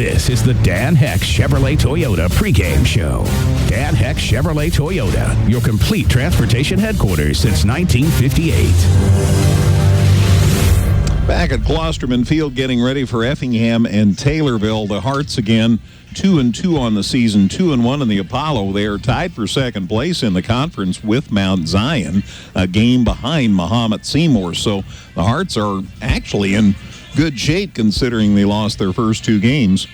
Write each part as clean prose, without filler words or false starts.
This is the Dan Heck Chevrolet Toyota pregame show. Dan Heck Chevrolet Toyota, your complete transportation headquarters since 1958. Back at Klosterman Field, getting ready for Effingham and Taylorville. The Hearts again 2-2 on the season, 2-1 in the Apollo. They are tied for second place in the conference with Mount Zion, a game behind Mahomet Seymour. So the Hearts are actually in good shape considering they lost their first two games.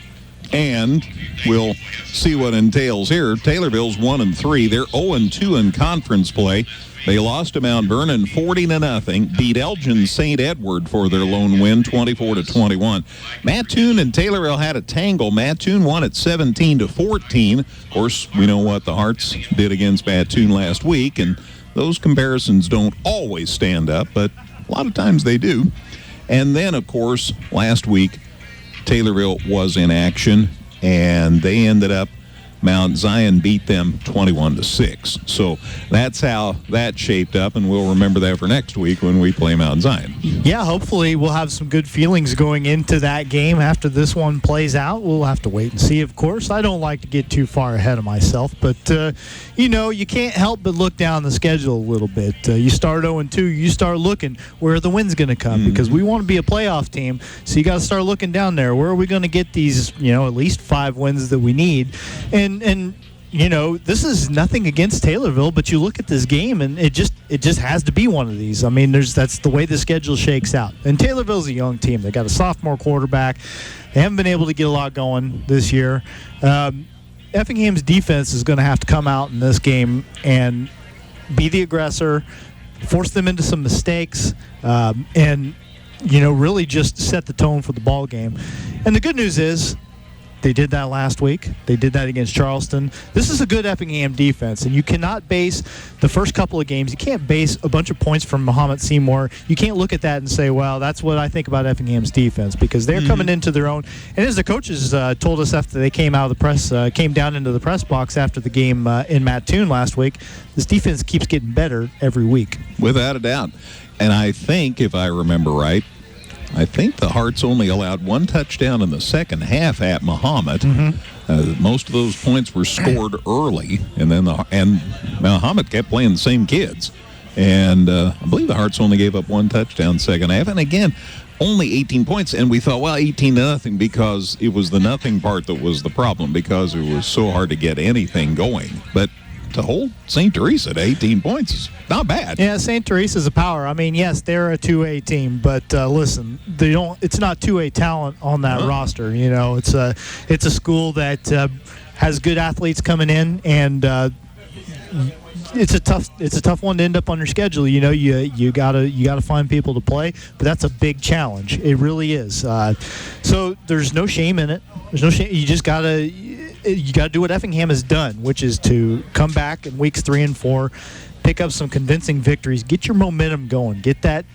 And we'll see what entails here. Taylorville's 1-3. They're 0-2 in conference play. They lost to Mount Vernon 40-0. Beat Elgin St. Edward for their lone win, 24-21. Mattoon and Taylorville had a tangle. Mattoon won at 17-14. Of course, we know what the Hearts did against Mattoon last week, and those comparisons don't always stand up, but a lot of times they do. And then, of course, last week, Taylorville was in action, and they ended up Mount Zion beat them 21-6. So that's how that shaped up, and we'll remember that for next week when we play Mount Zion. Yeah, hopefully we'll have some good feelings going into that game after this one plays out. We'll have to wait and see, of course. I don't like to get too far ahead of myself, but, you can't help but look down the schedule a little bit. You start 0-2, you start looking where the win's going to come because we want to be a playoff team, so you got to start looking down there. Where are we going to get these, at least 5 wins that we need? And this is nothing against Taylorville, but you look at this game, and it just has to be one of these. I mean, that's the way the schedule shakes out. And Taylorville's a young team. They got a sophomore quarterback. They haven't been able to get a lot going this year. Effingham's defense is going to have to come out in this game and be the aggressor, force them into some mistakes, and really just set the tone for the ball game. And the good news is, they did that last week. They did that against Charleston. This is a good Effingham defense, and you cannot base the first couple of games. You can't base a bunch of points from Mahomet Seymour. You can't look at that and say, well, that's what I think about Effingham's defense, because they're coming into their own. And as the coaches told us after they came out of the press, came down into the press box after the game in Mattoon last week, this defense keeps getting better every week. Without a doubt. And I think, if I remember right, the Hearts only allowed 1 touchdown in the second half at Mahomet. Most of those points were scored early, and then Mahomet kept playing the same kids. And I believe the Hearts only gave up 1 touchdown second half. And again, only 18 points. And we thought, well, 18-0, because it was the nothing part that was the problem, because it was so hard to get anything going. But to hold St. Teresa to 18 points is not bad. Yeah, St. Teresa's a power. I mean, yes, they're a 2A team, but listen, it's not 2A talent on that roster. It's a school that has good athletes coming in, and it's a tough one to end up on your schedule. You gotta find people to play, but that's a big challenge. It really is. So there's no shame in it. There's no shame. You just gotta do what Effingham has done, which is to come back in weeks 3 and 4, pick up some convincing victories, get your momentum going, get that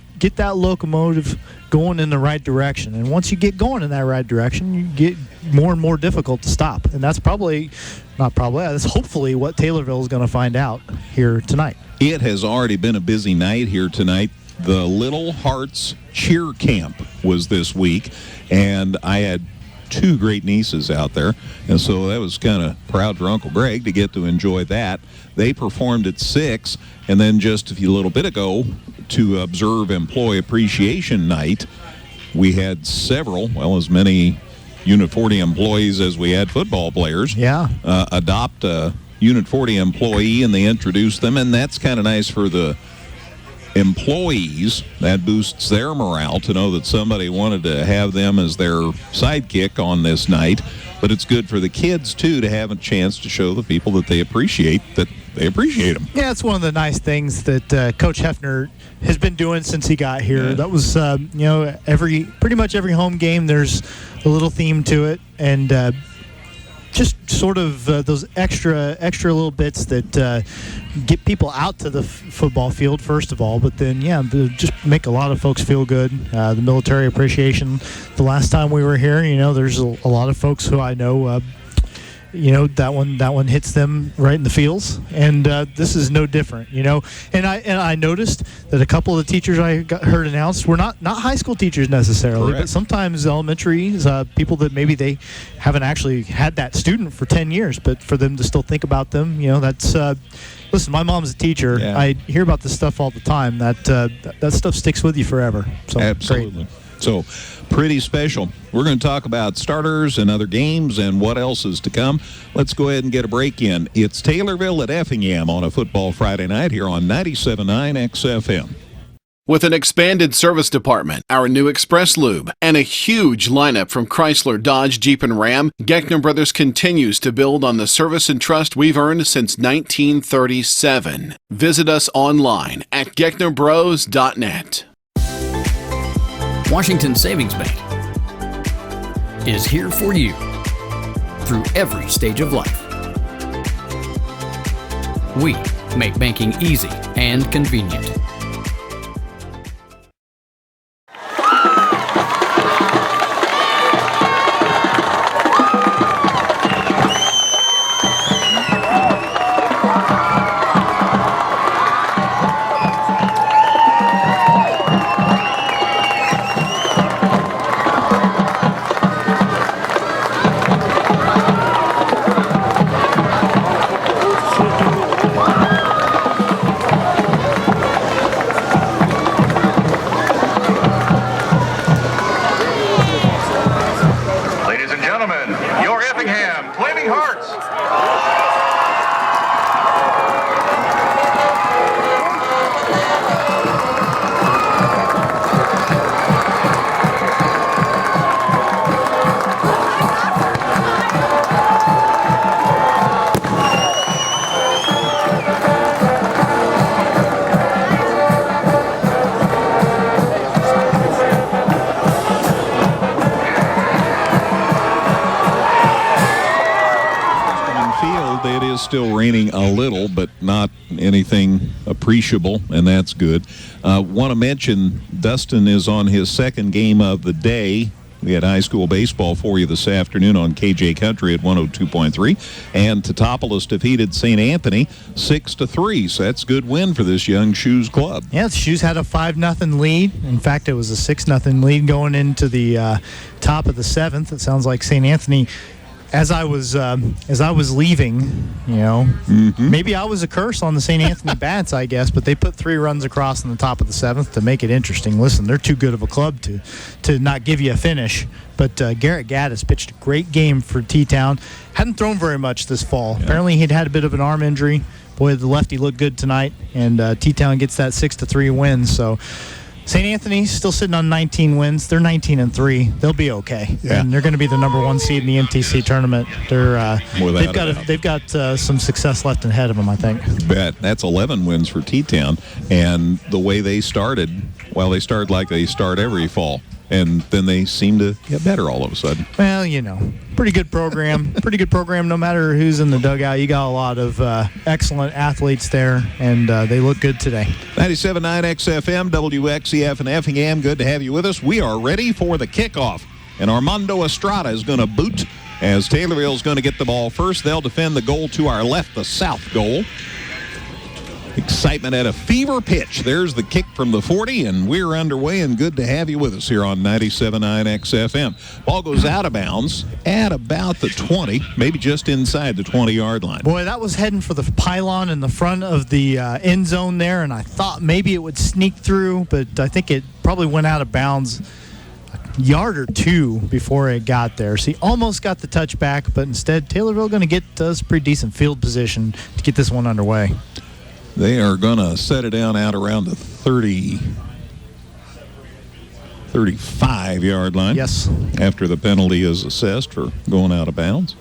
locomotive going in the right direction. And once you get going in that right direction, you get more and more difficult to stop. And that's that's hopefully what Taylorville is going to find out here tonight. It has already been a busy night here tonight. The Little Hearts Cheer Camp was this week, and I had 2 great nieces out there, and so that was kind of proud for Uncle Greg to get to enjoy that. They performed at 6, and then just a little bit ago, to observe Employee Appreciation Night, we had as many Unit 40 employees as we had football players adopt a Unit 40 employee, and they introduced them, and that's kind of nice for the employees. That boosts their morale to know that somebody wanted to have them as their sidekick on this night. But it's good for the kids, too, to have a chance to show the people that they appreciate them. Yeah, it's one of the nice things that Coach Hefner has been doing since he got here. That was, pretty much every home game, there's a little theme to it. And just sort of those extra little bits that get people out to the football field, first of all, but then, just make a lot of folks feel good. The military appreciation, the last time we were here, there's a lot of folks who I know that one hits them right in the feels, and this is no different. And I noticed that a couple of the teachers I heard announced were not high school teachers necessarily, Correct. but sometimes elementary people that maybe they haven't actually had that student for 10 years, but for them to still think about them, that's. Listen, my mom's a teacher. Yeah. I hear about this stuff all the time. That stuff sticks with you forever. So Absolutely. Great. So pretty special. We're going to talk about starters and other games and what else is to come. Let's go ahead and get a break in. It's Taylorville at Effingham on a football Friday night here on 97.9 XFM. With an expanded service department, our new Express Lube, and a huge lineup from Chrysler, Dodge, Jeep, and Ram, Geckner Brothers continues to build on the service and trust we've earned since 1937. Visit us online at gecknerbros.net. Washington Savings Bank is here for you through every stage of life. We make banking easy and convenient. Ladies and gentlemen, your Effingham Flaming Hearts. Field, it is still raining a little, but not anything appreciable, and that's good. Want to mention Dustin is on his second game of the day. We had high school baseball for you this afternoon on KJ Country at 102.3, and Teutopolis defeated St. Anthony 6-3. So that's a good win for this young Shoes club. Yeah, the Shoes had a 5-0 lead. In fact, it was a 6-0 lead going into the top of the seventh. It sounds like St. Anthony. As I was leaving, maybe I was a curse on the St. Anthony Bats, I guess, but they put 3 runs across in the top of the seventh to make it interesting. Listen, they're too good of a club to not give you a finish. But Garrett Gaddis pitched a great game for T-Town. Hadn't thrown very much this fall. Yeah. Apparently, he'd had a bit of an arm injury. Boy, the lefty looked good tonight, and T-Town gets that 6-3 win. So St. Anthony's still sitting on 19 wins. They're 19-3. They'll be okay, and they're going to be the number 1 seed in the MTC tournament. They've got some success left ahead of them, I think. Bet that's 11 wins for T-Town, and the way they started, they started like they start every fall, and then they seem to get better all of a sudden. Well, pretty good program. Pretty good program no matter who's in the dugout. You got a lot of excellent athletes there, and they look good today. 97.9 XFM, WXEF and Effingham. Good to have you with us. We are ready for the kickoff, and Armando Estrada is going to boot as Taylorville is going to get the ball first. They'll defend the goal to our left, the south goal. Excitement at a fever pitch. There's the kick from the 40, and we're underway, and good to have you with us here on 97.9 XFM. Ball goes out of bounds at about the 20, maybe just inside the 20-yard line. Boy, that was heading for the pylon in the front of the end zone there, and I thought maybe it would sneak through, but I think it probably went out of bounds a yard or two before it got there. So he almost got the touchback, but instead Taylorville going to get us pretty decent field position to get this one underway. They are going to set it down out around the 35-yard line. Yes. After the penalty is assessed for going out of bounds.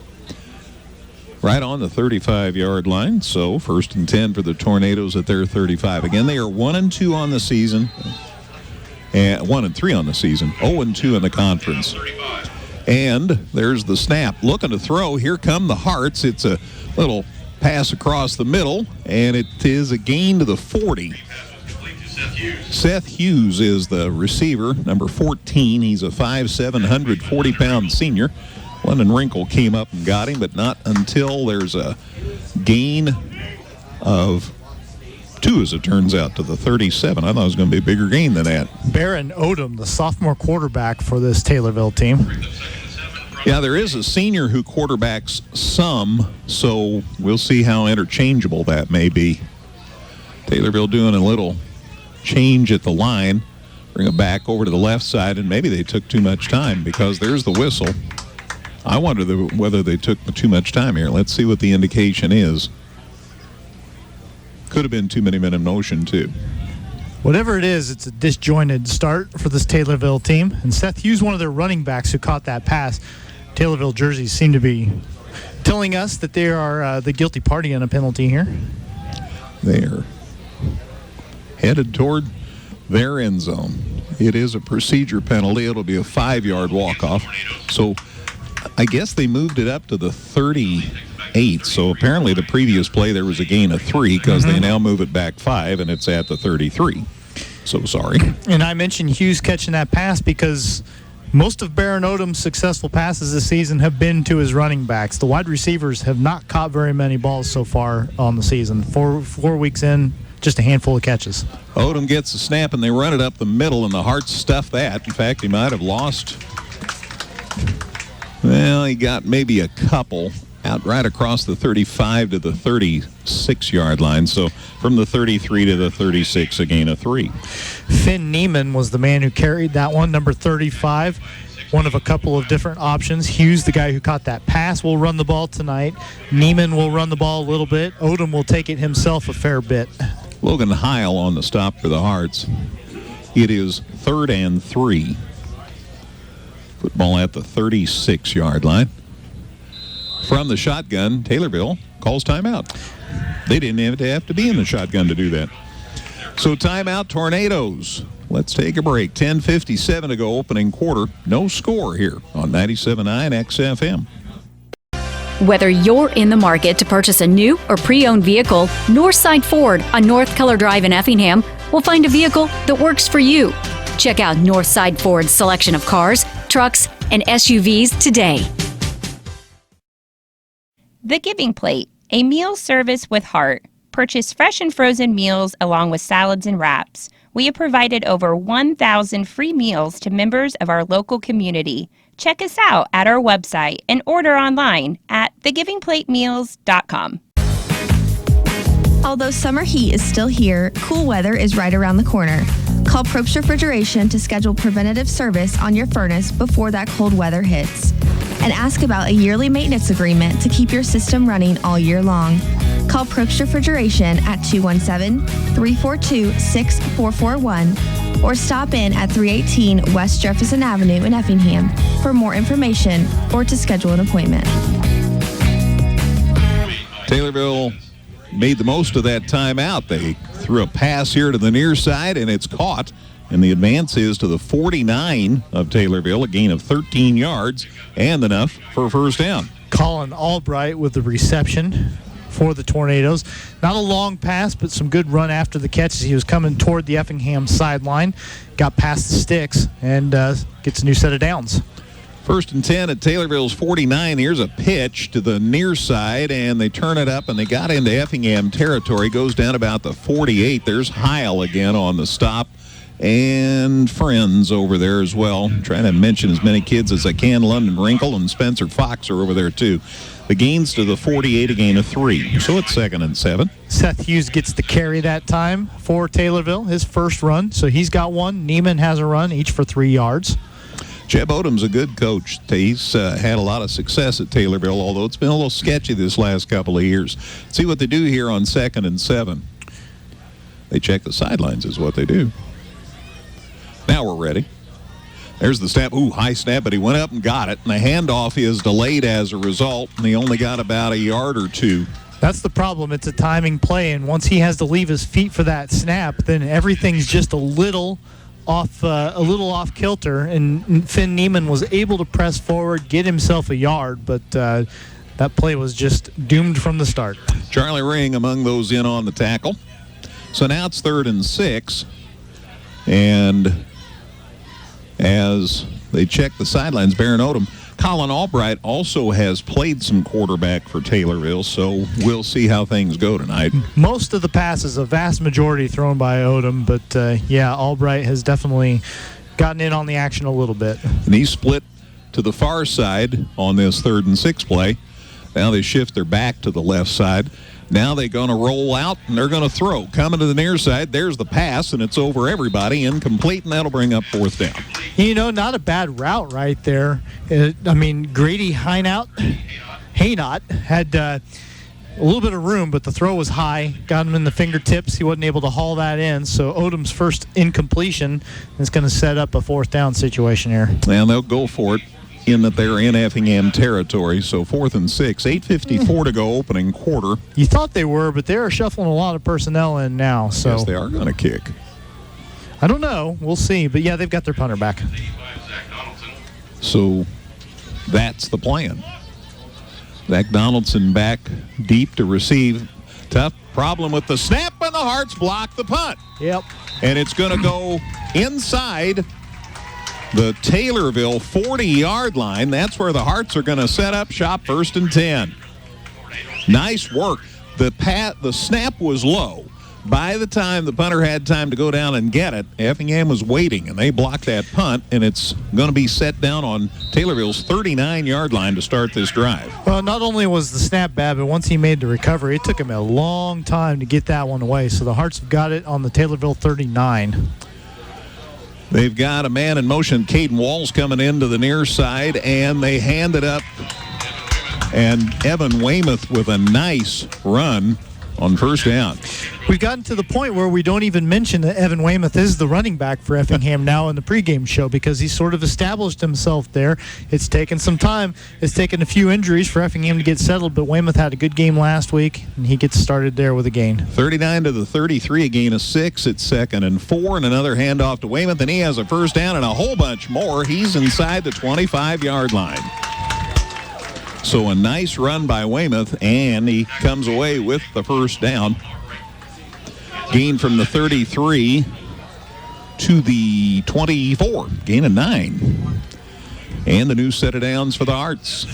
Right on the 35-yard line. So 1st and 10 for the Tornadoes at their 35. Again, they are 1-2 on the season. And 1-3 on the season. 0-2 in the conference. And there's the snap. Looking to throw. Here come the Hearts. It's a little pass across the middle, and it is a gain to the 40. Seth Hughes is the receiver, number 14. He's a 5'7", 140-pound senior. London Wrinkle came up and got him, but not until there's a gain of 2, as it turns out, to the 37. I thought it was going to be a bigger gain than that. Baron Odom, the sophomore quarterback for this Taylorville team. Yeah, there is a senior who quarterbacks some, so we'll see how interchangeable that may be. Taylorville doing a little change at the line, bring it back over to the left side, and maybe they took too much time because there's the whistle. I wonder whether they took too much time here. Let's see what the indication is. Could have been too many men in motion, too. Whatever it is, it's a disjointed start for this Taylorville team. And Seth Hughes, one of their running backs who caught that pass. Taylorville jerseys seem to be telling us that they are the guilty party on a penalty here. They're headed toward their end zone. It is a procedure penalty. It'll be a 5-yard walk-off. So I guess they moved it up to the 38. So apparently the previous play there was a gain of 3 because they now move it back 5, and it's at the 33. So sorry. And I mentioned Hughes catching that pass because most of Baron Odom's successful passes this season have been to his running backs. The wide receivers have not caught very many balls so far on the season. Four weeks in, just a handful of catches. Odom gets the snap, and they run it up the middle, and the Hearts stuff that. In fact, he might have lost. Well, he got maybe a couple out right across the 35 to the 36-yard line. So from the 33 to the 36, a gain of 3. Finn Neiman was the man who carried that one, number 35. One of a couple of different options. Hughes, the guy who caught that pass, will run the ball tonight. Neiman will run the ball a little bit. Odom will take it himself a fair bit. Logan Heil on the stop for the Hearts. It is 3rd and 3. Football at the 36-yard line. From the shotgun, Taylorville calls timeout. They didn't even have to be in the shotgun to do that. So timeout, Tornadoes. Let's take a break. 10:57 to go, opening quarter. No score here on 97.9 XFM. Whether you're in the market to purchase a new or pre-owned vehicle, Northside Ford on North Keller Drive in Effingham will find a vehicle that works for you. Check out Northside Ford's selection of cars, trucks, and SUVs today. The Giving Plate, a meal service with heart. Purchase fresh and frozen meals along with salads and wraps. We have provided over 1,000 free meals to members of our local community. Check us out at our website and order online at thegivingplatemeals.com. Although summer heat is still here, cool weather is right around the corner. Call Probst Refrigeration to schedule preventative service on your furnace before that cold weather hits. And ask about a yearly maintenance agreement to keep your system running all year long. Call Probst Refrigeration at 217-342-6441 or stop in at 318 West Jefferson Avenue in Effingham for more information or to schedule an appointment. Taylorville made the most of that timeout. They threw a pass here to the near side, and it's caught. And the advance is to the 49 of Taylorville, a gain of 13 yards and enough for a first down. Colin Albright with the reception for the Tornadoes. Not a long pass, but some good run after the catch as he was coming toward the Effingham sideline. Got past the sticks and gets a new set of downs. 1st and 10 at Taylorville's 49. Here's a pitch to the near side, and they turn it up, and they got into Effingham territory. Goes down about the 48. There's Heil again on the stop. And friends over there as well. I'm trying to mention as many kids as I can. London Wrinkle and Spencer Fox are over there too. The gains to the 48, a gain of 3. So it's 2nd and 7. Seth Hughes gets the carry that time for Taylorville, his first run. So he's got one. Neiman has a run, each for 3 yards. Jeb Odom's a good coach. He's had a lot of success at Taylorville, although it's been a little sketchy this last couple of years. See what they do here on 2nd and 7. They check the sidelines is what they do. Now we're ready. There's the snap. Ooh, high snap, but he went up and got it. And the handoff is delayed as a result, and he only got about a yard or 2. That's the problem. It's a timing play, and once he has to leave his feet for that snap, then everything's just a little off kilter. And Finn Neiman was able to press forward, get himself a yard, but that play was just doomed from the start. Charlie Ring among those in on the tackle. So now it's 3rd and 6, and as they check the sidelines, Baron Odom Colin Albright also has played some quarterback for Taylorville, so we'll see how things go tonight. Most of the passes, a vast majority thrown by Odom, but Albright has definitely gotten in on the action a little bit. And he split to the far side on this 3rd and 6 play. Now they shift their back to the left side. Now they're going to roll out, and they're going to throw. Coming to the near side, there's the pass, and it's over everybody, incomplete, and that'll bring up 4th down. Not a bad route right there. Grady Haynot had a little bit of room, but the throw was high, got him in the fingertips. He wasn't able to haul that in, so Odom's first incompletion is going to set up a 4th down situation here. And they'll go for it, in that they're in Effingham territory, so 4th and 6, 8:54 to go, opening quarter. You thought they were, but they are shuffling a lot of personnel in now. So yes, they are going to kick. I don't know. We'll see. But, they've got their punter back. So that's the plan. Zach Donaldson back deep to receive. Tough problem with the snap, and the Hearts block the punt. Yep. And it's going to go inside the Taylorville 40-yard line. That's where the Hearts are going to set up shop, 1st and 10. Nice work. The snap was low. By the time the punter had time to go down and get it, Effingham was waiting, and they blocked that punt, and it's going to be set down on Taylorville's 39-yard line to start this drive. Well, not only was the snap bad, but once he made the recovery, it took him a long time to get that one away. So the Hearts have got it on the Taylorville 39. They've got a man in motion. Caden Walls coming into the near side, and they hand it up. And Evan Weymouth with a nice run on 1st down. We've gotten to the point where we don't even mention that Evan Weymouth is the running back for Effingham now in the pregame show, because he's sort of established himself there. It's taken some time. It's taken a few injuries for Effingham to get settled, but Weymouth had a good game last week, and he gets started there with a gain. 39 to the 33, a gain of 6. It's 2nd and 4, and another handoff to Weymouth, and he has a 1st down and a whole bunch more. He's inside the 25-yard line. So a nice run by Weymouth, and he comes away with the 1st down. Gain from the 33 to the 24. Gain of 9. And the new set of downs for the Hearts.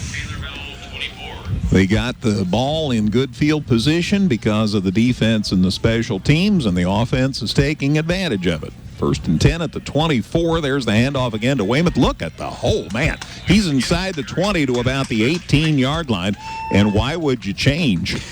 They got the ball in good field position because of the defense and the special teams, and the offense is taking advantage of it. 1st and 10 at the 24. There's the handoff again to Weymouth. Look at the hole, man. He's inside the 20 to about the 18-yard line. And why would you change?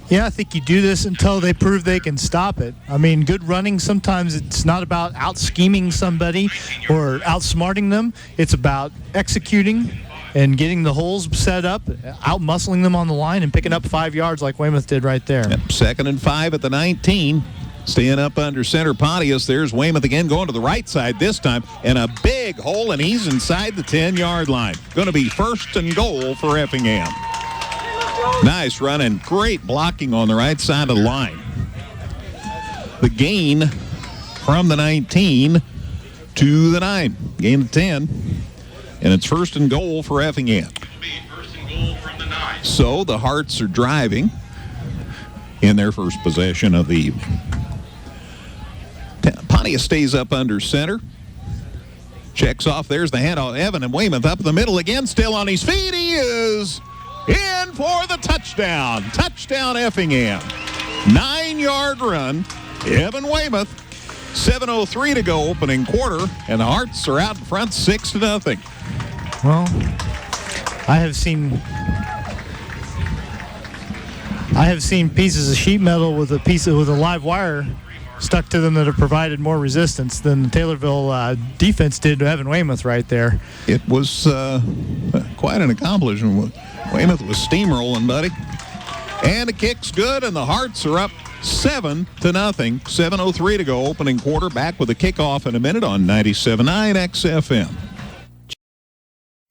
Yeah, I think you do this until they prove they can stop it. Good running, sometimes it's not about out-scheming somebody or outsmarting them. It's about executing and getting the holes set up, out-muscling them on the line, and picking up 5 yards like Weymouth did right there. Yep, 2nd and 5 at the 19. Staying up under center Pontius. There's Weymouth again going to the right side this time, and a big hole, and he's inside the 10-yard line. Going to be 1st and goal for Effingham. Nice run and great blocking on the right side of the line. The gain from the 19 to the 9. Gain of 10, and it's 1st and goal for Effingham. So the Hearts are driving in their first possession of the evening. Pontius stays up under center. Checks off. There's the handoff. Evan and Weymouth up the middle again. Still on his feet. He is in for the touchdown. Touchdown Effingham. 9-yard run. Evan Weymouth. 7:03 to go opening quarter. And the Hearts are out in front 6-0. Well, I have seen pieces of sheet metal with a live wire stuck to them that have provided more resistance than the Taylorville defense did to Evan Weymouth right there. It was quite an accomplishment. Weymouth was steamrolling, buddy. And the kick's good, and the Hearts are up 7-0. 7:03 to go opening quarter. Back with a kickoff in a minute on 97.9 XFM.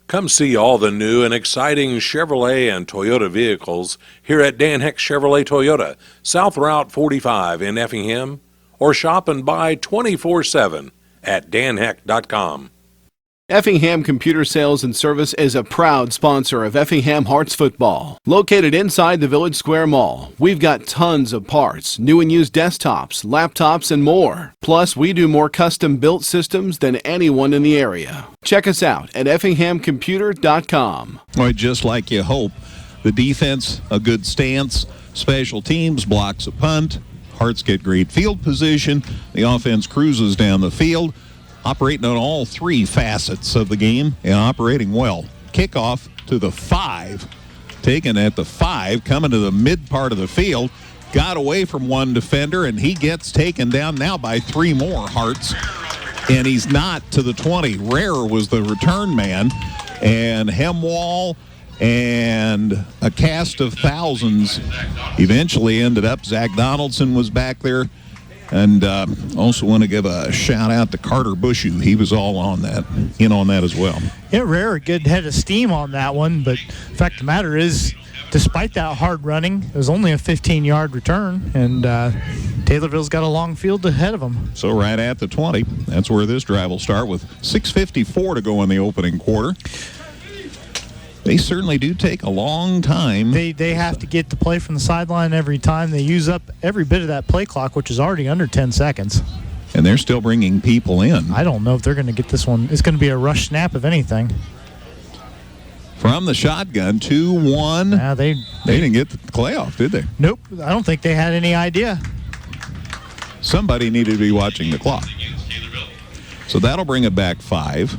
Come see all the new and exciting Chevrolet and Toyota vehicles here at Dan Heck Chevrolet Toyota, South Route 45 in Effingham, or shop and buy 24/7 at danheck.com. Effingham Computer Sales and Service is a proud sponsor of Effingham Hearts football. Located inside the Village Square Mall, we've got tons of parts, new and used desktops, laptops, and more. Plus, we do more custom-built systems than anyone in the area. Check us out at effinghamcomputer.com. Well, just like you hope. The defense, a good stance. Special teams, blocks a punt. Hearts get great field position. The offense cruises down the field, operating on all three facets of the game and operating well. Kickoff to the 5. Taken at the 5, coming to the mid part of the field. Got away from one defender, and he gets taken down now by 3 more Hearts. And he's not to the 20. Rare was the return man. And Hemwall and a cast of thousands eventually ended up. Zach Donaldson was back there. And also want to give a shout out to Carter Bushu. He was all on that, in on that as well. Yeah, Rare, a good head of steam on that one. But the fact of the matter is, despite that hard running, it was only a 15-yard return. And Taylorville's got a long field ahead of them. So right at the 20, that's where this drive will start with 6:54 to go in the opening quarter. They certainly do take a long time. They have to get the play from the sideline every time. They use up every bit of that play clock, which is already under 10 seconds. And they're still bringing people in. I don't know if they're going to get this one. It's going to be a rush snap, if anything. From the shotgun, 2-1. Yeah, they didn't get the playoff, did they? Nope. I don't think they had any idea. Somebody needed to be watching the clock. So that'll bring it back 5.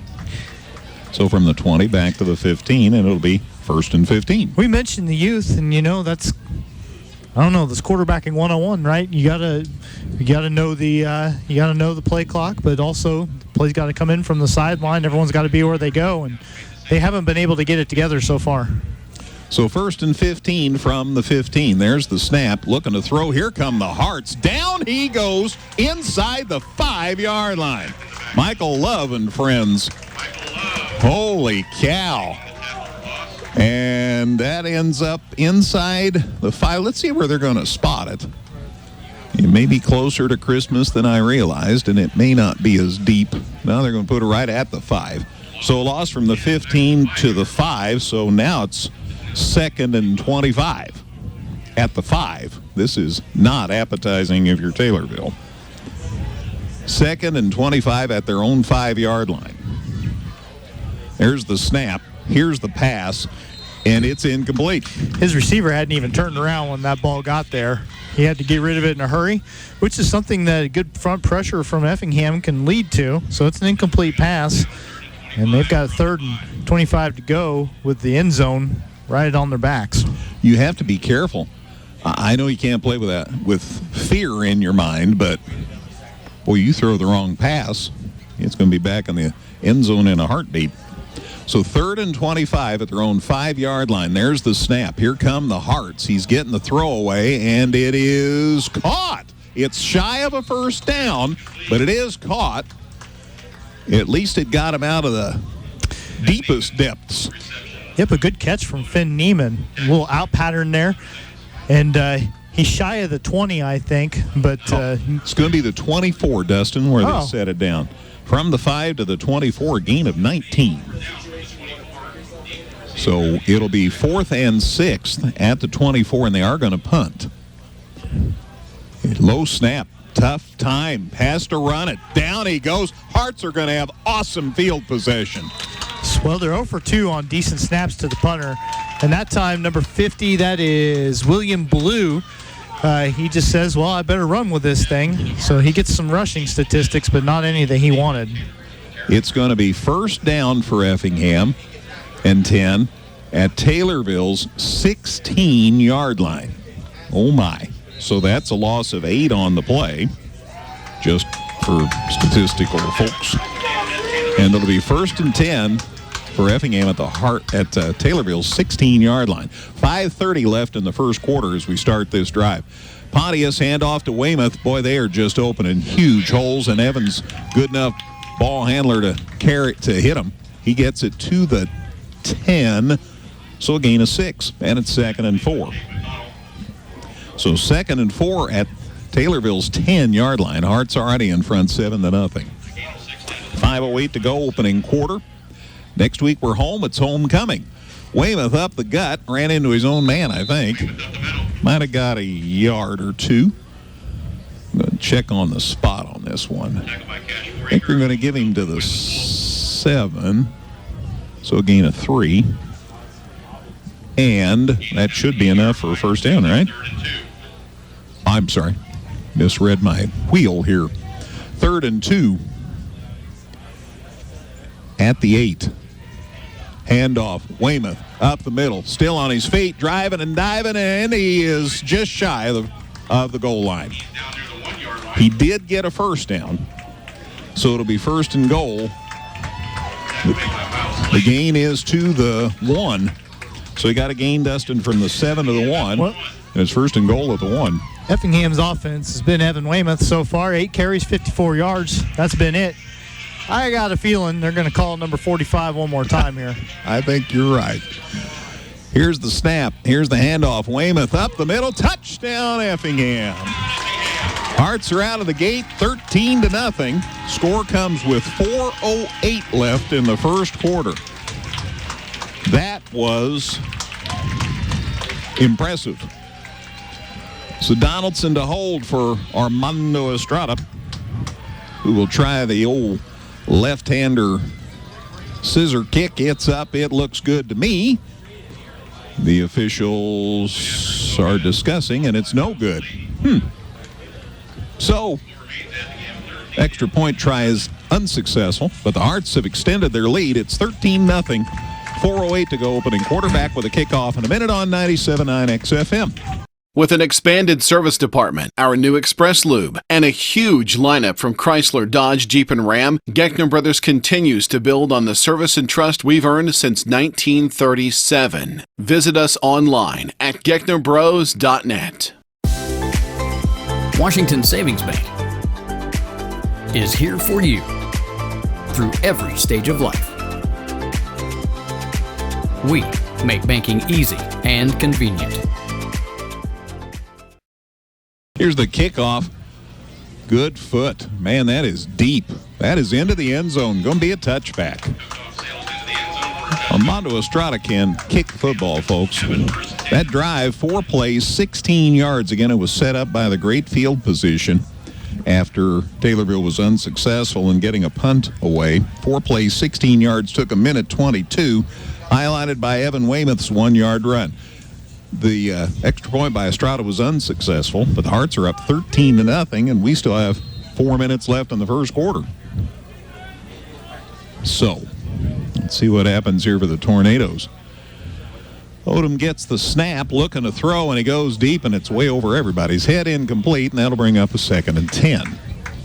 So from the 20 back to the 15, and it'll be 1st and 15. We mentioned the youth, and that's, I don't know, this quarterbacking 101, right? You gotta know the play clock, but also the play's got to come in from the sideline. Everyone's got to be where they go, and they haven't been able to get it together so far. So 1st and 15 from the 15. There's the snap, looking to throw. Here come the Hearts. Down he goes inside the 5-yard line. Michael Love and friends. Holy cow. And that ends up inside the 5. Let's see where they're going to spot it. It may be closer to Christmas than I realized, and it may not be as deep. Now they're going to put it right at the 5. So a loss from the 15 to the 5, so now it's 2nd and 25 at the 5. This is not appetizing if you're Taylorville. 2nd and 25 at their own 5-yard line. There's the snap. Here's the pass, and it's incomplete. His receiver hadn't even turned around when that ball got there. He had to get rid of it in a hurry, which is something that a good front pressure from Effingham can lead to. So it's an incomplete pass, and they've got 3rd and 25 to go with the end zone right on their backs. You have to be careful. I know you can't play with that with fear in your mind, but boy, you throw the wrong pass, it's going to be back in the end zone in a heartbeat. So 3rd and 25 at their own 5-yard line. There's the snap. Here come the Hearts. He's getting the throwaway, and it is caught. It's shy of a first down, but it is caught. At least it got him out of the deepest depths. Yep, a good catch from Finn Neiman. A little out pattern there. And he's shy of the 20, I think. But it's going to be the 24, Dustin, where they set it down. From the 5 to the 24, gain of 19. So it'll be 4th and 6th at the 24, and they are going to punt. Low snap, tough time, has to run it. Down he goes. Hearts are going to have awesome field possession. Well, they're 0 for 2 on decent snaps to the punter. And that time, number 50, that is William Blue. He just says, well, I better run with this thing. So he gets some rushing statistics, but not any that he wanted. It's going to be 1st down for Effingham and 10 at Taylorville's 16-yard line. Oh, my. So that's a loss of 8 on the play, just for statistical folks. And it'll be 1st and 10 for Effingham at Taylorville's 16-yard line. 5:30 left in the first quarter as we start this drive. Pontius handoff to Weymouth. Boy, they are just opening huge holes, and Evans, good enough ball handler to hit him. He gets it to the 10, so a gain of 6, and it's 2nd and 4. So 2nd and 4 at Taylorville's 10-yard line. Hearts already in front 7-0. 5:08 to go, opening quarter. Next week we're home. It's homecoming. Weymouth up the gut, ran into his own man, I think. Might have got a yard or two. I'm going to check on the spot on this one. I think we're going to give him to the 7, so a gain of 3. And that should be enough for a first down, right? I'm sorry. Misread my wheel here. 3rd and 2 at the 8. Handoff. Weymouth up the middle. Still on his feet, driving and diving, and he is just shy of the goal line. He did get a first down, so it'll be 1st and goal. The gain is to the 1. So he got a gain, Dustin, from the 7 to the 1. And it's 1st and goal at the 1. Effingham's offense has been Evan Weymouth so far. 8 carries, 54 yards. That's been it. I got a feeling they're going to call number 45 one more time here. I think you're right. Here's the snap. Here's the handoff. Weymouth up the middle. Touchdown, Effingham. Hearts are out of the gate, 13-0. Score comes with 4:08 left in the first quarter. That was impressive. So Donaldson to hold for Armando Estrada, who will try the old left-hander scissor kick. It's up. It looks good to me. The officials are discussing, and it's no good. So, extra point try is unsuccessful, but the Hearts have extended their lead. It's 13-0. 4:08 to go, opening quarterback with a kickoff in a minute on 97.9 XFM. With an expanded service department, our new Express Lube, and a huge lineup from Chrysler, Dodge, Jeep, and Ram, Geckner Brothers continues to build on the service and trust we've earned since 1937. Visit us online at GecknerBros.net. Washington Savings Bank is here for you through every stage of life. We make banking easy and convenient. Here's the kickoff. Good foot. Man, that is deep. That is into the end zone. Going to be a touchback. Armando Estrada can kick the football, folks. That drive, 4 plays, 16 yards. Again, it was set up by the great field position after Taylorville was unsuccessful in getting a punt away. 4 plays, 16 yards, took a minute 22, highlighted by Evan Weymouth's 1-yard run. The extra point by Estrada was unsuccessful, but the Hearts are up 13-0, and we still have 4 minutes left in the first quarter. So, let's see what happens here for the Tornadoes. Odom gets the snap, looking to throw, and he goes deep, and it's way over everybody's head, incomplete, and that'll bring up a 2nd and 10.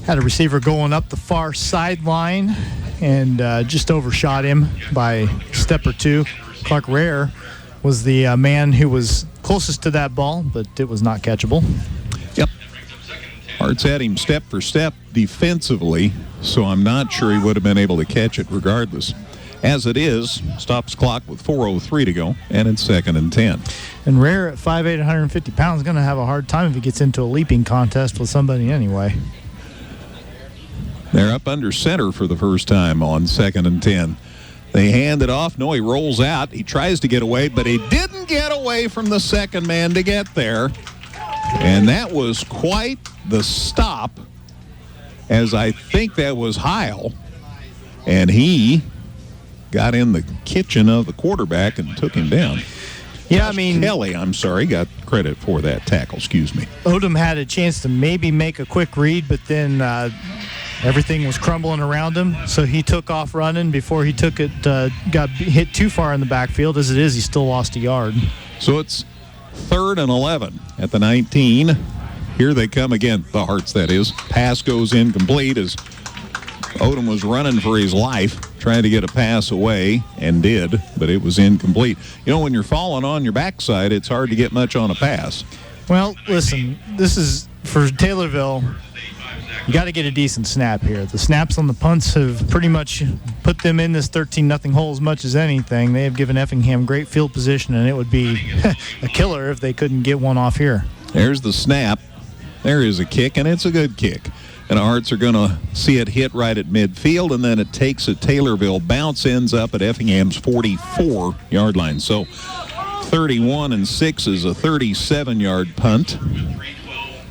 Had a receiver going up the far sideline and just overshot him by a step or two. Clark Rare was the man who was closest to that ball, but it was not catchable. Yep. Hearts had him step for step defensively, so I'm not sure he would have been able to catch it regardless. As it is, stops clock with 4:03 to go, and it's 2nd and 10. And Rare at 5'8", 150 pounds, going to have a hard time if he gets into a leaping contest with somebody anyway. They're up under center for the first time on 2nd and 10. They hand it off. No, he rolls out. He tries to get away, but he didn't get away from the second man to get there. And that was quite the stop, as I think that was Heil. And he got in the kitchen of the quarterback and took him down. Yeah, I mean, Kelly, I'm sorry, got credit for that tackle. Excuse me. Odom had a chance to maybe make a quick read, but then everything was crumbling around him, so he took off running before he took it, got hit too far in the backfield. As it is, he still lost a yard. So it's 3rd and 11 at the 19. Here they come again, the Hearts, that is. Pass goes incomplete as Odom was running for his life, trying to get a pass away, and did, but it was incomplete. You know, when you're falling on your backside, it's hard to get much on a pass. Well, listen, this is, for Taylorville, you got to get a decent snap here. The snaps on the punts have pretty much put them in this 13-0 hole as much as anything. They have given Effingham great field position, and it would be a killer if they couldn't get one off here. There's the snap. There is a kick, and it's a good kick. And the Hearts are going to see it hit right at midfield, and then it takes a Taylorville bounce, ends up at Effingham's 44-yard line. So 31-6 is a 37-yard punt.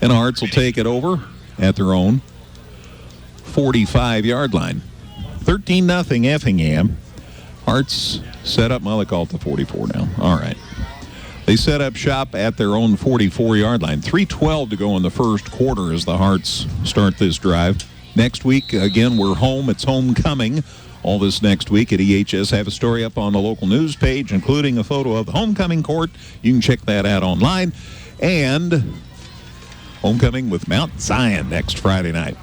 And the Hearts will take it over at their own 45-yard line. 13-0 Effingham. Hearts set up, well, they call it the 44 now. All right. They set up shop at their own 44-yard line. 3:12 to go in the first quarter as the Hearts start this drive. Next week, again, we're home. It's homecoming. All this next week at EHS. I have a story up on the local news page, including a photo of the homecoming court. You can check that out online. And homecoming with Mount Zion next Friday night.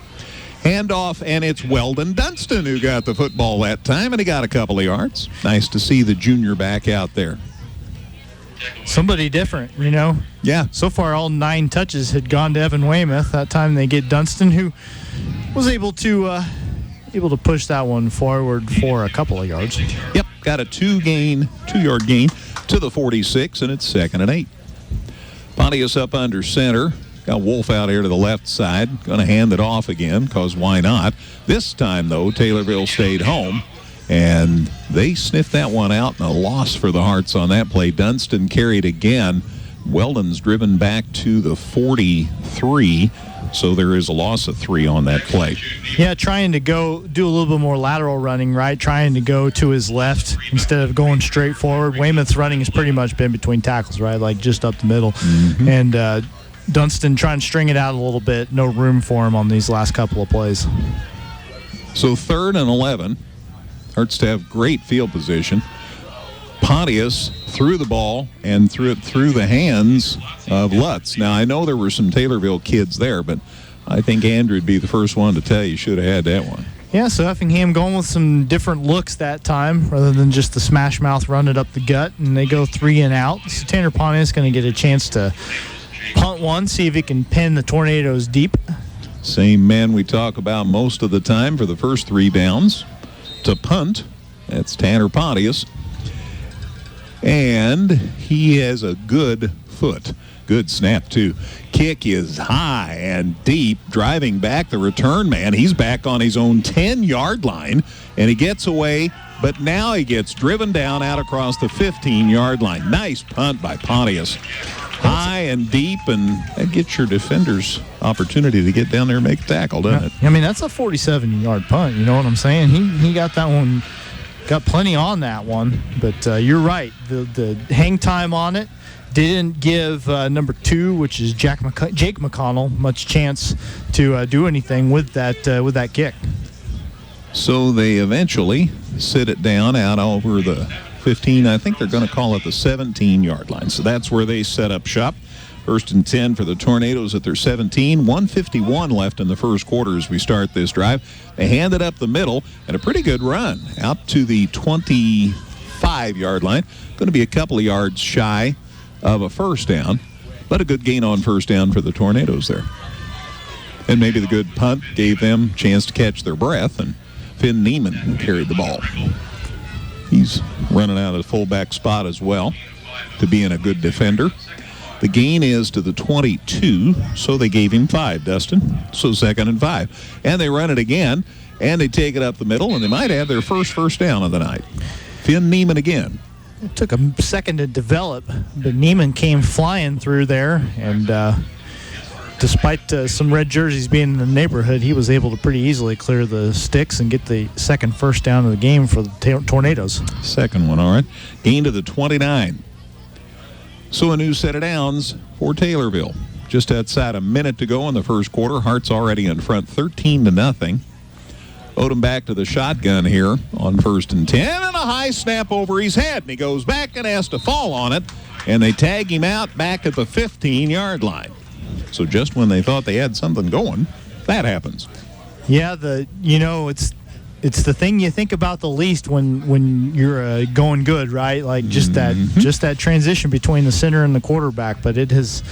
Handoff, and it's Weldon Dunston who got the football that time, and he got a couple of yards. Nice to see the junior back out there. Somebody different, you know. Yeah. So far, all 9 touches had gone to Evan Weymouth. That time they get Dunston, who was able to push that one forward for a couple of yards. Yep, got a 2-yard gain to the 46, and it's 2nd and 8. Pontius up under center. Got Wolf out here to the left side. Going to hand it off again, because why not? This time, though, Taylorville stayed home. And they sniffed that one out, and a loss for the Hearts on that play. Dunston carried again. Weldon's driven back to the 43, so there is a loss of 3 on that play. Yeah, trying to go do a little bit more lateral running, right? Trying to go to his left instead of going straight forward. Weymouth's running has pretty much been between tackles, right? Like just up the middle. Mm-hmm. And Dunston trying to string it out a little bit. No room for him on these last couple of plays. So 3rd and 11. Hearts to have great field position. Pontius threw the ball and threw it through the hands of Lutz. Now, I know there were some Taylorville kids there, but I think Andrew would be the first one to tell you should have had that one. Yeah, so Effingham going with some different looks that time rather than just the smash mouth run it up the gut, and they go 3 and out. So Tanner Pontius going to get a chance to punt one, see if he can pin the Tornadoes deep. Same man we talk about most of the time for the first 3 downs. To punt, that's Tanner Pontius. And he has a good foot. Good snap, too. Kick is high and deep, driving back the return man. He's back on his own 10-yard line, and he gets away, but now he gets driven down out across the 15-yard line. Nice punt by Pontius. High and deep, and that gets your defenders opportunity to get down there and make a tackle, doesn't it? I mean, that's a 47-yard punt, you know what I'm saying? He got that one, got plenty on that one, but you're right. The hang time on it didn't give number 2, which is Jake McConnell, much chance to do anything with that kick. So they eventually sit it down out over the 15. I think they're going to call it the 17-yard line. So that's where they set up shop. 1st and 10 for the Tornadoes at their 17. 1:51 left in the first quarter as we start this drive. They hand it up the middle, and a pretty good run out to the 25-yard line. Going to be a couple of yards shy of a first down, but a good gain on first down for the Tornadoes there. And maybe the good punt gave them a chance to catch their breath, and Finn Neiman carried the ball. He's running out of the fullback spot as well to being a good defender. The gain is to the 22, so they gave him 5, Dustin. So 2nd and 5. And they run it again, and they take it up the middle, and they might have their first down of the night. Finn Neiman again. It took a second to develop, but Neiman came flying through there, and despite some red jerseys being in the neighborhood, he was able to pretty easily clear the sticks and get the second first down of the game for the Tornadoes. Second one, all right. Gain to the 29. So a new set of downs for Taylorville. Just outside a minute to go in the first quarter. Hearts already in front 13-0. Odom back to the shotgun here on 1st and 10, and a high snap over his head, and he goes back and has to fall on it, and they tag him out back at the 15-yard line. So just when they thought they had something going, that happens. Yeah, it's the thing you think about the least when you're going good, right? Like just that transition between the center and the quarterback. But it's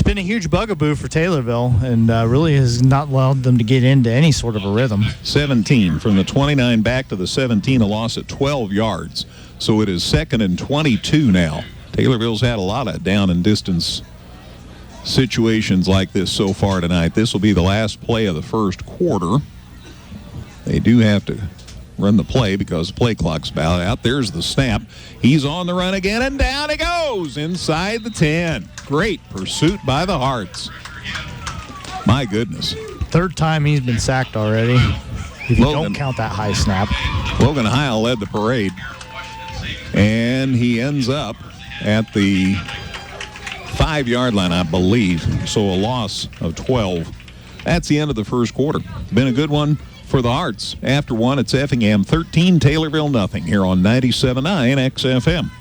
been a huge bugaboo for Taylorville, and really has not allowed them to get into any sort of a rhythm. 17 from the 29 back to the 17, a loss at 12 yards. So it is 2nd and 22 now. Taylorville's had a lot of down and distance situations like this so far tonight. This will be the last play of the first quarter. They do have to run the play because the play clock's about out. There's the snap. He's on the run again, and down he goes inside the 10. Great pursuit by the Hearts. My goodness. Third time he's been sacked already, if you don't count that high snap. Logan Heil led the parade, and he ends up at the 5-yard line, I believe. So a loss of 12. That's the end of the first quarter. Been a good one for the Hearts. After one, it's Effingham 13, Taylorville nothing here on 97.9 XFM.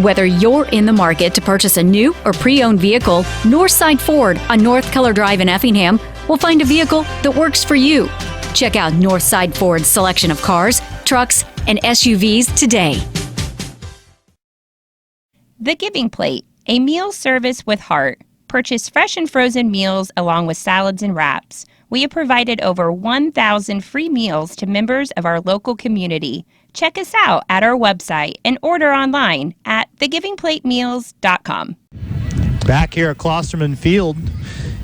Whether you're in the market to purchase a new or pre-owned vehicle, Northside Ford on North Color Drive in Effingham will find a vehicle that works for you. Check out Northside Ford's selection of cars, trucks, and SUVs today. The Giving Plate, a meal service with heart. Purchase fresh and frozen meals along with salads and wraps. We have provided over 1,000 free meals to members of our local community. Check us out at our website and order online at thegivingplatemeals.com. Back here at Klosterman Field,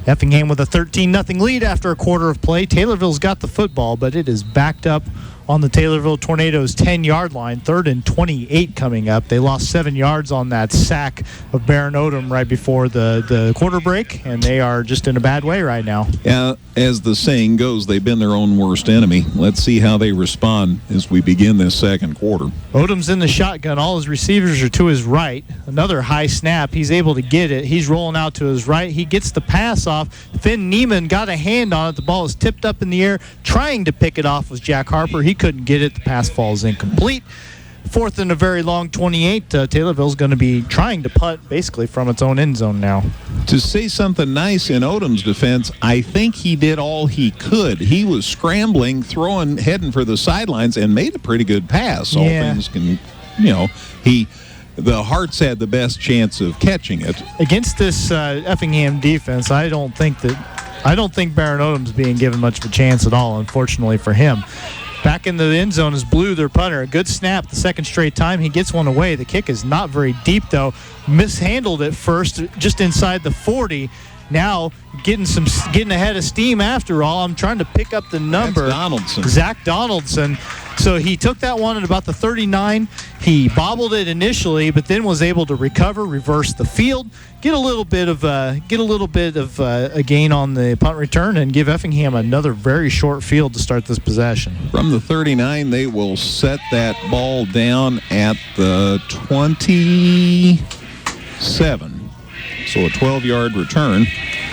Effingham with a 13-0 lead after a quarter of play. Taylorville's got the football, but it is backed up on the Taylorville Tornadoes' 10-yard line. 3rd and 28 coming up. They lost 7 yards on that sack of Baron Odom right before the quarter break, and they are just in a bad way right now. Yeah, as the saying goes, they've been their own worst enemy. Let's see how they respond as we begin this second quarter. Odom's in the shotgun. All his receivers are to his right. Another high snap. He's able to get it. He's rolling out to his right. He gets the pass off. Finn Neiman got a hand on it. The ball is tipped up in the air. Trying to pick it off was Jack Harper. He couldn't get it. The pass falls incomplete. 4th and a very long 28. Taylorville's going to be trying to punt basically from its own end zone now. To say something nice in Odom's defense, I think he did all he could. He was scrambling, heading for the sidelines, and made a pretty good pass. All things can, the Hearts had the best chance of catching it. Against this Effingham defense, I don't think Baron Odom's being given much of a chance at all, unfortunately for him. Back in the end zone is Blue, their punter. A good snap the second straight time. He gets one away. The kick is not very deep, though. Mishandled at first, just inside the 40. Now getting ahead of steam after all. I'm trying to pick up the number. That's Donaldson. Zach Donaldson. So he took that one at about the 39. He bobbled it initially, but then was able to recover, reverse the field, get a little bit of a gain on the punt return, and give Effingham another very short field to start this possession. From the 39, they will set that ball down at the 27. So a 12-yard return.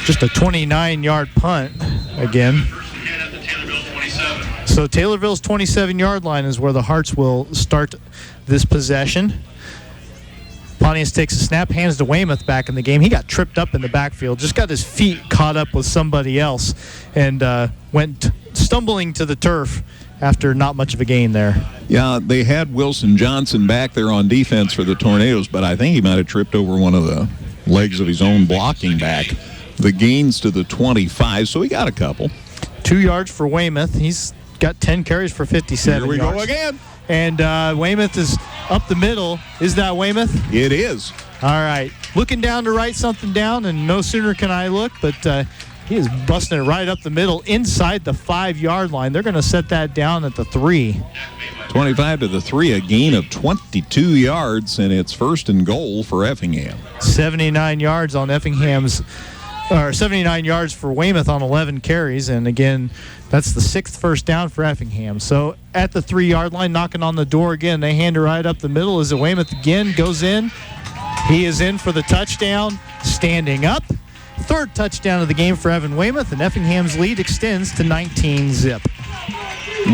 Just a 29-yard punt again. So Taylorville's 27-yard line is where the Hearts will start this possession. Pontius takes a snap, hands to Weymouth back in the game. He got tripped up in the backfield, just got his feet caught up with somebody else, and went stumbling to the turf after not much of a gain there. Yeah, they had Wilson Johnson back there on defense for the Tornadoes, but I think he might have tripped over one of the legs of his own blocking back. The gains to the 25, so he got a couple. 2 yards for Weymouth. He's got 10 carries for 57 yards. Here we go again. And Weymouth is up the middle. Is that Weymouth? It is. All right. Looking down to write something down, and no sooner can I look, but he is busting it right up the middle inside the 5-yard line. They're going to set that down at the 3. 25 to the 3, a gain of 22 yards, and it's 1st and goal for Effingham. 79 yards on Effingham's, or 79 yards for Weymouth on 11 carries, and again, that's the 6th first down for Effingham. So at the 3-yard line, knocking on the door again, they hand it right up the middle. Is it Weymouth again? Goes in. He is in for the touchdown, standing up. 3rd touchdown of the game for Evan Weymouth, and Effingham's lead extends to 19-zip.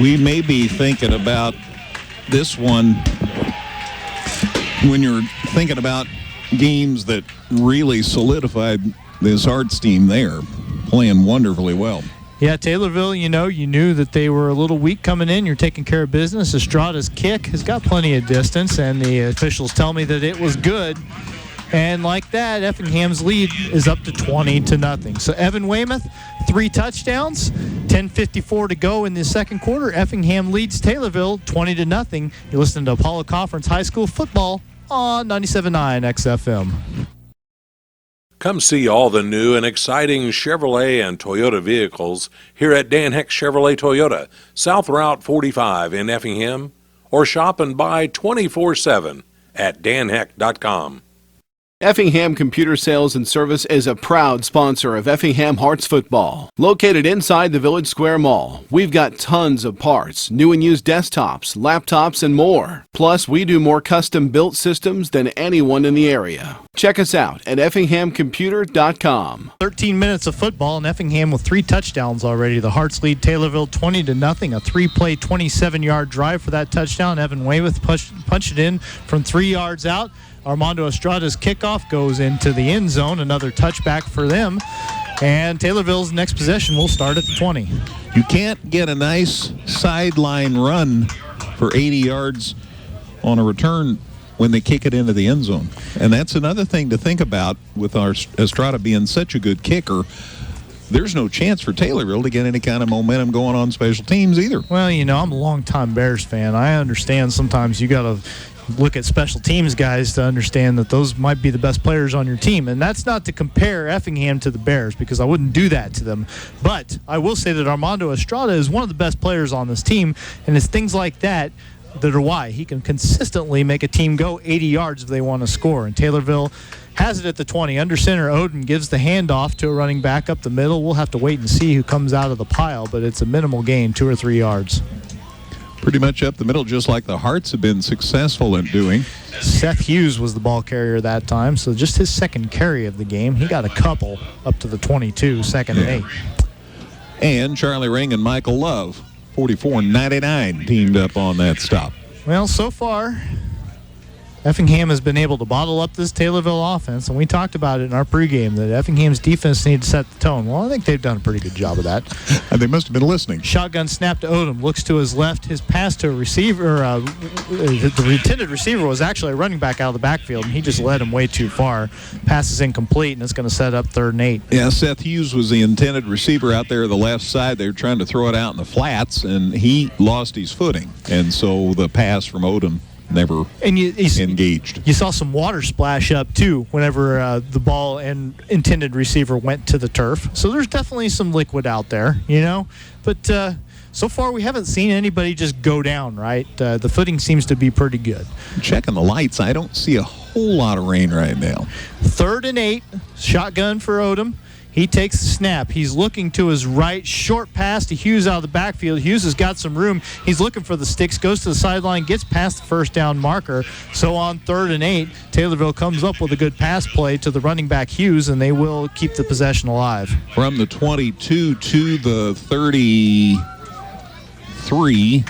We may be thinking about this one when you're thinking about games that really solidified this Hearts team there, playing wonderfully well. Yeah, Taylorville, you knew that they were a little weak coming in. You're taking care of business. Estrada's kick has got plenty of distance, and the officials tell me that it was good. And like that, Effingham's lead is up to 20-0. So Evan Weymouth, 3 touchdowns, 10:54 to go in the second quarter. Effingham leads Taylorville 20-0. You're listening to Apollo Conference High School football on 97.9 XFM. Come see all the new and exciting Chevrolet and Toyota vehicles here at Dan Heck Chevrolet Toyota, South Route 45 in Effingham, or shop and buy 24/7 at danheck.com. Effingham Computer Sales and Service is a proud sponsor of Effingham Hearts football. Located inside the Village Square Mall, we've got tons of parts, new and used desktops, laptops, and more. Plus, we do more custom-built systems than anyone in the area. Check us out at effinghamcomputer.com. 13 minutes of football, and Effingham with 3 touchdowns already. The Hearts lead Taylorville 20-0. A 3-play, 27-yard drive for that touchdown. Evan Weymouth punched it in from 3 yards out. Armando Estrada's kickoff goes into the end zone. Another touchback for them. And Taylorville's next possession will start at the 20. You can't get a nice sideline run for 80 yards on a return when they kick it into the end zone. And that's another thing to think about with our Estrada being such a good kicker. There's no chance for Taylorville to get any kind of momentum going on special teams either. Well, you know, I'm a longtime Bears fan. I understand sometimes you got to look at special teams guys to understand that those might be the best players on your team. And that's not to compare Effingham to the Bears, because I wouldn't do that to them. But I will say that Armando Estrada is one of the best players on this team, and it's things like that that are why he can consistently make a team go 80 yards if they want to score. And Taylorville has it at the 20. Under center, Odom gives the handoff to a running back up the middle. We'll have to wait and see who comes out of the pile, but it's a minimal gain, 2 or 3 yards. Pretty much up the middle, just like the Hearts have been successful in doing. Seth Hughes was the ball carrier that time, so just his second carry of the game. He got a couple up to the 22, second and 8. And Charlie Ring and Michael Love, 44-99, teamed up on that stop. Well, so far, Effingham has been able to bottle up this Taylorville offense, and we talked about it in our pregame that Effingham's defense needs to set the tone. Well, I think they've done a pretty good job of that. And they must have been listening. Shotgun snap to Odom, looks to his left. His pass to a receiver, the intended receiver was actually a running back out of the backfield, and he just led him way too far. Pass is incomplete, and it's going to set up 3rd and 8. Yeah, Seth Hughes was the intended receiver out there on the left side. They were trying to throw it out in the flats, and he lost his footing. And so the pass from Odom never engaged. You saw some water splash up, too, whenever the ball and intended receiver went to the turf. So there's definitely some liquid out there, you know. But so far we haven't seen anybody just go down, right? The footing seems to be pretty good. Checking the lights, I don't see a whole lot of rain right now. 3rd and 8, shotgun for Odom. He takes the snap. He's looking to his right. Short pass to Hughes out of the backfield. Hughes has got some room. He's looking for the sticks. Goes to the sideline. Gets past the first down marker. So on 3rd and 8, Taylorville comes up with a good pass play to the running back Hughes, and they will keep the possession alive. From the 22 to the 33,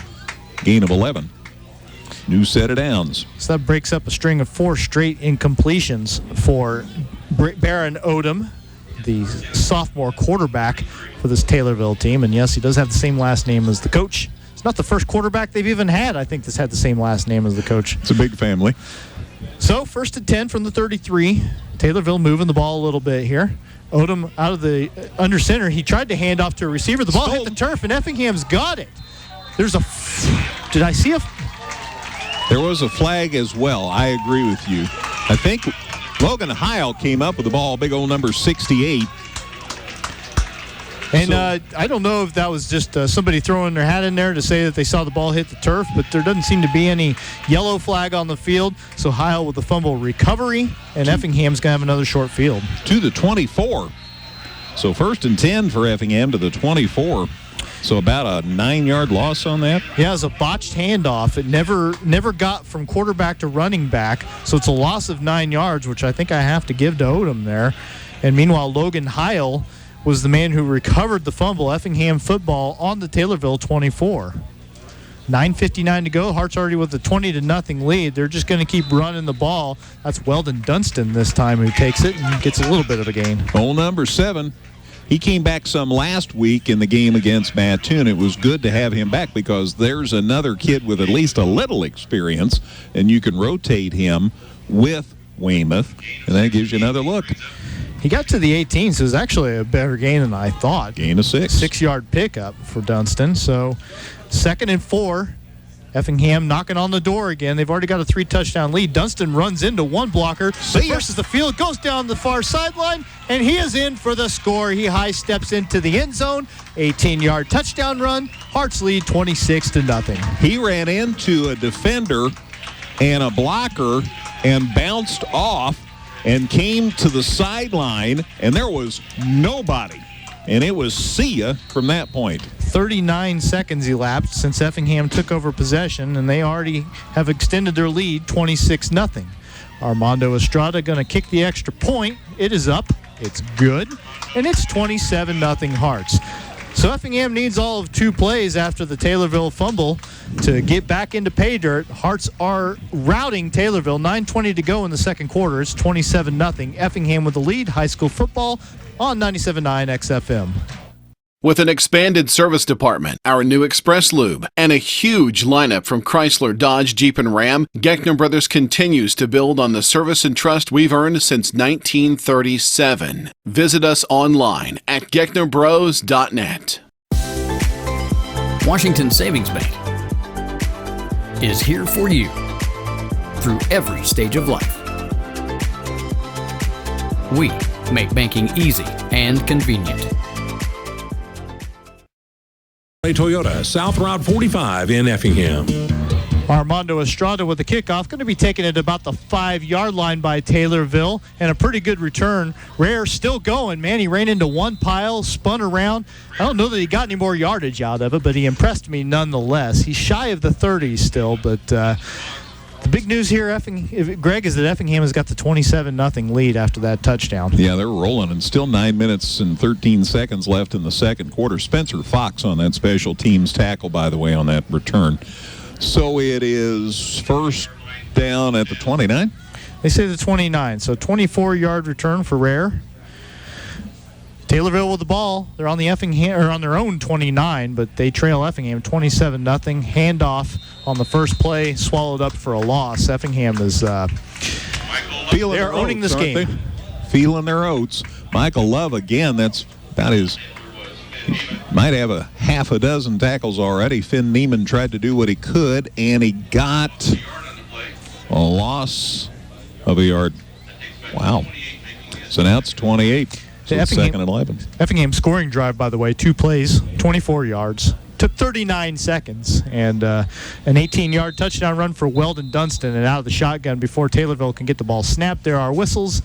gain of 11. New set of downs. So that breaks up a string of 4 straight incompletions for Baron Odom, the sophomore quarterback for this Taylorville team. And yes, he does have the same last name as the coach. It's not the first quarterback they've even had, I think, that's had the same last name as the coach. It's a big family. So 1st and 10 from the 33. Taylorville moving the ball a little bit here. Odom out of the under center. He tried to hand off to a receiver. The ball hit the turf, and Effingham's got it. There's a did I see a There was a flag as well. I agree with you. I think Logan Heil came up with the ball, big old number 68. And I don't know if that was just somebody throwing their hat in there to say that they saw the ball hit the turf, but there doesn't seem to be any yellow flag on the field. So Heil with the fumble recovery, and Effingham's going to have another short field. To the 24. So 1st and 10 for Effingham to the 24. So about a 9-yard loss on that? Yeah, it was a botched handoff. It never got from quarterback to running back, so it's a loss of 9 yards, which I think I have to give to Odom there. And meanwhile, Logan Heil was the man who recovered the fumble. Effingham football on the Taylorville 24. 9:59 to go. Hearts already with a 20-0 lead. They're just going to keep running the ball. That's Weldon Dunston this time who takes it and gets a little bit of a gain. Hole number 7. He came back some last week in the game against Mattoon. It was good to have him back because there's another kid with at least a little experience, and you can rotate him with Weymouth, and that gives you another look. He got to the 18, so it was actually a better gain than I thought. Gain of 6. 6-yard pickup for Dunston. So 2nd and 4. Effingham knocking on the door again. They've already got a 3-touchdown lead. Dunston runs into one blocker, versus the field, goes down the far sideline, and he is in for the score. He high steps into the end zone. 18-yard touchdown run. Hearts lead 26-0. He ran into a defender and a blocker and bounced off and came to the sideline, and there was nobody. And it was see ya from that point. 39 seconds elapsed since Effingham took over possession, and they already have extended their lead 26-0. Armando Estrada going to kick the extra point. It is up. It's good. And it's 27-0 Hearts. So Effingham needs all of 2 plays after the Taylorville fumble to get back into pay dirt. Hearts are routing Taylorville. 9:20 to go in the second quarter. It's 27-0. Effingham with the lead. High school football on 97.9 XFM. With an expanded service department, our new Express Lube, and a huge lineup from Chrysler, Dodge, Jeep, and Ram, Geckner Brothers continues to build on the service and trust we've earned since 1937. Visit us online at gecknerbros.net. Washington Savings Bank is here for you through every stage of life. We make banking easy and convenient. Toyota, South Route 45 in Effingham. Armando Estrada with the kickoff, going to be taken at about the 5-yard line by Taylorville, and a pretty good return. Rare still going, man. He ran into one pile, spun around. I don't know that he got any more yardage out of it, but he impressed me nonetheless. He's shy of the 30s still, but the big news here, Greg, is that Effingham has got the 27-0 lead after that touchdown. Yeah, they're rolling, and still 9 minutes and 13 seconds left in the second quarter. Spencer Fox on that special teams tackle, by the way, on that return. So it is first down at the 29? They say the 29, so 24-yard return for Rare. Taylorville with the ball. They're on the Effingham, or on their own 29, but they trail Effingham 27-0. Handoff on the first play, swallowed up for a loss. Effingham is they're owning this game. Feeling their oats. Michael Love again. That's about his. Might have a half a dozen tackles already. Finn Neiman tried to do what he could, and he got a loss of a yard. Wow. So now it's 28. So second and 11. Effingham scoring drive, by the way, 2 plays, 24 yards. Took 39 seconds, and an 18-yard touchdown run for Weldon Dunston, and out of the shotgun before Taylorville can get the ball snapped. There are whistles.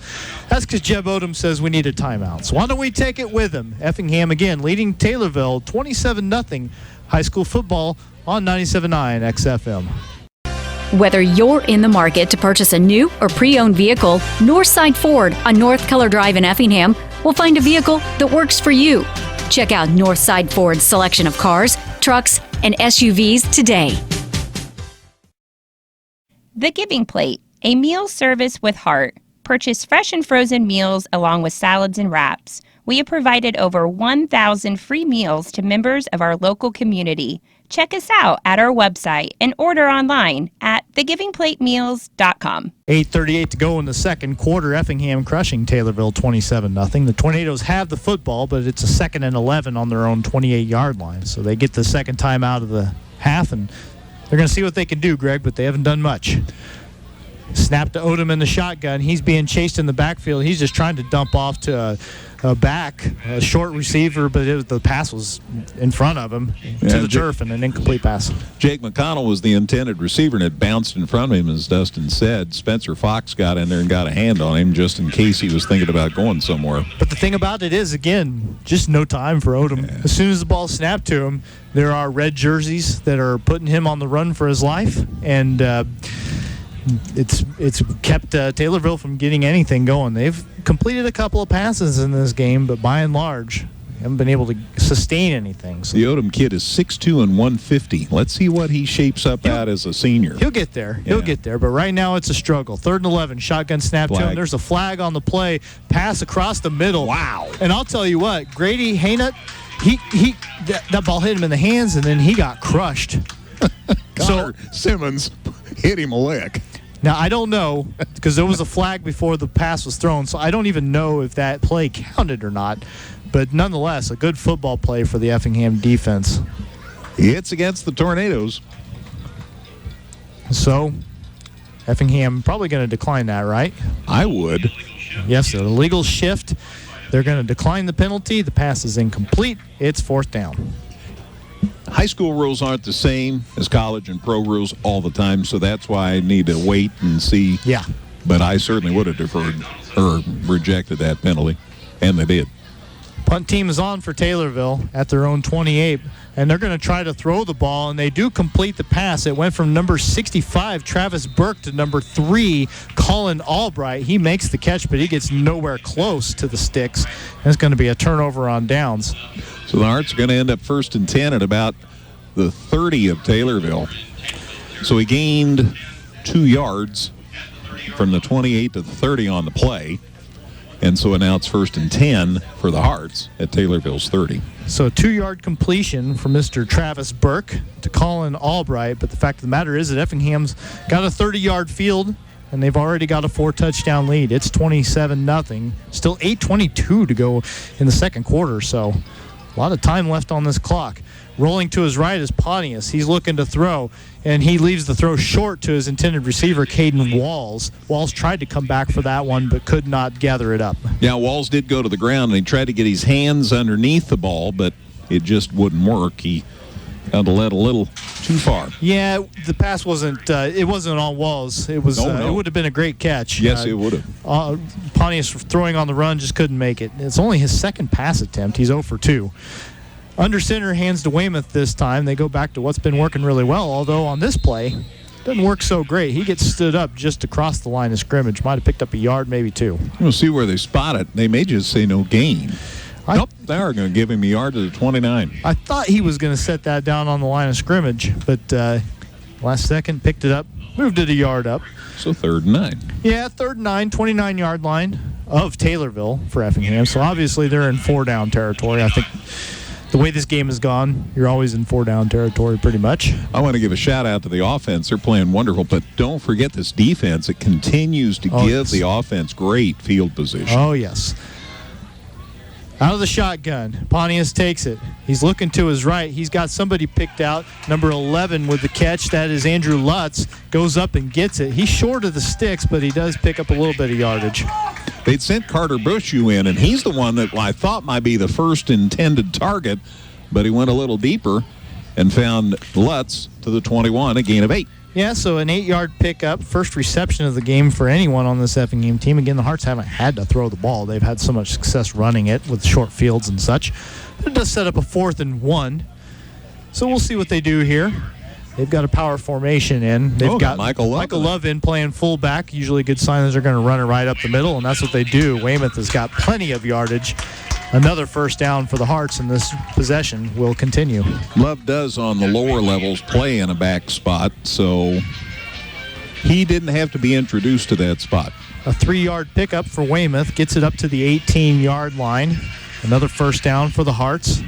That's because Jeb Odom says we need a timeout. So why don't we take it with him? Effingham again leading Taylorville 27-0. High school football on 97.9 XFM. Whether you're in the market to purchase a new or pre-owned vehicle, Northside Ford on North Color Drive in Effingham will find a vehicle that works for you. Check out Northside Ford's selection of cars, trucks, and SUVs today. The Giving Plate, a meal service with heart. Purchase fresh and frozen meals along with salads and wraps. We have provided over 1,000 free meals to members of our local community. Check us out at our website and order online at thegivingplatemeals.com. 8:38 to go in the second quarter. Effingham crushing Taylorville 27-0. The Tornadoes have the football, but it's a 2nd and 11 on their own 28-yard line. So they get the second time out of the half, and they're going to see what they can do, Greg, but they haven't done much. Snap to Odom in the shotgun. He's being chased in the backfield. He's just trying to dump off to a short receiver, but the pass was in front of him to the turf, and an incomplete pass. Jake McConnell was the intended receiver, and it bounced in front of him, as Dustin said. Spencer Fox got in there and got a hand on him just in case he was thinking about going somewhere. But the thing about it is, again, just no time for Odom. Yeah. As soon as the ball snapped to him, there are red jerseys that are putting him on the run for his life, and it's kept Taylorville from getting anything going. They've completed a couple of passes in this game, but by and large, haven't been able to sustain anything. So the Odom kid is 6'2" and 150. Let's see what he shapes up at as a senior. He'll get there. He'll get there. But right now it's a struggle. 3rd and 11. Shotgun snap to him. There's a flag on the play. Pass across the middle. Wow. And I'll tell you what, Grady Haynut, that ball hit him in the hands, and then he got crushed. Connor Simmons hit him a lick. Now, I don't know, because there was a flag before the pass was thrown, so I don't even know if that play counted or not. But nonetheless, a good football play for the Effingham defense. It's against the Tornadoes. So Effingham probably going to decline that, right? I would. Yes, an illegal shift. They're going to decline the penalty. The pass is incomplete. It's 4th down. High school rules aren't the same as college and pro rules all the time, so that's why I need to wait and see. Yeah. But I certainly would have deferred or rejected that penalty, and they did. Punt team is on for Taylorville at their own 28, and they're going to try to throw the ball, and they do complete the pass. It went from number 65, Travis Burke, to number 3, Colin Albright. He makes the catch, but he gets nowhere close to the sticks, and it's going to be a turnover on downs. So the Hearts are going to end up 1st and 10 at about the 30 of Taylorville. So he gained 2 yards from the 28 to the 30 on the play. And so now it's 1st and 10 for the Hearts at Taylorville's 30. So a 2-yard completion from Mr. Travis Burke to Colin Albright. But the fact of the matter is that Effingham's got a 30-yard field, and they've already got a 4-touchdown lead. It's 27-0. Still 8:22 to go in the second quarter, so a lot of time left on this clock. Rolling to his right is Pontius. He's looking to throw, and he leaves the throw short to his intended receiver, Caden Walls. Walls tried to come back for that one, but could not gather it up. Yeah, Walls did go to the ground, and he tried to get his hands underneath the ball, but it just wouldn't work. He had to let a little too far. Yeah, the pass wasn't on Walls. It was. No. It would have been a great catch. Yes, it would have. Pontius throwing on the run just couldn't make it. It's only his second pass attempt. He's 0 for 2. Under center, hands to Weymouth this time. They go back to what's been working really well, although on this play, doesn't work so great. He gets stood up just across the line of scrimmage. Might have picked up a yard, maybe 2. We'll see where they spot it. They may just say no gain. Nope, they are going to give him a yard to the 29. I thought he was going to set that down on the line of scrimmage, but last second picked it up, moved it a yard up. So 3rd and 9. Yeah, 3rd and 9, 29-yard line of Taylorville for Effingham. So obviously they're in 4-down territory. I think the way this game has gone, you're always in 4-down territory pretty much. I want to give a shout-out to the offense. They're playing wonderful, but don't forget this defense. It continues to give the offense great field position. Oh, yes. Out of the shotgun, Pontius takes it. He's looking to his right. He's got somebody picked out, number 11 with the catch. That is Andrew Lutz. Goes up and gets it. He's short of the sticks, but he does pick up a little bit of yardage. They'd sent Carter Bushu in, and he's the one that I thought might be the first intended target, but he went a little deeper and found Lutz to the 21, a gain of 8. Yeah, so an 8-yard pickup, first reception of the game for anyone on this Effingham team. Again, the Hearts haven't had to throw the ball. They've had so much success running it with short fields and such. But it does set up a 4th and 1. So we'll see what they do here. They've got a power formation in. They've got Michael Love in playing fullback. Usually a good sign that they're going to run it right up the middle, and that's what they do. Weymouth has got plenty of yardage. Another 1st down for the Hearts, and this possession will continue. Love does on the lower levels play in a back spot, so he didn't have to be introduced to that spot. A 3-yard pickup for Weymouth gets it up to the 18-yard line. Another 1st down for the Hearts.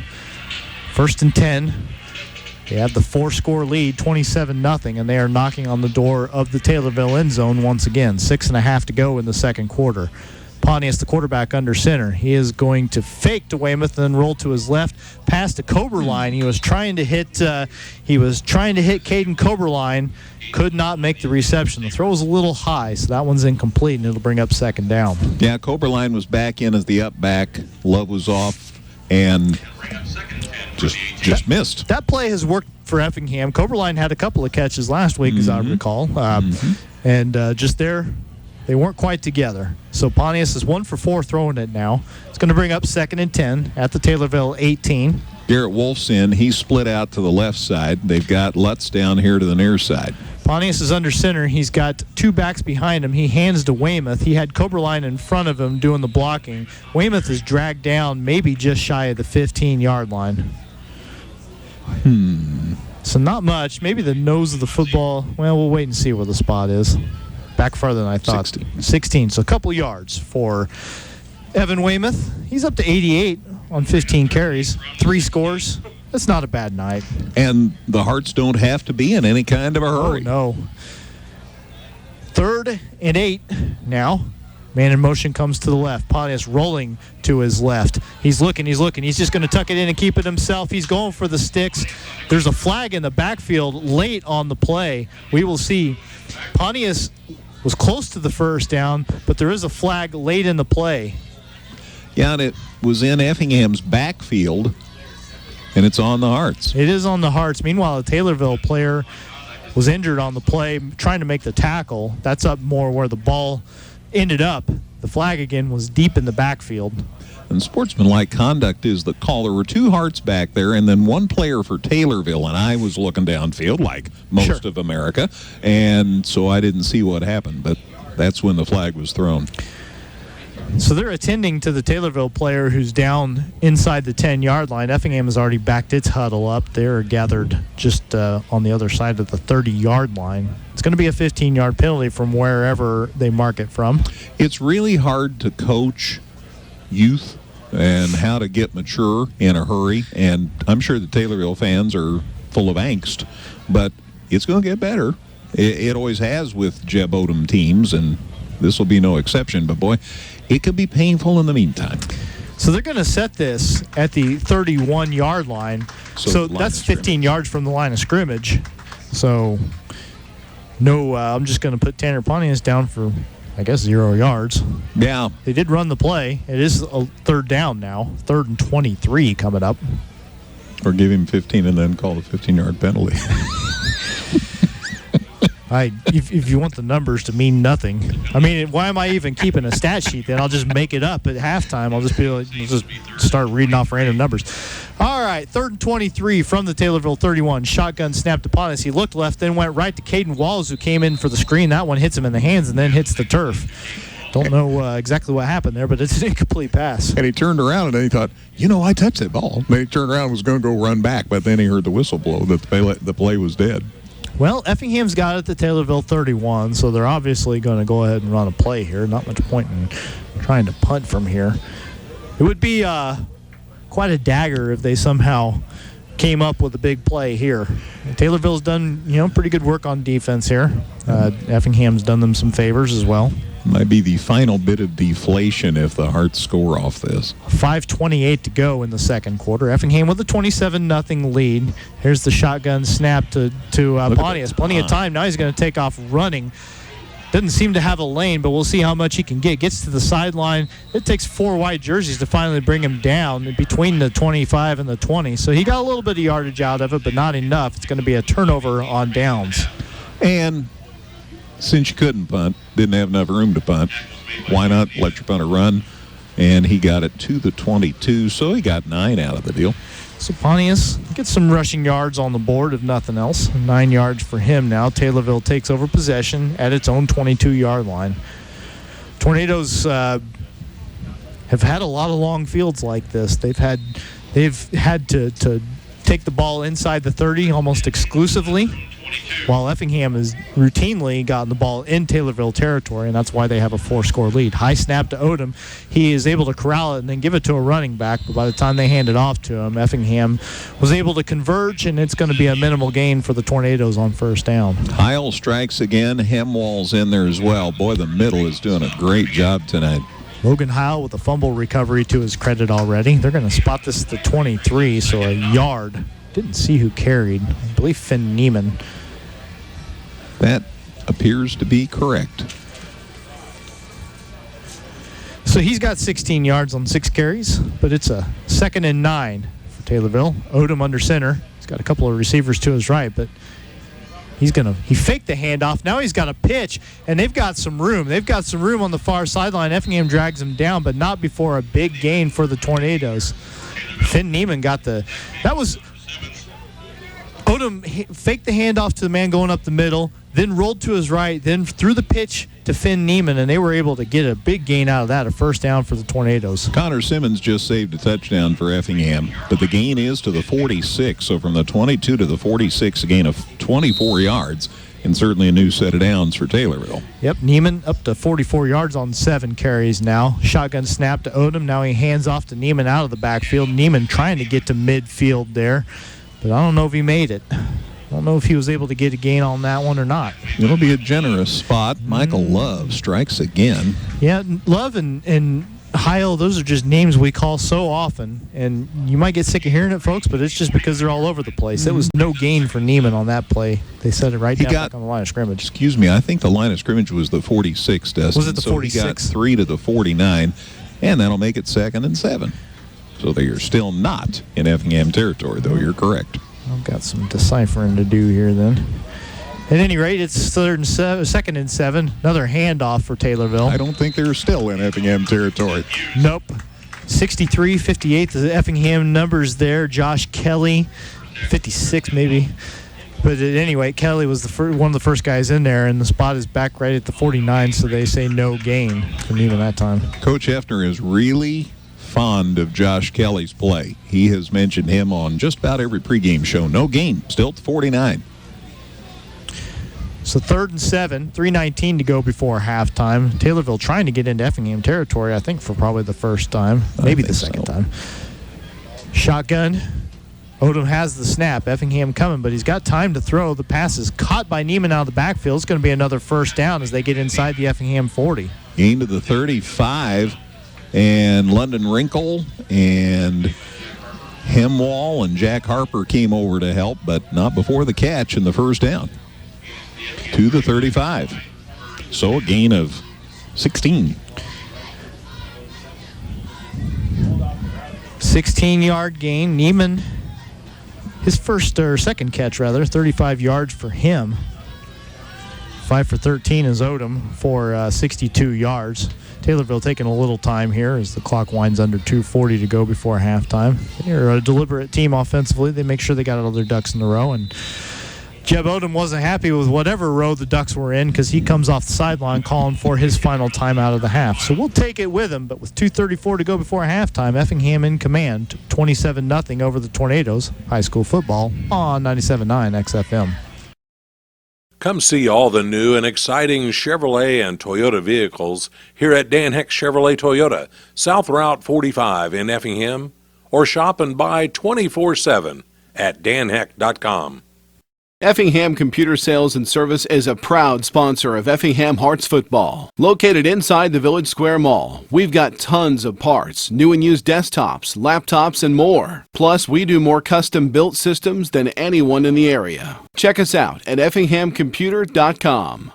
1st and 10. They have the 4-score lead, 27-0, and they are knocking on the door of the Taylorville end zone once again. 6.5 to go in the second quarter. Pontius, the quarterback, under center. He is going to fake to Weymouth and then roll to his left, pass to Coberline. He was trying to hit Caden Coberline, could not make the reception. The throw was a little high, so that one's incomplete, and it'll bring up 2nd down. Yeah, Coberline was back in as the up back. Love was off and just missed. That play has worked for Effingham. Coberline had a couple of catches last week, as I recall, and just there. They weren't quite together. So Pontius is 1 for 4 throwing it now. It's going to bring up 2nd and 10 at the Taylorville 18. Garrett Wolf's in. He's split out to the left side. They've got Lutz down here to the near side. Pontius is under center. He's got 2 backs behind him. He hands to Weymouth. He had Coberline in front of him doing the blocking. Weymouth is dragged down maybe just shy of the 15-yard line. So not much. Maybe the nose of the football. Well, we'll wait and see where the spot is. Back farther than I thought. 16. So a couple yards for Evan Weymouth. He's up to 88 on 15 carries. 3 scores. That's not a bad night. And the Hearts don't have to be in any kind of a hurry. Oh, no. 3rd and 8 now. Man in motion comes to the left. Pontius rolling to his left. He's looking. He's just going to tuck it in and keep it himself. He's going for the sticks. There's a flag in the backfield late on the play. We will see. Pontius was close to the first down, but there is a flag late in the play. Yeah, and it was in Effingham's backfield, and it's on the Hearts. It is on the Hearts. Meanwhile, a Taylorville player was injured on the play, trying to make the tackle. That's up more where the ball ended up. The flag again was deep in the backfield. And sportsmanlike conduct is the call. There were 2 Hearts back there and then 1 player for Taylorville, and I was looking downfield like most of America, and so I didn't see what happened, but that's when the flag was thrown. So they're attending to the Taylorville player who's down inside the 10-yard line. Effingham has already backed its huddle up. They're gathered just on the other side of the 30-yard line. It's going to be a 15-yard penalty from wherever they mark it from. It's really hard to coach youth and how to get mature in a hurry, and I'm sure the Taylorville fans are full of angst, but it's going to get better. It always has with Jeb Odom teams, and this will be no exception, but boy, it could be painful in the meantime. So they're going to set this at the 31-yard line. So that's 15 yards from the line of scrimmage. So I'm just going to put Tanner Pontius down for, I guess, 0 yards. Yeah. They did run the play. It is a third down now. 3rd and 23 coming up. Or give him 15 and then call the 15-yard penalty. If you want the numbers to mean nothing, I mean, why am I even keeping a stat sheet then? I'll just make it up at halftime. I'll just start reading off random numbers. All right, 3rd and 23 from the Taylorville 31. Shotgun snapped upon us. He looked left, then went right to Caden Walls, who came in for the screen. That one hits him in the hands and then hits the turf. Don't know exactly what happened there, but it's an incomplete pass. And he turned around and then he thought, I touched that ball. Then he turned around and was going to go run back, but then he heard the whistle blow that the play was dead. Well, Effingham's got it at the Taylorville 31, so they're obviously going to go ahead and run a play here. Not much point in trying to punt from here. It would be quite a dagger if they somehow came up with a big play here. Taylorville's done, pretty good work on defense here. Effingham's done them some favors as well. Might be the final bit of deflation if the Hearts score off this. 5:28 to go in the second quarter. Effingham with a 27-0 lead. Here's the shotgun snap to Pontius. Plenty of time. Now he's going to take off running. Doesn't seem to have a lane, but we'll see how much he can get. Gets to the sideline. It takes 4 white jerseys to finally bring him down between the 25 and the 20. So he got a little bit of yardage out of it, but not enough. It's going to be a turnover on downs. And since you couldn't punt, didn't have enough room to punt, why not let your punter run? And he got it to the 22, so he got 9 out of the deal. So Pontius gets some rushing yards on the board, if nothing else. 9 yards for him now. Taylorville takes over possession at its own 22-yard line. Tornadoes have had a lot of long fields like this. They've had to take the ball inside the 30 almost exclusively, while Effingham has routinely gotten the ball in Taylorville territory, and that's why they have a 4-score lead. High snap to Odom. He is able to corral it and then give it to a running back, but by the time they hand it off to him, Effingham was able to converge, and it's going to be a minimal gain for the Tornadoes on first down. Heil strikes again. Hemwall's in there as well. Boy, the middle is doing a great job tonight. Logan Heil with a fumble recovery to his credit already. They're going to spot this at the 23, so a yard. Didn't see who carried. I believe Finn Neiman. That appears to be correct. So he's got 16 yards on 6 carries, but it's a 2nd and 9 for Taylorville. Odom under center. He's got a couple of receivers to his right, but he faked the handoff. Now he's got a pitch, and they've got some room. They've got some room on the far sideline. Effingham drags him down, but not before a big gain for the Tornadoes. Finn Neiman Odom faked the handoff to the man going up the middle, then rolled to his right, then threw the pitch to Finn Neiman, and they were able to get a big gain out of that, a first down for the Tornadoes. Connor Simmons just saved a touchdown for Effingham, but the gain is to the 46, so from the 22 to the 46, a gain of 24 yards, and certainly a new set of downs for Taylorville. Yep, Neiman up to 44 yards on 7 carries now. Shotgun snap to Odom. Now he hands off to Neiman out of the backfield. Neiman trying to get to midfield there, but I don't know if he made it. I don't know if he was able to get a gain on that one or not. It'll be a generous spot. Michael Love strikes again. Yeah, Love and Heil, those are just names we call so often, and you might get sick of hearing it, folks, but it's just because they're all over the place. It was no gain for Neiman on that play. They set it right down back on the line of scrimmage. Excuse me, I think the line of scrimmage was the 46, Dustin. Was it the 46? So he got 3 to the 49, and that'll make it 2nd and 7. So they are still not in Effingham territory, though. You're correct. I've got some deciphering to do here then. At any rate, it's 2nd and 7. Another handoff for Taylorville. I don't think they're still in Effingham territory. Nope. 63-58, the Effingham numbers there. Josh Kelly, 56 maybe. But at any rate, Kelly was one of the first guys in there, and the spot is back right at the 49, so they say no gain from even that time. Coach Hefner is really fond of Josh Kelly's play. He has mentioned him on just about every pregame show. No gain, still at 49. So 3rd and 7, 3:19 to go before halftime. Taylorville trying to get into Effingham territory, I think, for probably the first time, maybe the second time. Shotgun. Odom has the snap. Effingham coming, but he's got time to throw. The pass is caught by Neiman out of the backfield. It's going to be another first down as they get inside the Effingham 40. Gain to the 35. And London Wrinkle and Hemwall and Jack Harper came over to help, but not before the catch in the first down. To the 35. So a gain of 16. 16-yard gain. Neiman, his second catch, 35 yards for him. 5 for 13 is Odom for 62 yards. Taylorville taking a little time here as the clock winds under 2:40 to go before halftime. They're a deliberate team offensively. They make sure they got all their ducks in a row. And Jeb Odom wasn't happy with whatever row the Ducks were in because he comes off the sideline calling for his final timeout of the half. So we'll take it with him. But with 2:34 to go before halftime, Effingham in command, 27-0 over the Tornadoes. High school football on 97.9 XFM. Come see all the new and exciting Chevrolet and Toyota vehicles here at Dan Heck Chevrolet Toyota, South Route 45 in Effingham, or shop and buy 24/7 at danheck.com. Effingham Computer Sales and Service is a proud sponsor of Effingham Hearts football. Located inside the Village Square Mall, we've got tons of parts, new and used desktops, laptops, and more. Plus, we do more custom-built systems than anyone in the area. Check us out at effinghamcomputer.com.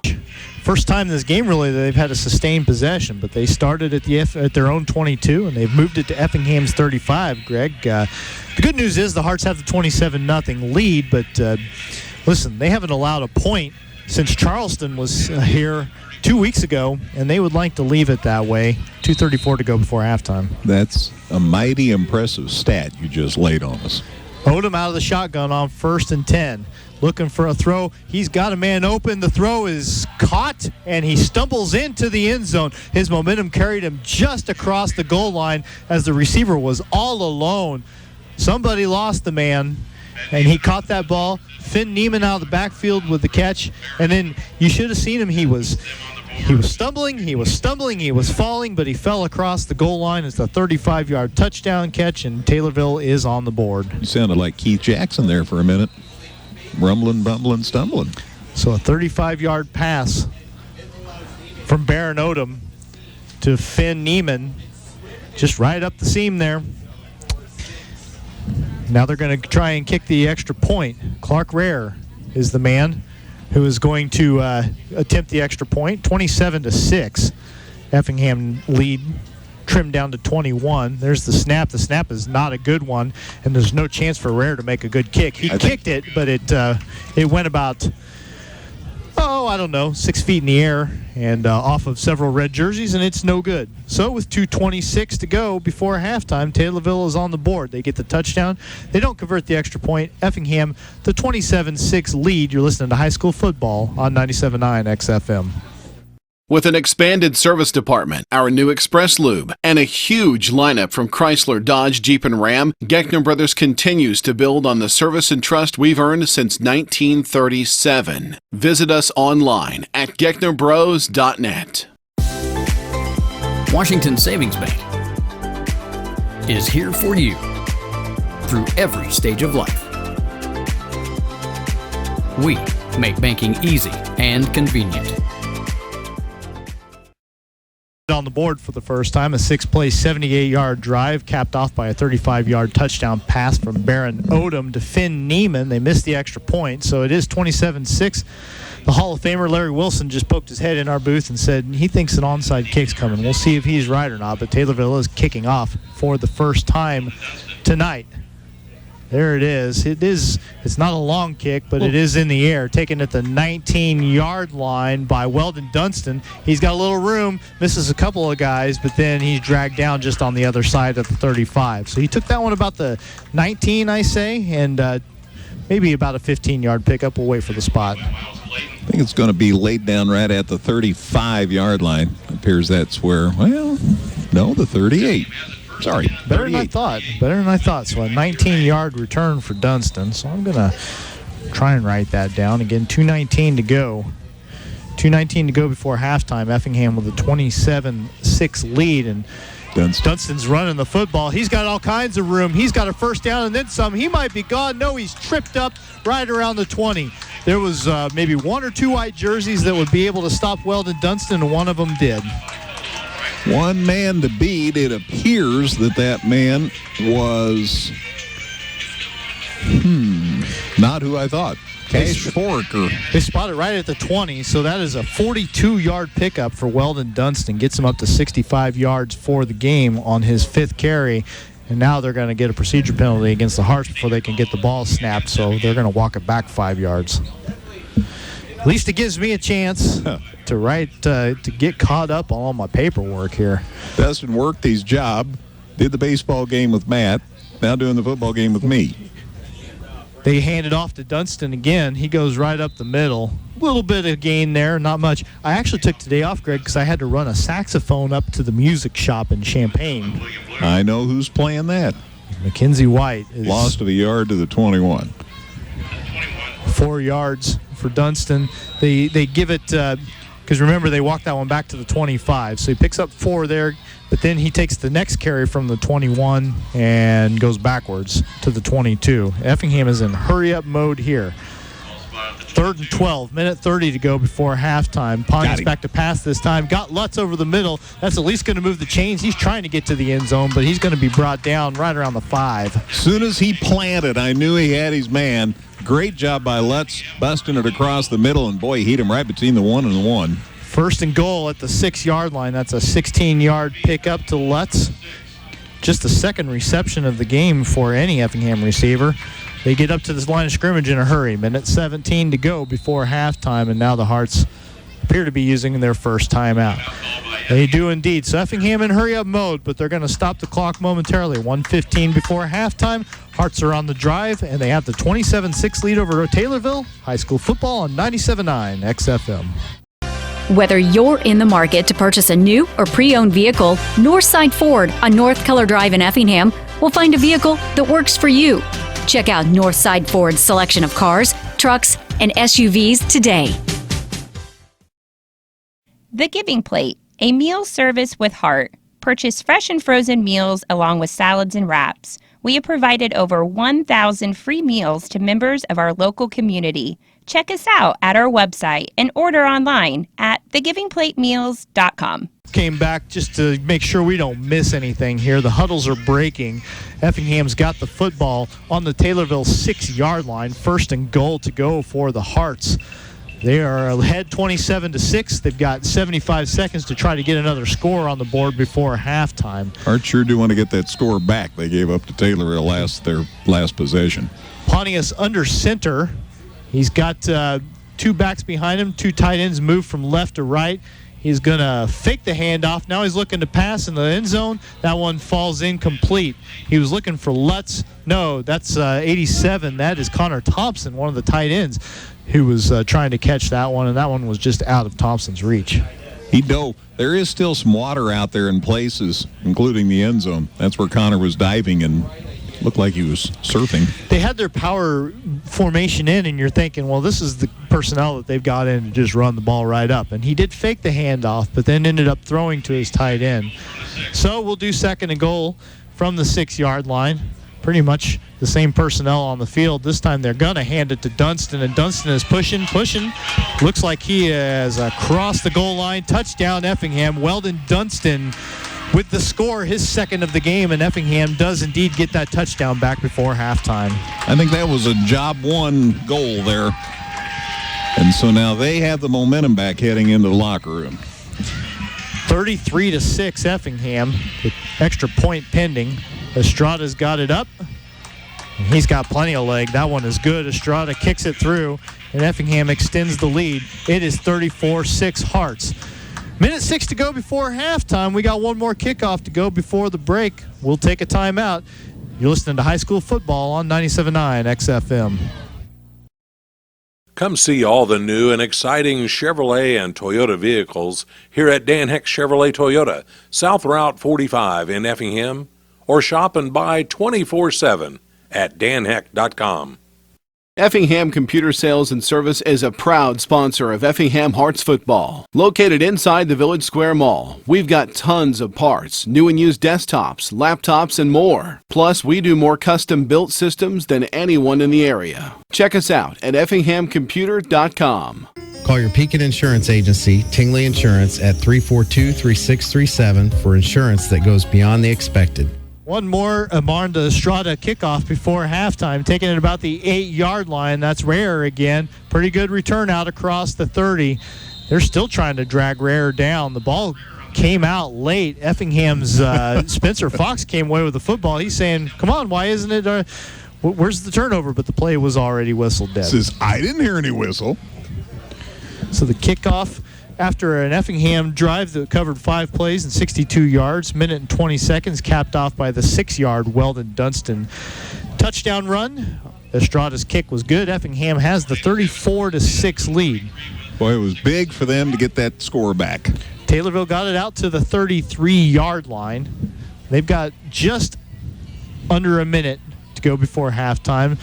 First time in this game, really, that they've had a sustained possession, but they started at their own 22, and they've moved it to Effingham's 35, Greg. The good news is the Hearts have the 27-0 lead, but listen, they haven't allowed a point since Charleston was here 2 weeks ago, and they would like to leave it that way. 2:34 to go before halftime. That's a mighty impressive stat you just laid on us. Odom out of the shotgun on 1st and 10. Looking for a throw. He's got a man open. The throw is caught, and he stumbles into the end zone. His momentum carried him just across the goal line as the receiver was all alone. Somebody lost the man, and he caught that ball. Finn Neiman out of the backfield with the catch, and then you should have seen him. He was stumbling, he was falling, but he fell across the goal line. It's a 35-yard touchdown catch, and Taylorville is on the board. You sounded like Keith Jackson there for a minute. Rumbling, bumbling, stumbling. So a 35-yard pass from Baron Odom to Finn Neiman, just right up the seam there. Now they're going to try and kick the extra point. Clark Rare is the man who is going to attempt the extra point. 27-6. Effingham lead trimmed down to 21. There's the snap. The snap is not a good one, and there's no chance for Rare to make a good kick. He kicked it, but it went about, 6 feet in the air and off of several red jerseys, and it's no good. So with 2:26 to go before halftime, Taylorville is on the board. They get the touchdown. They don't convert the extra point. Effingham, the 27-6 lead. You're listening to High School Football on 97.9 XFM. With an expanded service department, our new Express Lube, and a huge lineup from Chrysler, Dodge, Jeep, and Ram, Geckner Brothers continues to build on the service and trust we've earned since 1937. Visit us online at gecknerbros.net. Washington Savings Bank is here for you through every stage of life. We make banking easy and convenient. On the board for the first time, a 6-play, 78-yard drive capped off by a 35-yard touchdown pass from Baron Odom to Finn Neiman. They missed the extra point, so it is 27-6. The Hall of Famer Larry Wilson just poked his head in our booth and said he thinks an onside kick's coming. We'll see if he's right or not, but Taylorville is kicking off for the first time tonight. There it is. It's not a long kick, but it is in the air, taken at the 19-yard line by Weldon Dunston. He's got a little room, misses a couple of guys, but then he's dragged down just on the other side at the 35. So he took that one about the 19, I say, and maybe about a 15-yard pickup. We'll wait for the spot. I think it's going to be laid down right at the 35-yard line. It appears that's where, the 38. Sorry, Better than I thought. So a 19-yard return for Dunston. So I'm going to try and write that down. Again, 2:19 to go. 2:19 to go before halftime. Effingham with a 27-6 lead. And Dunston's running the football. He's got all kinds of room. He's got a first down and then some. He might be gone. No, he's tripped up right around the 20. There was maybe one or two white jerseys that would be able to stop Weldon Dunston, and one of them did. One man to beat. It appears that man was, not who I thought. Cash Foraker. They spot it right at the 20, so that is a 42-yard pickup for Weldon Dunston. Gets him up to 65 yards for the game on his 5th carry. And now they're going to get a procedure penalty against the Hearts before they can get the ball snapped, so they're going to walk it back 5 yards. At least it gives me a chance to get caught up on all my paperwork here. Dustin worked his job, did the baseball game with Matt, now doing the football game with me. They hand it off to Dunston again. He goes right up the middle. A little bit of gain there, not much. I actually took today off, Greg, because I had to run a saxophone up to the music shop in Champaign. I know who's playing that. Mackenzie White. Lost of a yard to the 21. 4 yards for Dunston. They give it, because remember, they walked that one back to the 25. So he picks up 4 there, but then he takes the next carry from the 21 and goes backwards to the 22. Effingham is in hurry-up mode here. 3rd and 12, minute 30 to go before halftime. Pontius back to pass this time. Got Lutz over the middle. That's at least going to move the chains. He's trying to get to the end zone, but he's going to be brought down right around the 5. As soon as he planted, I knew he had his man. Great job by Lutz, busting it across the middle, and boy, he hit him right between the 1 and the 1. 1st and goal at the 6-yard line. That's a 16-yard pickup to Lutz. Just the 2nd reception of the game for any Effingham receiver. They get up to this line of scrimmage in a hurry. Minute 17 to go before halftime, and now the Hearts appear to be using their first timeout. They do indeed. So Effingham in hurry-up mode, but they're going to stop the clock momentarily. 1:15 before halftime. Hearts are on the drive, and they have the 27-6 lead over Taylorville. High school football on 97.9 XFM. Whether you're in the market to purchase a new or pre-owned vehicle, Northside Ford on North Color Drive in Effingham will find a vehicle that works for you. Check out Northside Ford's selection of cars, trucks, and SUVs today. The Giving Plate, a meal service with heart. Purchase fresh and frozen meals along with salads and wraps. We have provided over 1,000 free meals to members of our local community. Check us out at our website and order online at thegivingplatemeals.com. Came back just to make sure we don't miss anything here. The huddles are breaking. Effingham's got the football on the Taylorville 6-yard line. 1st and goal to go for the Hearts. They are ahead 27-6. They've got 75 seconds to try to get another score on the board before halftime. Hearts sure do want to get that score back. They gave up to Taylorville their last possession. Pontius under center. He's got 2 backs behind him. 2 tight ends move from left to right. He's going to fake the handoff. Now he's looking to pass in the end zone. That one falls incomplete. He was looking for Lutz. No, that's 87. That is Connor Thompson, one of the tight ends, who was trying to catch that one, and that one was just out of Thompson's reach. He dove. There is still some water out there in places, including the end zone. That's where Connor was diving and looked like he was surfing. They had their power formation in, and you're thinking, well, this is the personnel that they've got in to just run the ball right up. And he did fake the handoff, but then ended up throwing to his tight end. So we'll do 2nd and goal from the 6-yard line. pretty much the same personnel on the field. This time they're going to hand it to Dunston, and Dunston is pushing. Looks like he is across the goal line. Touchdown, Effingham. Weldon Dunston with the score, his second of the game, and Effingham does indeed get that touchdown back before halftime. I think that was a job one goal there. And so now they have the momentum back heading into the locker room. 33-6 Effingham with extra point pending. Estrada's got it up. And he's got plenty of leg. That one is good. Estrada kicks it through, and Effingham extends the lead. It is 34-6 Hearts. Minute 6 to go before halftime. We got one more kickoff to go before the break. We'll take a timeout. You're listening to high school football on 97.9 XFM. Come see all the new and exciting Chevrolet and Toyota vehicles here at Dan Heck Chevrolet Toyota, South Route 45 in Effingham, or shop and buy 24/7 at danheck.com. Effingham Computer Sales and Service is a proud sponsor of Effingham Hearts football. Located inside the Village Square Mall, we've got tons of parts, new and used desktops, laptops, and more. Plus, we do more custom-built systems than anyone in the area. Check us out at effinghamcomputer.com. Call your Pekin Insurance Agency, Tingley Insurance, at 342-3637 for insurance that goes beyond the expected. One more Amarnda Estrada kickoff before halftime, taking it about the 8-yard line. That's Rare again. Pretty good return out across the 30. They're still trying to drag Rare down. The ball came out late. Effingham's Spencer Fox came away with the football. He's saying, come on, why isn't it? Where's the turnover? But the play was already whistled dead. Says, I didn't hear any whistle. So the kickoff, after an Effingham drive that covered 5 plays and 62 yards, minute and 20 seconds, capped off by the 6-yard Weldon Dunston touchdown run. Estrada's kick was good. Effingham has the 34-6 lead. Boy, it was big for them to get that score back. Taylorville got it out to the 33-yard line. They've got just under a minute to go before halftime.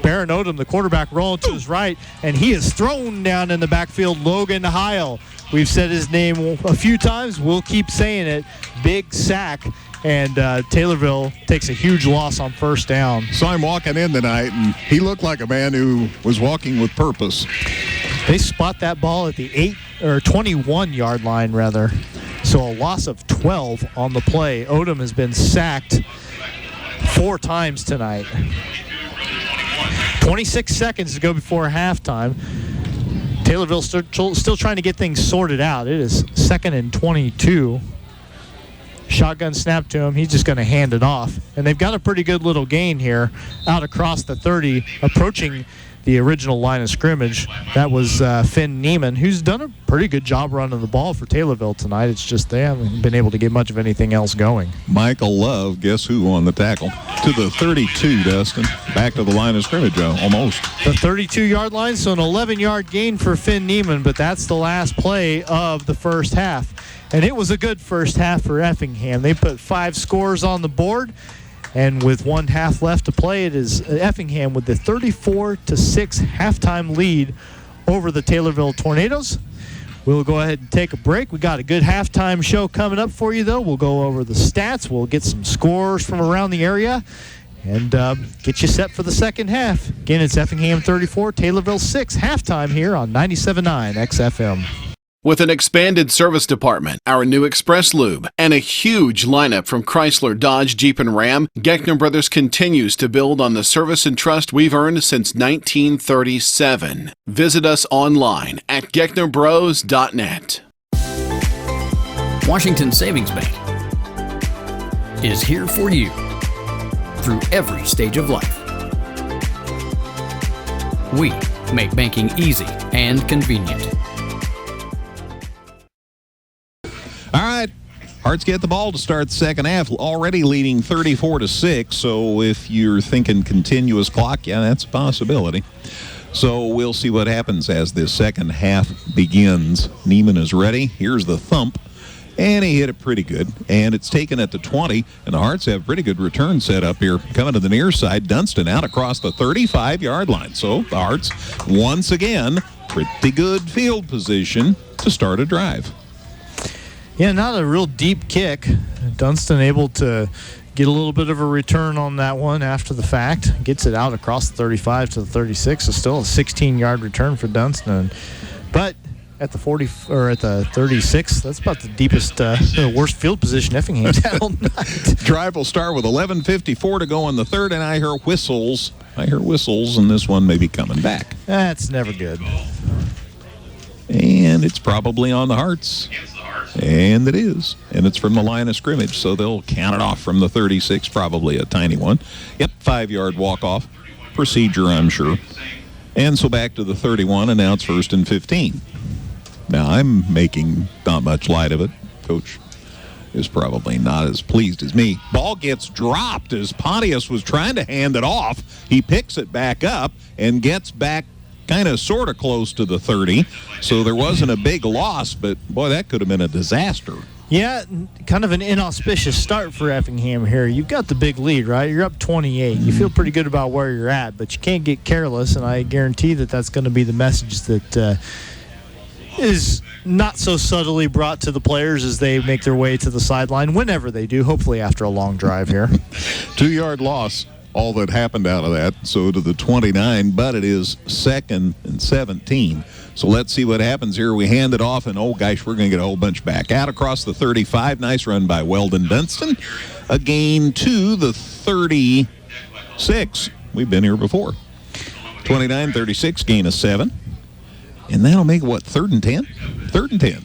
Baron Odom, the quarterback, rolling to his right, and he is thrown down in the backfield. Logan Heil. We've said his name a few times. We'll keep saying it. Big sack, and Taylorville takes a huge loss on first down. Saw him walking in tonight, and he looked like a man who was walking with purpose. They spot that ball at the 21-yard line, rather. So a loss of 12 on the play. Odom has been sacked 4 times tonight. 26 seconds to go before halftime. Taylorville still trying to get things sorted out. It is 2nd and 22. Shotgun snap to him. He's just going to hand it off. And they've got a pretty good little gain here out across the 30, approaching the original line of scrimmage. That was Finn Neiman, who's done a pretty good job running the ball for Taylorville tonight. It's just they haven't been able to get much of anything else going. Michael Love, guess who on the tackle? To the 32, Dustin. Back to the line of scrimmage, almost. The 32-yard line, so an 11-yard gain for Finn Neiman, but that's the last play of the first half. And it was a good first half for Effingham. They put 5 scores on the board. And with 1 half left to play, it is Effingham with the 34-6 halftime lead over the Taylorville Tornadoes. We'll go ahead and take a break. We got a good halftime show coming up for you, though. We'll go over the stats. We'll get some scores from around the area and get you set for the second half. Again, it's Effingham 34, Taylorville 6 halftime here on 97.9 XFM. With an expanded service department, our new Express Lube, and a huge lineup from Chrysler, Dodge, Jeep, and Ram, Geckner Brothers continues to build on the service and trust we've earned since 1937. Visit us online at gecknerbros.net. Washington Savings Bank is here for you through every stage of life. We make banking easy and convenient. All right, Hearts get the ball to start the second half, already leading 34-6. So if you're thinking continuous clock, yeah, that's a possibility. So we'll see what happens as this second half begins. Neiman is ready. Here's the thump, and he hit it pretty good. And it's taken at the 20, and the Hearts have pretty good return set up here. Coming to the near side, Dunston out across the 35-yard line. So the Hearts, once again, pretty good field position to start a drive. Yeah, not a real deep kick. Dunston able to get a little bit of a return on that one after the fact. Gets it out across the 35 to the 36. So still a 16-yard return for Dunstan. But at the 40 or at the 36, that's about the deepest, worst field position Effingham's had all night. Drive will start with 11:54 to go in the third, and I hear whistles. And this one may be coming back. That's never good. And it's probably on the Hearts. And it is. And it's from the line of scrimmage, so they'll count it off from the 36, probably a tiny one. Yep, 5-yard walk-off procedure, I'm sure. And so back to the 31, and now it's 1st and 15. Now, I'm making not much light of it. Coach is probably not as pleased as me. Ball gets dropped as Pontius was trying to hand it off. He picks it back up and gets back kind of sort of close to the 30. So there wasn't a big loss, but boy, that could have been a disaster. Yeah, kind of an inauspicious start for Effingham here. You've got the big lead, right? You're up 28. You feel pretty good about where you're at, but you can't get careless, and I guarantee that that's going to be the message that is not so subtly brought to the players as they make their way to the sideline, whenever they do, hopefully after a long drive here. 2-yard loss, all that happened out of that, so to the 29, but it is 2nd and 17. So let's see what happens here. We hand it off, and oh gosh, we're going to get a whole bunch back. Out across the 35, nice run by Weldon Dunstan. A gain to the 36. We've been here before. 29-36, gain of 7. And that'll make, what, 3rd and 10? 3rd and 10.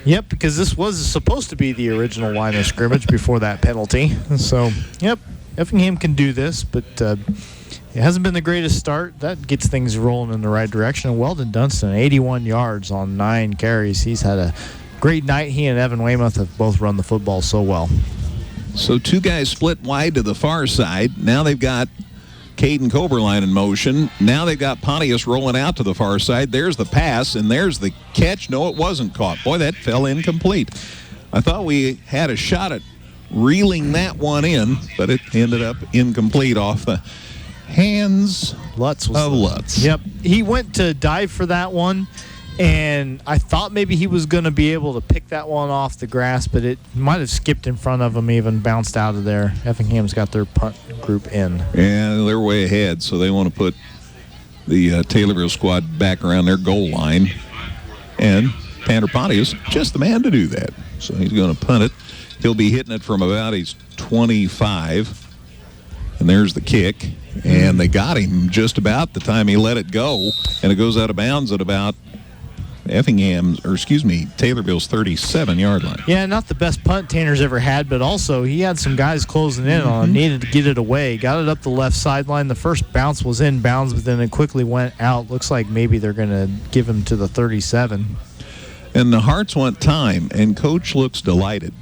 Yep, because this was supposed to be the original line of scrimmage before that penalty. So, yep, Effingham can do this, but it hasn't been the greatest start. That gets things rolling in the right direction. And Weldon Dunstan, 81 yards on 9 carries. He's had a great night. He and Evan Weymouth have both run the football so well. So 2 guys split wide to the far side. Now they've got Caden Coberline in motion. Now they've got Pontius rolling out to the far side. There's the pass, and there's the catch. No, it wasn't caught. Boy, that fell incomplete. I thought we had a shot at reeling that one in, but it ended up incomplete off the hands Lutz of Lutz. Yep. He went to dive for that one, and I thought maybe he was going to be able to pick that one off the grass, but it might have skipped in front of him, even bounced out of there. Effingham's got their punt group in. Yeah, they're way ahead, so they want to put the Taylorville squad back around their goal line. And Tanner Pontius, just the man to do that. So he's going to punt it. He'll be hitting it from about his 25. And there's the kick. And they got him just about the time he let it go. And it goes out of bounds at about Taylorville's 37-yard line. Yeah, not the best punt Tanner's ever had, but also he had some guys closing in on him, needed to get it away. Got it up the left sideline. The first bounce was in bounds, but then it quickly went out. Looks like maybe they're going to give him to the 37. And the Hearts want time, and Coach looks delighted.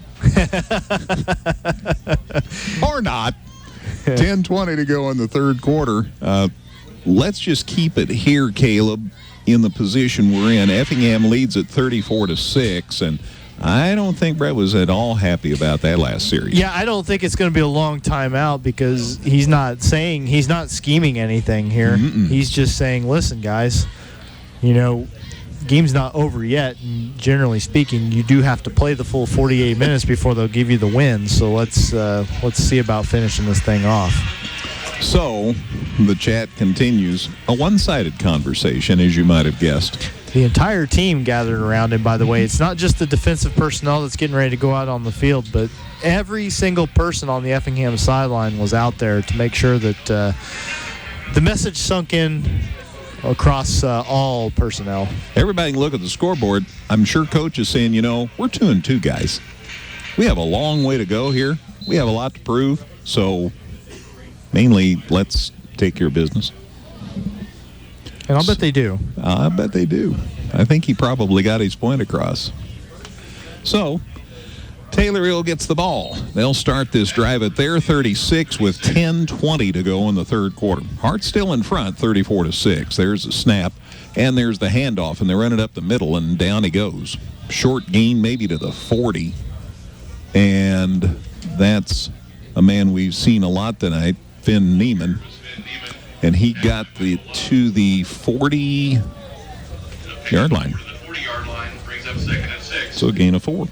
Or not. 10:20 to go in the third quarter. Let's just keep it here, Caleb, in the position we're in. Effingham leads at 34-6, and I don't think Brett was at all happy about that last series. Yeah, I don't think it's going to be a long time out because he's not scheming anything here. He's just saying, listen, guys, game's not over yet, and generally speaking, you do have to play the full 48 minutes before they'll give you the win. So let's see about finishing this thing off. So the chat continues. A one-sided conversation, as you might have guessed. The entire team gathered around him, by the way. It's not just the defensive personnel that's getting ready to go out on the field, but every single person on the Effingham sideline was out there to make sure that the message sunk in across all personnel. Everybody can look at the scoreboard. I'm sure Coach is saying, we're 2-2, guys. We have a long way to go here. We have a lot to prove. So mainly, let's take care of business. And I'll bet they do. I bet they do. I think he probably got his point across. So Taylorville gets the ball. They'll start this drive at their 36 with 10:20 to go in the third quarter. Hart still in front, 34-6. There's a snap, and there's the handoff, and they run it up the middle, and down he goes. Short gain maybe to the 40, and that's a man we've seen a lot tonight, Finn Neiman, and he got to the 40-yard line. So a gain of 4.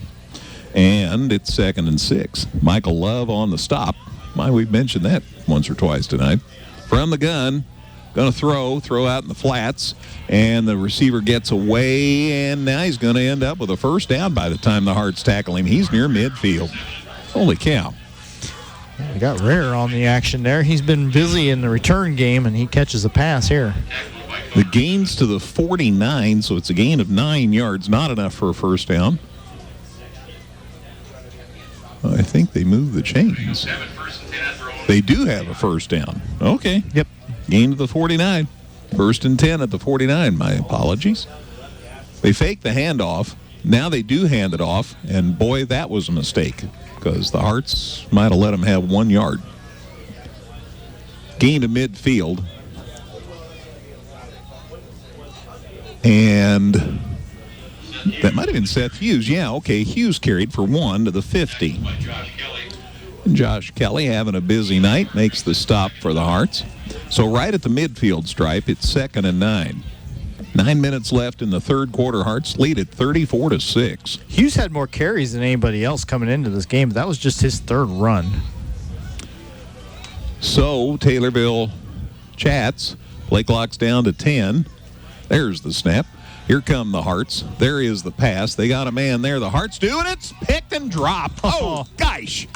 And it's 2nd and 6. Michael Love on the stop. We've mentioned that once or twice tonight. From the gun, going to throw out in the flats, and the receiver gets away, and now he's going to end up with a first down by the time the Hearts tackle him. He's near midfield. Holy cow. We got Rare on the action there. He's been busy in the return game, and he catches a pass here. The gain's to the 49, so it's a gain of 9 yards. Not enough for a first down. I think they moved the chains. They do have a first down. Okay. Yep. Gain to the 49. 1st and 10 at the 49. My apologies. They faked the handoff. Now they do hand it off, and boy, that was a mistake because the Hearts might have let them have 1 yard. Gain to midfield. And that might have been Seth Hughes. Yeah, okay. Hughes carried for 1 to the 50. And Josh Kelly having a busy night makes the stop for the Hearts. So right at the midfield stripe, it's 2nd and 9. 9 minutes left in the third quarter. Hearts lead at 34-6. Hughes had more carries than anybody else coming into this game, but that was just his third run. So Taylorville chats. Play clock's down to 10. There's the snap. Here come the Hearts. There is the pass. They got a man there. The Hearts doing it. It's picked and dropped. Oh, gosh.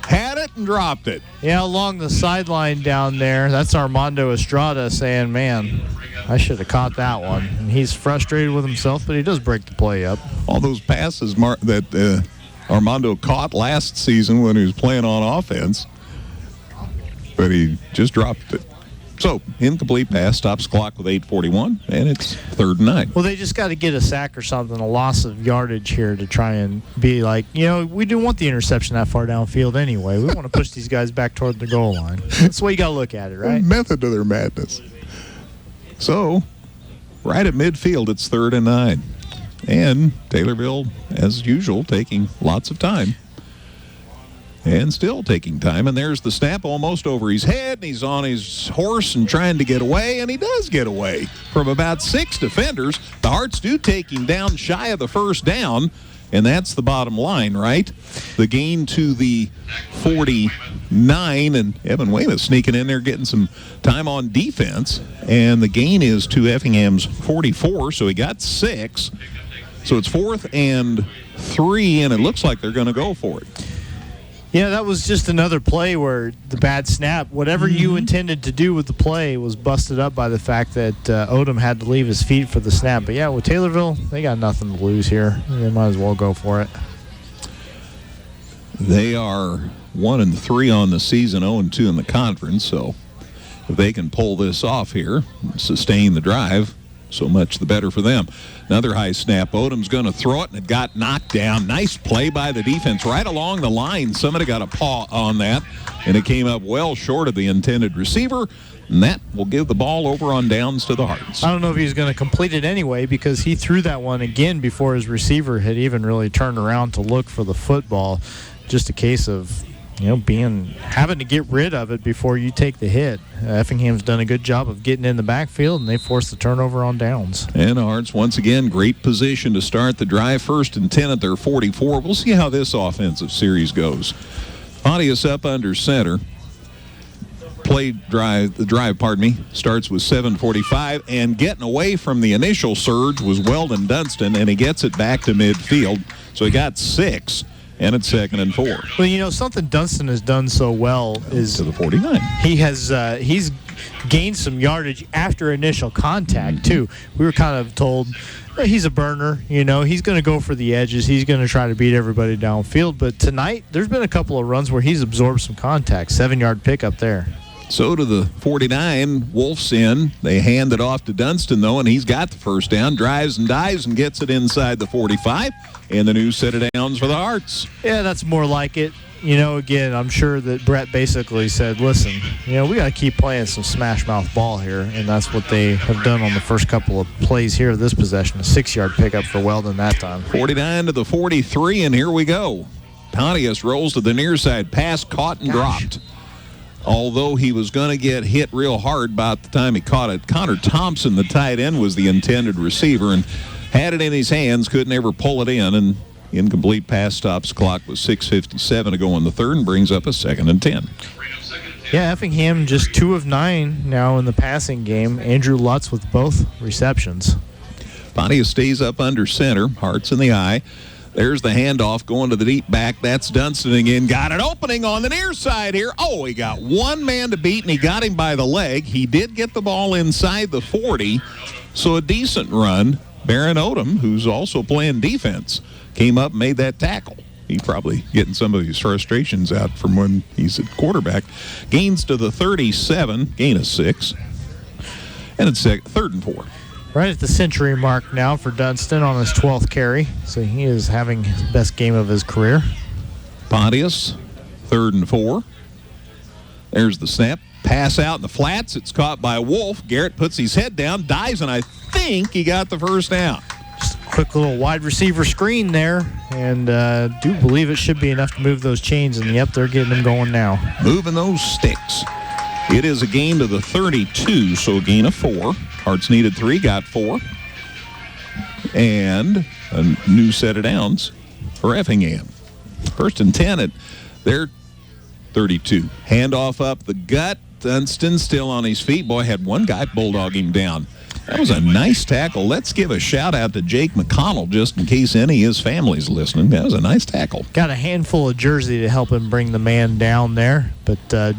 Had it and dropped it. Yeah, along the sideline down there, that's Armando Estrada saying, man, I should have caught that one. And he's frustrated with himself, but he does break the play up. All those passes that Armando caught last season when he was playing on offense, but he just dropped it. So, incomplete pass, stops clock with 8:41, and it's 3rd and 9. Well, they just got to get a sack or something, a loss of yardage here to try and be like, we do want the interception that far downfield anyway. We want to push these guys back toward the goal line. That's the way you got to look at it, right? Method to their madness. So, right at midfield, it's 3rd and 9. And Taylorville, as usual, taking lots of time. And still taking time, and there's the snap almost over his head, and he's on his horse and trying to get away, and he does get away from about 6 defenders. The Hearts do take him down shy of the first down, and that's the bottom line, right? The gain to the 49, and Evan Weymouth sneaking in there, getting some time on defense, and the gain is to Effingham's 44, so he got 6. So it's 4th and 3, and it looks like they're going to go for it. Yeah, that was just another play where the bad snap, whatever you intended to do with the play, was busted up by the fact that Odom had to leave his feet for the snap. But yeah, with Taylorville, they got nothing to lose here. They might as well go for it. They are 1-3 on the season, 0-2 in the conference. So if they can pull this off here, sustain the drive, so much the better for them. Another high snap. Odom's going to throw it, and it got knocked down. Nice play by the defense right along the line. Somebody got a paw on that, and it came up well short of the intended receiver, and that will give the ball over on downs to the Hearts. I don't know if he's going to complete it anyway because he threw that one again before his receiver had even really turned around to look for the football. Just a case of having to get rid of it before you take the hit. Effingham's done a good job of getting in the backfield, and they forced the turnover on downs. And the Hearts, once again, great position to start the drive. 1st and 10 at their 44. We'll see how this offensive series goes. Pontius up under center. The drive, starts with 7:45, and getting away from the initial surge was Weldon Dunston, and he gets it back to midfield. So he got 6. And it's 2nd and 4. Well, something Dunston has done so well is to the 49. He's gained some yardage after initial contact too. We were kind of told he's a burner. He's going to go for the edges. He's going to try to beat everybody downfield. But tonight, there's been a couple of runs where he's absorbed some contact. 7-yard pickup there. So to the 49, Wolf's in. They hand it off to Dunston, though, and he's got the first down. Drives and dives and gets it inside the 45. And the new set of downs for the Hearts. Yeah, that's more like it. Again, I'm sure that Brett basically said, listen, we got to keep playing some smash mouth ball here. And that's what they have done on the first couple of plays here of this possession. A 6-yard pickup for Weldon that time. 49 to the 43, and here we go. Pontius rolls to the near side. Pass caught and dropped. Although he was going to get hit real hard by the time he caught it. Connor Thompson, the tight end, was the intended receiver and had it in his hands, couldn't ever pull it in, and Incomplete pass stops. Clock was 6:57 to go in the third and brings up a 2nd and 10. Yeah, Effingham just 2 of 9 now in the passing game. Andrew Lutz with both receptions. Pontius stays up under center. Hearts in the eye. There's the handoff going to the deep back. That's Dunston again. Got an opening on the near side here. Oh, he got one man to beat, and he got him by the leg. He did get the ball inside the 40, so a decent run. Baron Odom, who's also playing defense, came up and made that tackle. He's probably getting some of his frustrations out from when he's at quarterback. Gains to the 37, gain of 6. And it's 3rd and 4. Right at the century mark now for Dunston on his 12th carry. So he is having his best game of his career. Pontius, 3rd and 4. There's the snap. Pass out in the flats. It's caught by Wolf. Garrett puts his head down, dives, and I think he got the first down. Just a quick little wide receiver screen there. And do believe it should be enough to move those chains. And, yep, they're getting them going now. Moving those sticks. It is a gain to the 32, so a gain of 4. Hearts needed 3, got 4. And a new set of downs for Effingham. 1st and 10 at their 32. Handoff up the gut. Dunston still on his feet. Boy, had one guy bulldog him down. That was a nice tackle. Let's give a shout-out to Jake McConnell, just in case any of his family's listening. That was a nice tackle. Got a handful of jersey to help him bring the man down there, but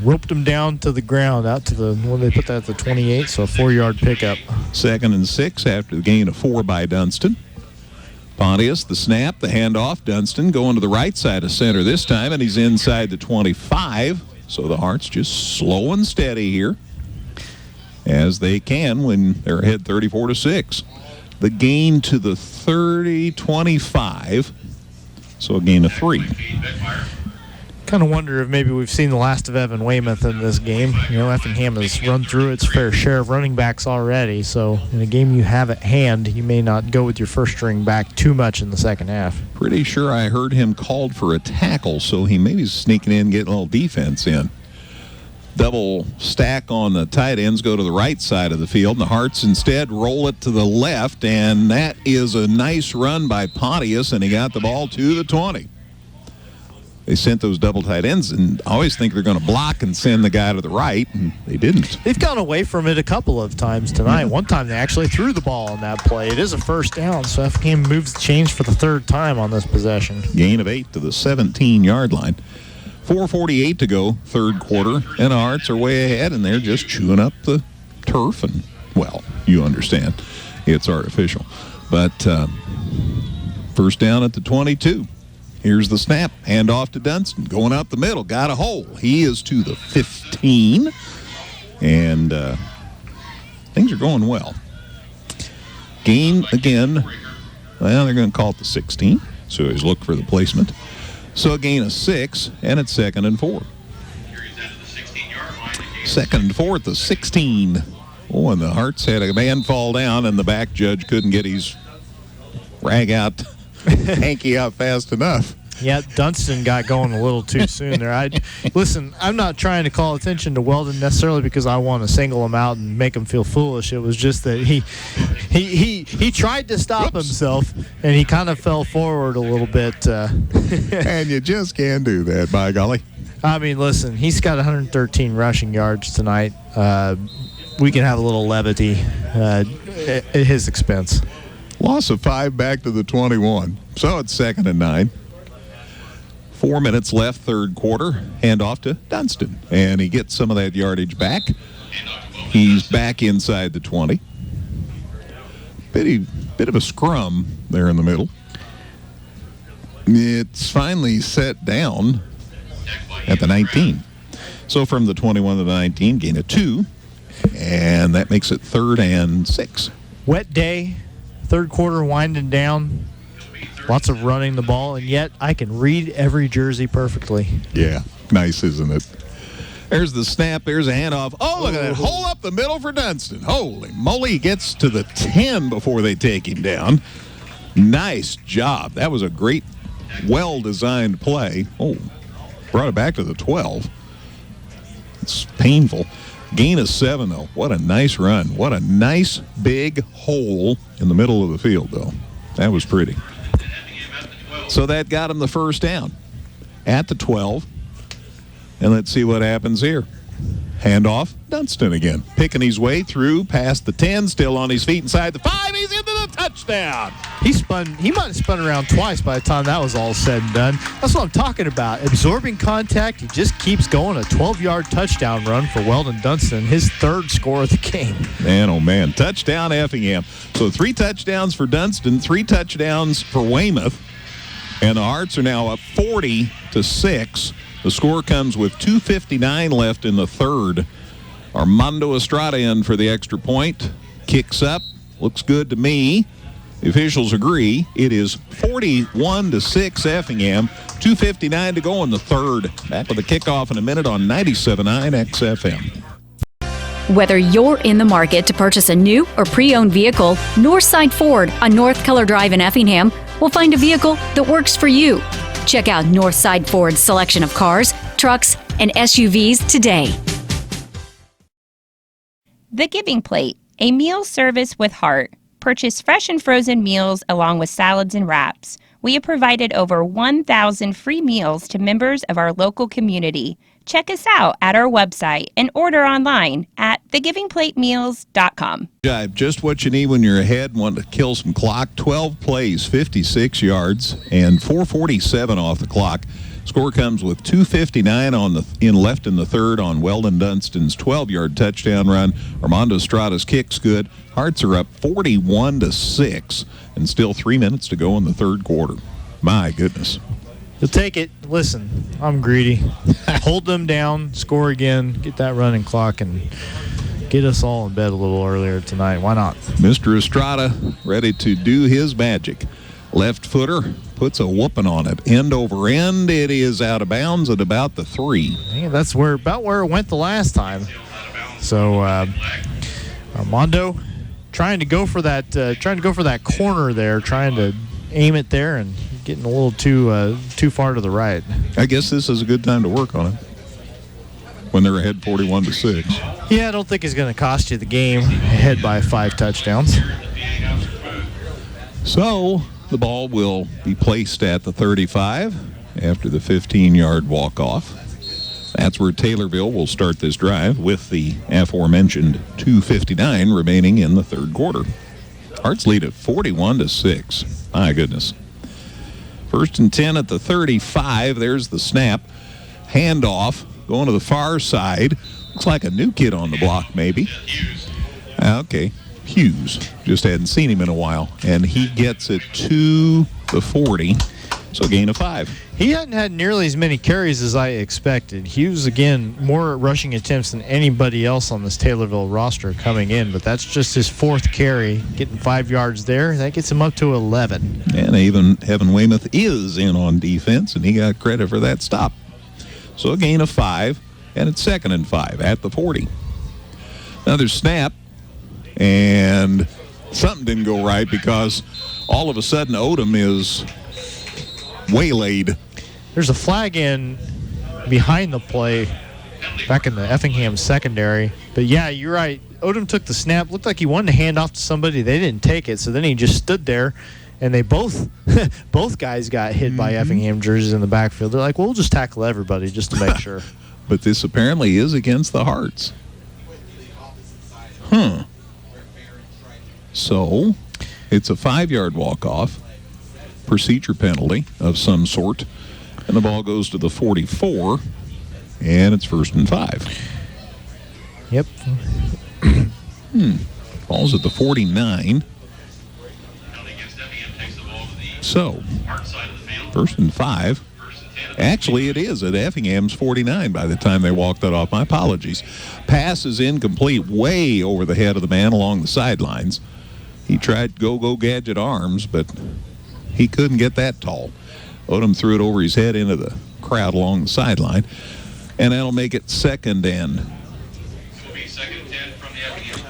roped him down to the ground, out to the, when they put that at the 28, so a 4-yard pickup. 2nd and 6 after the gain of 4 by Dunston. Pontius, the snap, the handoff. Dunston going to the right side of center this time, and he's inside the 25. So the Hearts just slow and steady here, as they can when they're ahead 34-6. The gain to the 30-25, so a gain of 3. Kind of wonder if maybe we've seen the last of Evan Weymouth in this game. You know, Effingham has run through its fair share of running backs already, so in a game you have at hand, you may not go with your first string back too much in the second half. Pretty sure I heard him called for a tackle, so he may be sneaking in, getting a little defense in. Double stack on the tight ends, go to the right side of the field, and the Hearts instead roll it to the left, and that is a nice run by Pontius, and he got the ball to the 20. They sent those double tight ends, and I always think they're going to block and send the guy to the right, and they didn't. They've gone away from it a couple of times tonight. One time they actually threw the ball on that play. It is a first down, so Effingham moves the chains for the 3rd time on this possession. Gain of 8 to the 17-yard line. 4:48 to go, 3rd quarter, and the Hearts are way ahead, and they're just chewing up the turf, and, well, you understand, it's artificial. But first down at the 22. Here's the snap. Hand off to Dunston. Going out the middle. Got a hole. He is to the 15. And things are going well. Gain again. Well, they're going to call it the 16. So he's looked for the placement. So a gain of 6, and it's 2nd and 4. 2nd and 4 at the 16. Oh, and the Hearts had a man fall down, and the back judge couldn't get his rag out. Hanky out fast enough. Yeah, Dunston got going a little too soon there. Listen, I'm not trying to call attention to Weldon necessarily because I want to single him out and make him feel foolish. It was just that he tried to stop himself, and he kind of fell forward a little bit. And you just can't do that, by golly. I mean, listen, he's got 113 rushing yards tonight. We can have a little levity at his expense. Loss of 5 back to the 21. So it's 2nd and 9. 4 minutes left, 3rd quarter. Hand off to Dunston. And he gets some of that yardage back. He's back inside the 20. Bit of a scrum there in the middle. It's finally set down at the 19. So from the 21 to the 19, gain of 2. And that makes it 3rd and 6. Wet day. 3rd quarter winding down. Lots of running the ball, and yet I can read every jersey perfectly. Yeah, nice, isn't it? There's the snap. There's a handoff. Oh, look at that. Hole up the middle for Dunston. Holy moly. He gets to the 10 before they take him down. Nice job. That was a great, well-designed play. Oh, brought it back to the 12. It's painful. Gain of 7, though. What a nice run. What a nice big hole in the middle of the field, though. That was pretty. So that got him the first down at the 12. And let's see what happens here. Handoff, Dunston again. Picking his way through past the 10, still on his feet inside the 5. He's into the touchdown. He might have spun around twice by the time that was all said and done. That's what I'm talking about. Absorbing contact, he just keeps going. A 12-yard touchdown run for Weldon Dunston, his third score of the game. Man, oh man, touchdown Effingham. So 3 touchdowns for Dunston, 3 touchdowns for Weymouth. And the Hearts are now up 40-6. The score comes with 2:59 left in the third. Armando Estrada in for the extra point. Kicks up. Looks good to me. The officials agree. It is 41-6 Effingham. 2:59 to go in the third. Back with a kickoff in a minute on 97.9 XFM. Whether you're in the market to purchase a new or pre-owned vehicle, Northside Ford on North Color Drive in Effingham will find a vehicle that works for you. Check out Northside Ford's selection of cars, trucks, and SUVs today. The Giving Plate, a meal service with heart. Purchase fresh and frozen meals along with salads and wraps. We have provided over 1,000 free meals to members of our local community. Check us out at our website and order online at thegivingplatemeals.com. Just what you need when you're ahead and want to kill some clock. 12 plays, 56 yards, and 4:47 off the clock. Score comes with 2:59 left in the third on Weldon Dunston's 12-yard touchdown run. Armando Estrada's kick's good. Hearts are up 41-6, and still 3 minutes to go in the third quarter. My goodness. You'll take it. Listen, I'm greedy. Hold them down, score again, get that running clock, and get us all in bed a little earlier tonight. Why not? Mr. Estrada ready to do his magic. Left footer puts a whooping on it. End over end. It is out of bounds at about the 3. Yeah, that's about where it went the last time. So Armando trying to go for that corner there, trying to aim it there, and getting a little too far to the right. I guess this is a good time to work on it when they're ahead 41-6. Yeah, I don't think it's going to cost you the game, ahead by 5 touchdowns. So the ball will be placed at the 35 after the 15-yard walk-off. That's where Taylorville will start this drive with the aforementioned 2:59 remaining in the third quarter. Hearts lead at 41-6. My goodness. 1st and 10 at the 35. There's the snap. Handoff going to the far side. Looks like a new kid on the block, maybe. Okay. Hughes. Just hadn't seen him in a while. And he gets it to the 40. So gain of 5. He hadn't had nearly as many carries as I expected. Hughes, again, more rushing attempts than anybody else on this Taylorville roster coming in, but that's just his 4th carry, getting 5 yards there. That gets him up to 11. And even Evan Weymouth is in on defense, and he got credit for that stop. So a gain of 5, and it's 2nd and 5 at the 40. Another snap, and something didn't go right because all of a sudden Odom is waylaid. There's a flag in behind the play back in the Effingham secondary. But, yeah, you're right. Odom took the snap. Looked like he wanted to hand off to somebody. They didn't take it, so then he just stood there, and they both guys got hit by Effingham jerseys in the backfield. They're like, well, we'll just tackle everybody just to make sure. But this apparently is against the Hearts. So it's a 5-yard walk-off, procedure penalty of some sort, and the ball goes to the 44, and it's 1st and 5. Yep. Ball's at the 49. So 1st and 5. Actually, it is at Effingham's 49 by the time they walked that off. My apologies. Pass is incomplete, way over the head of the man along the sidelines. He tried go gadget arms, but he couldn't get that tall. Odom threw it over his head into the crowd along the sideline, and that'll make it 2nd and.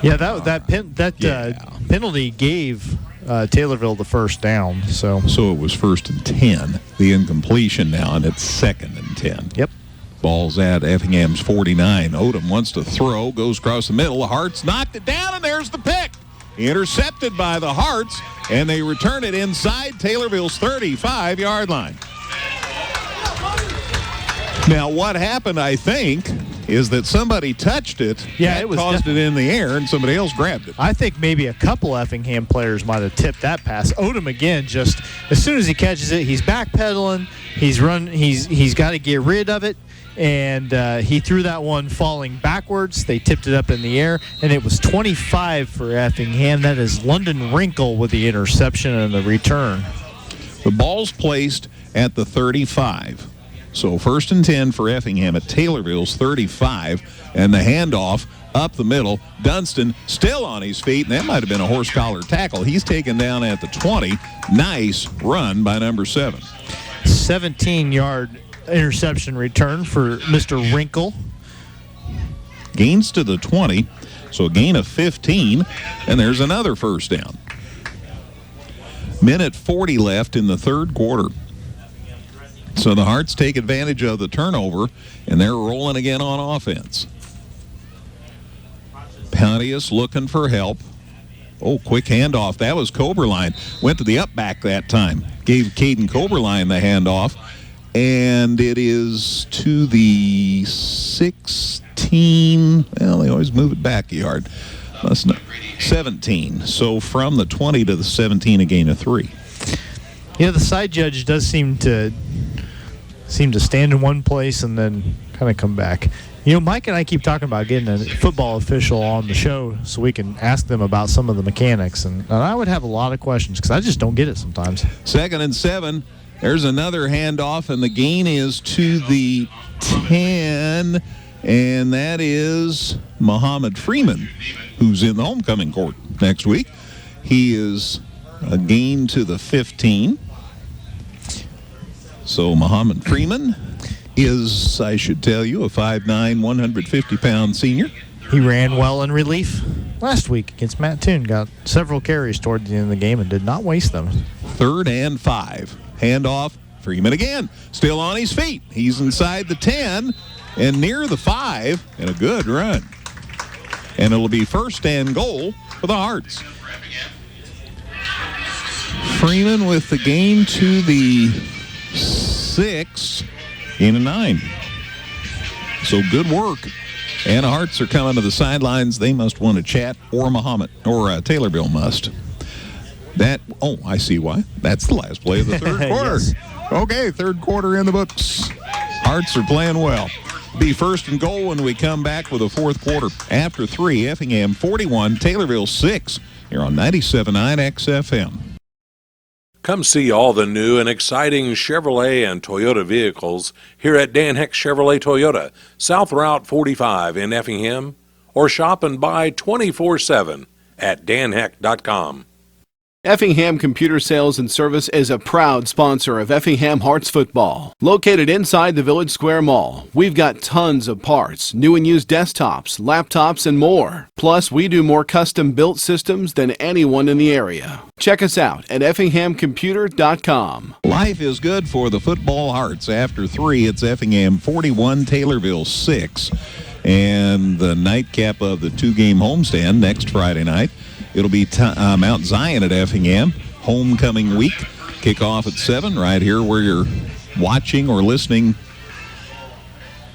Yeah, that penalty gave Taylorville the first down. So it was 1st and 10. The incompletion now, and it's 2nd and 10. Yep. Ball's at Effingham's 49. Odom wants to throw, goes across the middle. The Hearts knocked it down, and there's the pick. intercepted by the Hearts, and they return it inside Taylorville's 35-yard line. Now, what happened, I think, is that somebody touched it, it was tossed it in the air, and somebody else grabbed it. I think maybe a couple Effingham players might have tipped that pass. Odom again, just as soon as he catches it, he's backpedaling, he's got to get rid of it, and he threw that one falling backwards. They tipped it up in the air, and it was 25 for Effingham. That is London Wrinkle with the interception and the return. The ball's placed at the 35. So 1st and 10 for Effingham at Taylorville's 35, and the handoff up the middle. Dunston still on his feet, and that might have been a horse collar tackle. He's taken down at the 20. Nice run by number 7. 17-yard interception return for Mr. Wrinkle. Gains to the 20, so a gain of 15, and there's another first down. Minute 40 left in the third quarter. So the Hearts take advantage of the turnover, and they're rolling again on offense. Pontius looking for help. Oh, quick handoff. That was Coberline. Went to the up back that time. Gave Caden Coberline the handoff. And it is to the 16. Well, they always move it back a yard. 17. So from the 20 to the 17, a gain of 3. Yeah, the side judge does seem to stand in one place and then kind of come back. You know, Mike and I keep talking about getting a football official on the show so we can ask them about some of the mechanics. And I would have a lot of questions because I just don't get it sometimes. 2nd and 7. There's another handoff, and the gain is to the 10, and that is Muhammad Freeman, who's in the homecoming court next week. He is a gain to the 15. So Muhammad Freeman is, I should tell you, a 5'9", 150-pound senior. He ran well in relief last week against Matt Toon. Got several carries toward the end of the game and did not waste them. 3rd and 5. Handoff, Freeman again. Still on his feet. He's inside the 10 and near the 5, and a good run. And it'll be 1st and goal for the Hearts. Freeman with the gain to the 6, gain of 9. So good work. And the Hearts are coming to the sidelines. They must want to chat, or Taylorville must. I see why. That's the last play of the third quarter. Yes. Okay, third quarter in the books. Hearts are playing well. Be 1st and goal when we come back with the fourth quarter. After 3, Effingham 41, Taylorville 6. You're on 97.9 XFM. Come see all the new and exciting Chevrolet and Toyota vehicles here at Dan Heck Chevrolet Toyota, South Route 45 in Effingham, or shop and buy 24/7 at danheck.com. Effingham Computer Sales and Service is a proud sponsor of Effingham Hearts football. Located inside the Village Square Mall, we've got tons of parts, new and used desktops, laptops, and more. Plus, we do more custom-built systems than anyone in the area. Check us out at effinghamcomputer.com. Life is good for the football Hearts. After 3, it's Effingham 41, Taylorville 6. And the nightcap of the 2-game homestand next Friday night. It'll be Mount Zion at Effingham, homecoming week. Kickoff at 7 right here where you're watching or listening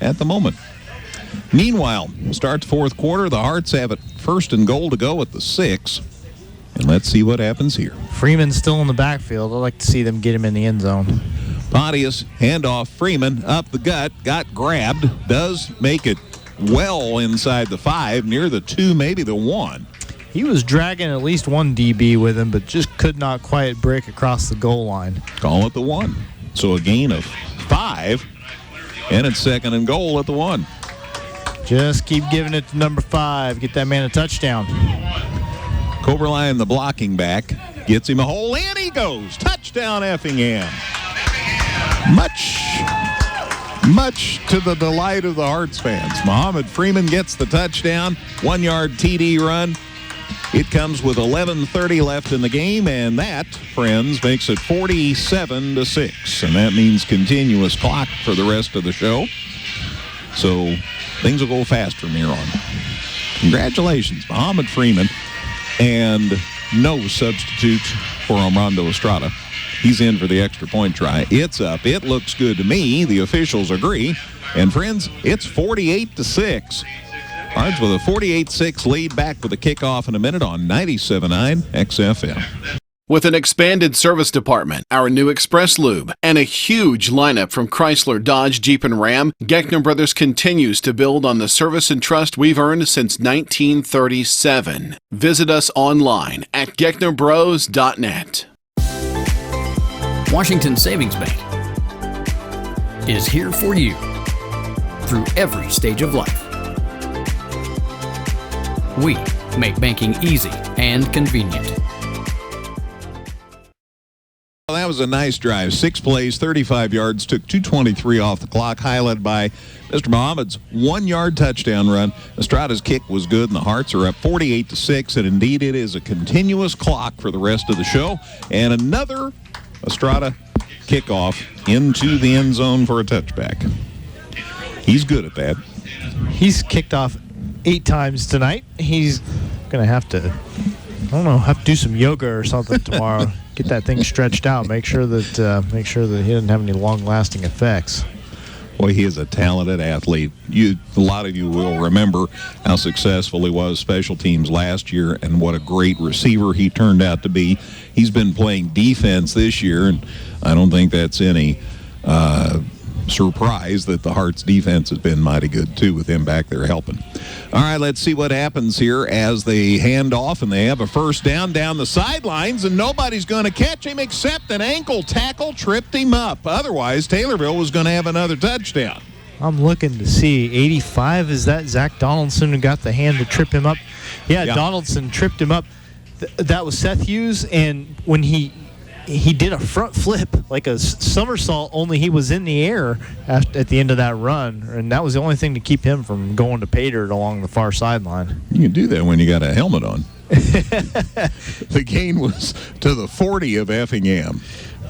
at the moment. Meanwhile, start the fourth quarter. The Hearts have it 1st and goal to go at the 6. And let's see what happens here. Freeman's still in the backfield. I'd like to see them get him in the end zone. Pontius, handoff, Freeman, up the gut, got grabbed, does make it well inside the 5, near the 2, maybe the 1. He was dragging at least one DB with him, but just could not quite break across the goal line. Call it the 1. So a gain of 5, and it's 2nd and goal at the 1. Just keep giving it to number 5. Get that man a touchdown. Coberline, the blocking back, gets him a hole, and he goes. Touchdown, Effingham. Much to the delight of the Hearts fans. Muhammad Freeman gets the touchdown, 1-yard TD run. It comes with 11:30 left in the game, and that, friends, makes it 47-6. And that means continuous clock for the rest of the show. So things will go fast from here on. Congratulations, Muhammad Freeman. and no substitute for Armando Estrada. He's in for the extra point try. It's up. It looks good to me. The officials agree. And, friends, it's 48-6. Cards with a 48-6 lead. Back with a kickoff in a minute on 97.9 XFM. With an expanded service department, our new Express Lube, and a huge lineup from Chrysler, Dodge, Jeep, and Ram, Geckner Brothers continues to build on the service and trust we've earned since 1937. Visit us online at GecknerBros.net. Washington Savings Bank is here for you through every stage of life. We make banking easy and convenient. Well, that was a nice drive. 6 plays, 35 yards, took 2:23 off the clock, highlighted by Mr. Muhammad's 1-yard touchdown run. Estrada's kick was good, and the Hearts are up 48-6, and indeed it is a continuous clock for the rest of the show. And another Estrada kickoff into the end zone for a touchback. He's good at that. He's kicked off 8 times tonight. He's going to have to, have to do some yoga or something tomorrow. Get that thing stretched out. Make sure that he doesn't have any long-lasting effects. Boy, he is a talented athlete. A lot of you will remember how successful he was special teams last year and what a great receiver he turned out to be. He's been playing defense this year, and I don't think that's any surprise that the Hearts defense has been mighty good too with him back there helping. All right, let's see what happens here as they hand off and they have a first down the sidelines, and nobody's going to catch him except an ankle tackle tripped him up. Otherwise, Taylorville was going to have another touchdown. I'm looking to see 85. Is that Zach Donaldson who got the hand to trip him up? Yeah. Donaldson tripped him up. That was Seth Hughes, and when he did a front flip, like a somersault, only he was in the air at the end of that run, and that was the only thing to keep him from going to pay dirt along the far sideline. You can do that when you got a helmet on. The gain was to the 40 of Effingham.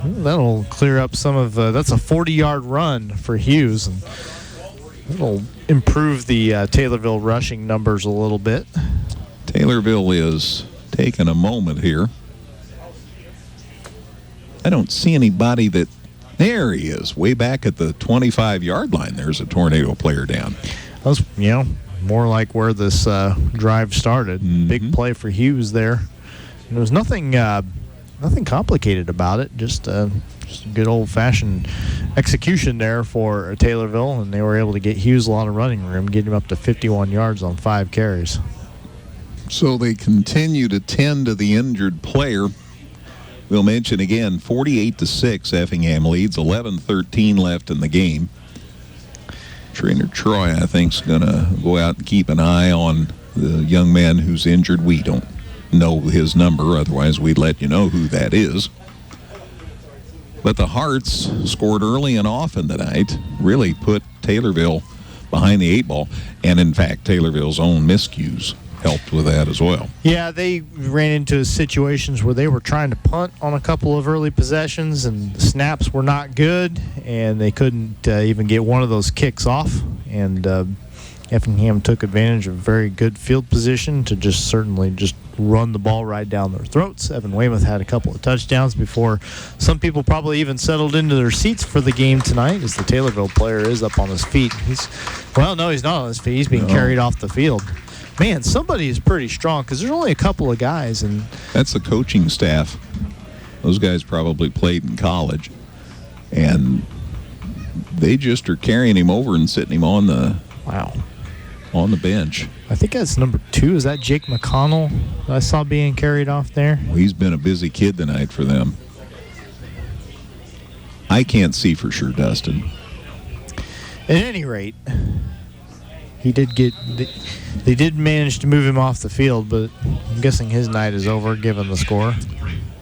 That'll clear up some of that's a 40-yard run for Hughes, and that'll improve the Taylorville rushing numbers a little bit. Taylorville is taking a moment here. I don't see anybody that... There he is, way back at the 25-yard line. There's a Tornado player down. That was, more like where this drive started. Mm-hmm. Big play for Hughes there. And there was nothing complicated about it. Just good old-fashioned execution there for Taylorville, and they were able to get Hughes a lot of running room, get him up to 51 yards on 5 carries. So they continue to tend to the injured player. We'll mention again, 48-6, Effingham leads, 11:13 left in the game. Trainer Troy, I think, is going to go out and keep an eye on the young man who's injured. We don't know his number, otherwise we'd let you know who that is. But the Hearts scored early and often tonight, really put Taylorville behind the 8 ball, and in fact, Taylorville's own miscues helped with that as well. Yeah, they ran into situations where they were trying to punt on a couple of early possessions, and the snaps were not good, and they couldn't even get one of those kicks off. And Effingham took advantage of very good field position to just run the ball right down their throats. Evan Weymouth had a couple of touchdowns before some people probably even settled into their seats for the game tonight, as the Taylorville player is up on his feet. He's not on his feet. He's being carried off the field. Man, somebody is pretty strong, because there's only a couple of guys. And that's the coaching staff. Those guys probably played in college, and they just are carrying him over and sitting him on the bench. I think that's number 2. Is that Jake McConnell that I saw being carried off there? Well, he's been a busy kid tonight for them. I can't see for sure, Dustin. At any rate, they did manage to move him off the field, but I'm guessing his night is over given the score.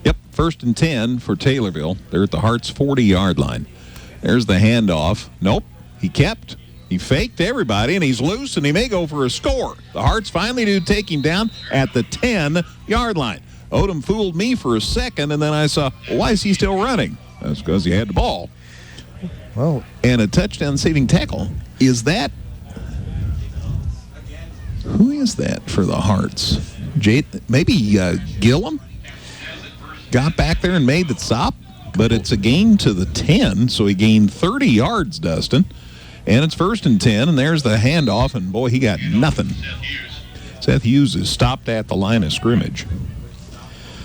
Yep, 1st and 10 for Taylorville. They're at the Hearts' 40-yard line. There's the handoff. Nope, he faked everybody, and he's loose, and he may go for a score. The Hearts finally do take him down at the 10-yard line. Odom fooled me for a second, and then I saw, why is he still running? That's because he had the ball. Well, and a touchdown-saving tackle. Who is that for the Hearts? maybe Gillum got back there and made the stop, but it's a gain to the 10, so he gained 30 yards, Dustin. And it's 1st and 10, and there's the handoff, and boy, he got nothing. Seth Hughes is stopped at the line of scrimmage.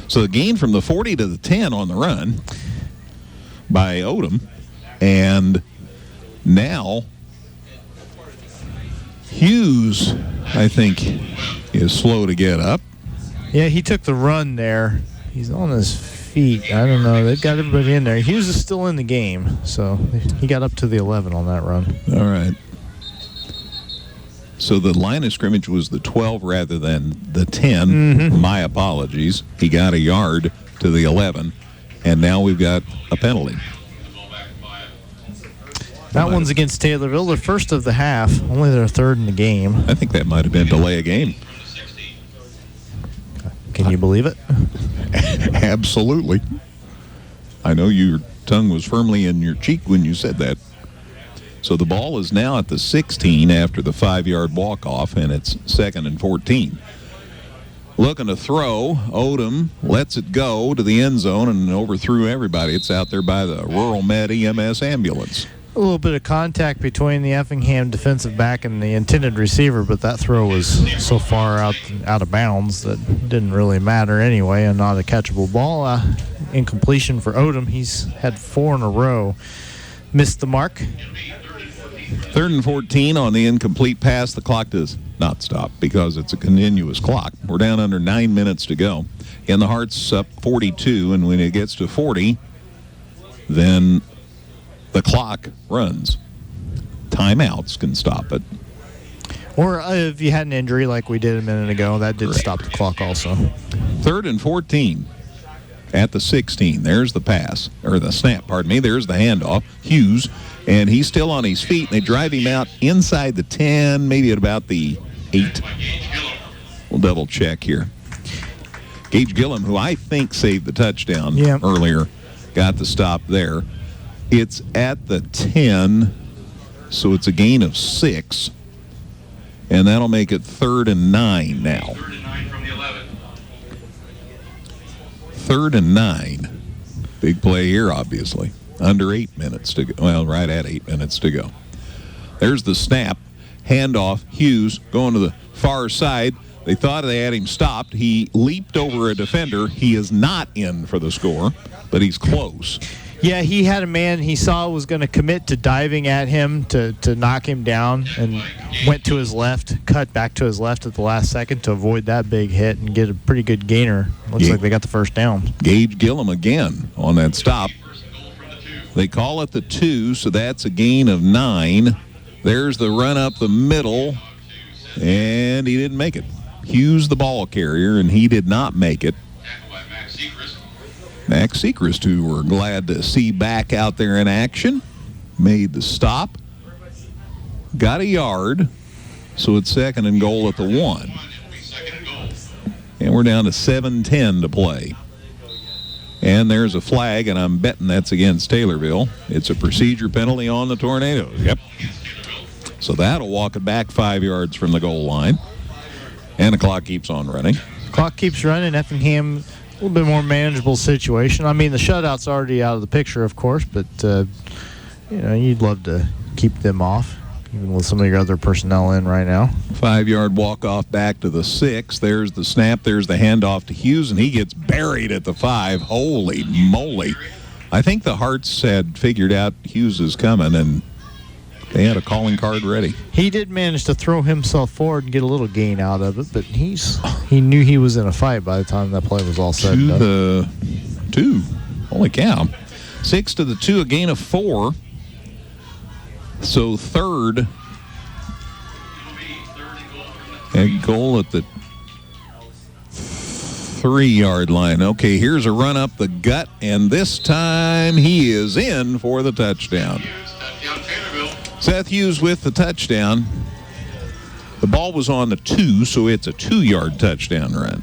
So the gain from the 40 to the 10 on the run by Odom, and now Hughes, I think, is slow to get up. Yeah, he took the run there. He's on his feet. I don't know. They've got everybody in there. Hughes is still in the game, so he got up to the 11 on that run. All right. So the line of scrimmage was the 12 rather than the 10. Mm-hmm. My apologies. He got a yard to the 11, and now we've got a penalty. That one's against Taylorville. They're first of the half. Only their third in the game. I think that might have been delay a game. Can you believe it? Absolutely. I know your tongue was firmly in your cheek when you said that. So the ball is now at the 16 after the 5-yard walk-off, and it's 2nd and 14. Looking to throw, Odom lets it go to the end zone and overthrew everybody. It's out there by the Rural Med EMS ambulance. A little bit of contact between the Effingham defensive back and the intended receiver, but that throw was so far out of bounds that didn't really matter anyway, and not a catchable ball. Incompletion for Odom. He's had 4 in a row. Missed the mark. 3rd and 14 on the incomplete pass. The clock does not stop because it's a continuous clock. We're down under 9 minutes to go. And the Hearts up 42, and when it gets to 40, then the clock runs. Timeouts can stop it. Or if you had an injury like we did a minute ago, that did stop the clock also. 3rd and 14 at the 16. There's the pass, or the snap, pardon me. There's the handoff. Hughes, and he's still on his feet, and they drive him out inside the 10, maybe at about the 8. We'll double check here. Gage Gillum, who I think saved the touchdown earlier, got the stop there. It's at the 10, so it's a gain of 6, and that'll make it 3rd and 9 now. 3rd and 9. Big play here, obviously. Under 8 minutes to go. Well, right at 8 minutes to go. There's the snap. Handoff. Hughes going to the far side. They thought they had him stopped. He leaped over a defender. He is not in for the score, but he's close. Yeah, he had a man he saw was going to commit to diving at him to knock him down, and went to his left, cut back to his left at the last second to avoid that big hit and get a pretty good gainer. Looks like they got the first down. Gage Gillum again on that stop. They call it the 2, so that's a gain of 9. There's the run up the middle, and he didn't make it. Hughes the ball carrier, and he did not make it. Max Sechrist, who we're glad to see back out there in action, made the stop, got a yard, so it's 2nd and goal at the 1. And we're down to 7:10 to play. And there's a flag, and I'm betting that's against Taylorville. It's a procedure penalty on the Tornadoes. Yep. So that'll walk it back 5 yards from the goal line. And the clock keeps on running. Clock keeps running. Effingham, a little bit more manageable situation. I mean, the shutout's already out of the picture, of course, but, you'd love to keep them off, even with some of your other personnel in right now. 5-yard walk-off back to the 6. There's the snap. There's the handoff to Hughes, and he gets buried at the 5. Holy moly. I think the Hearts had figured out Hughes is coming, and they had a calling card ready. He did manage to throw himself forward and get a little gain out of it, but he knew he was in a fight by the time that play was all said and done. To the 2. Holy cow. 6 to the 2, a gain of 4. So 3rd and goal at the 3-yard line. Okay, here's a run up the gut, and this time he is in for the touchdown. Seth Hughes with the touchdown. The ball was on the 2, so it's a 2-yard touchdown run.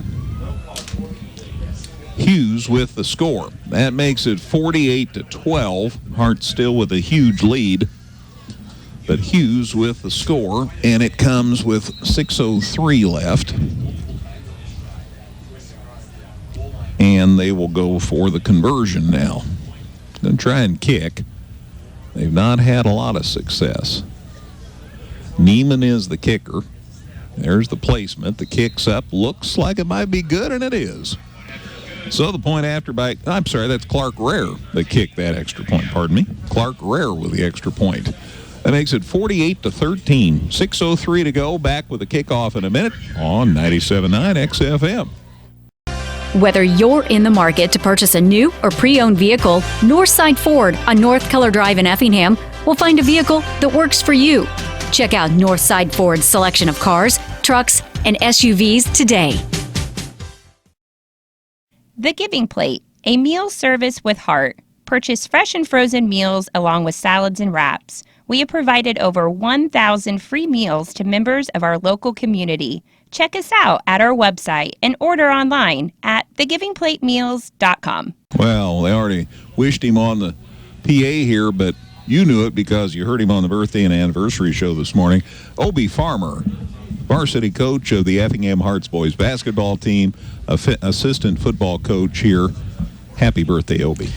Hughes with the score. That makes it 48-12. Hearts still with a huge lead. But Hughes with the score, and it comes with 6:03 left. And they will go for the conversion now. Going to try and kick. They've not had a lot of success. Neiman is the kicker. There's the placement. The kick's up. Looks like it might be good, and it is. So the point after that's Clark Rare that kicked that extra point. Pardon me. Clark Rare with the extra point. That makes it 48-13. 6:03 to go. Back with the kickoff in a minute on 97.9 XFM. Whether you're in the market to purchase a new or pre-owned vehicle, Northside Ford on North Color Drive in Effingham will find a vehicle that works for you. Check out Northside Ford's selection of cars, trucks, and SUVs today. The Giving Plate, a meal service with heart. Purchase fresh and frozen meals along with salads and wraps. We have provided over 1,000 free meals to members of our local community. Check us out at our website and order online at thegivingplatemeals.com. Well, they already wished him on the PA here, but you knew it because you heard him on the birthday and anniversary show this morning. Obie Farmer, varsity coach of the Effingham Hearts boys basketball team, assistant football coach here. Happy birthday, Obie.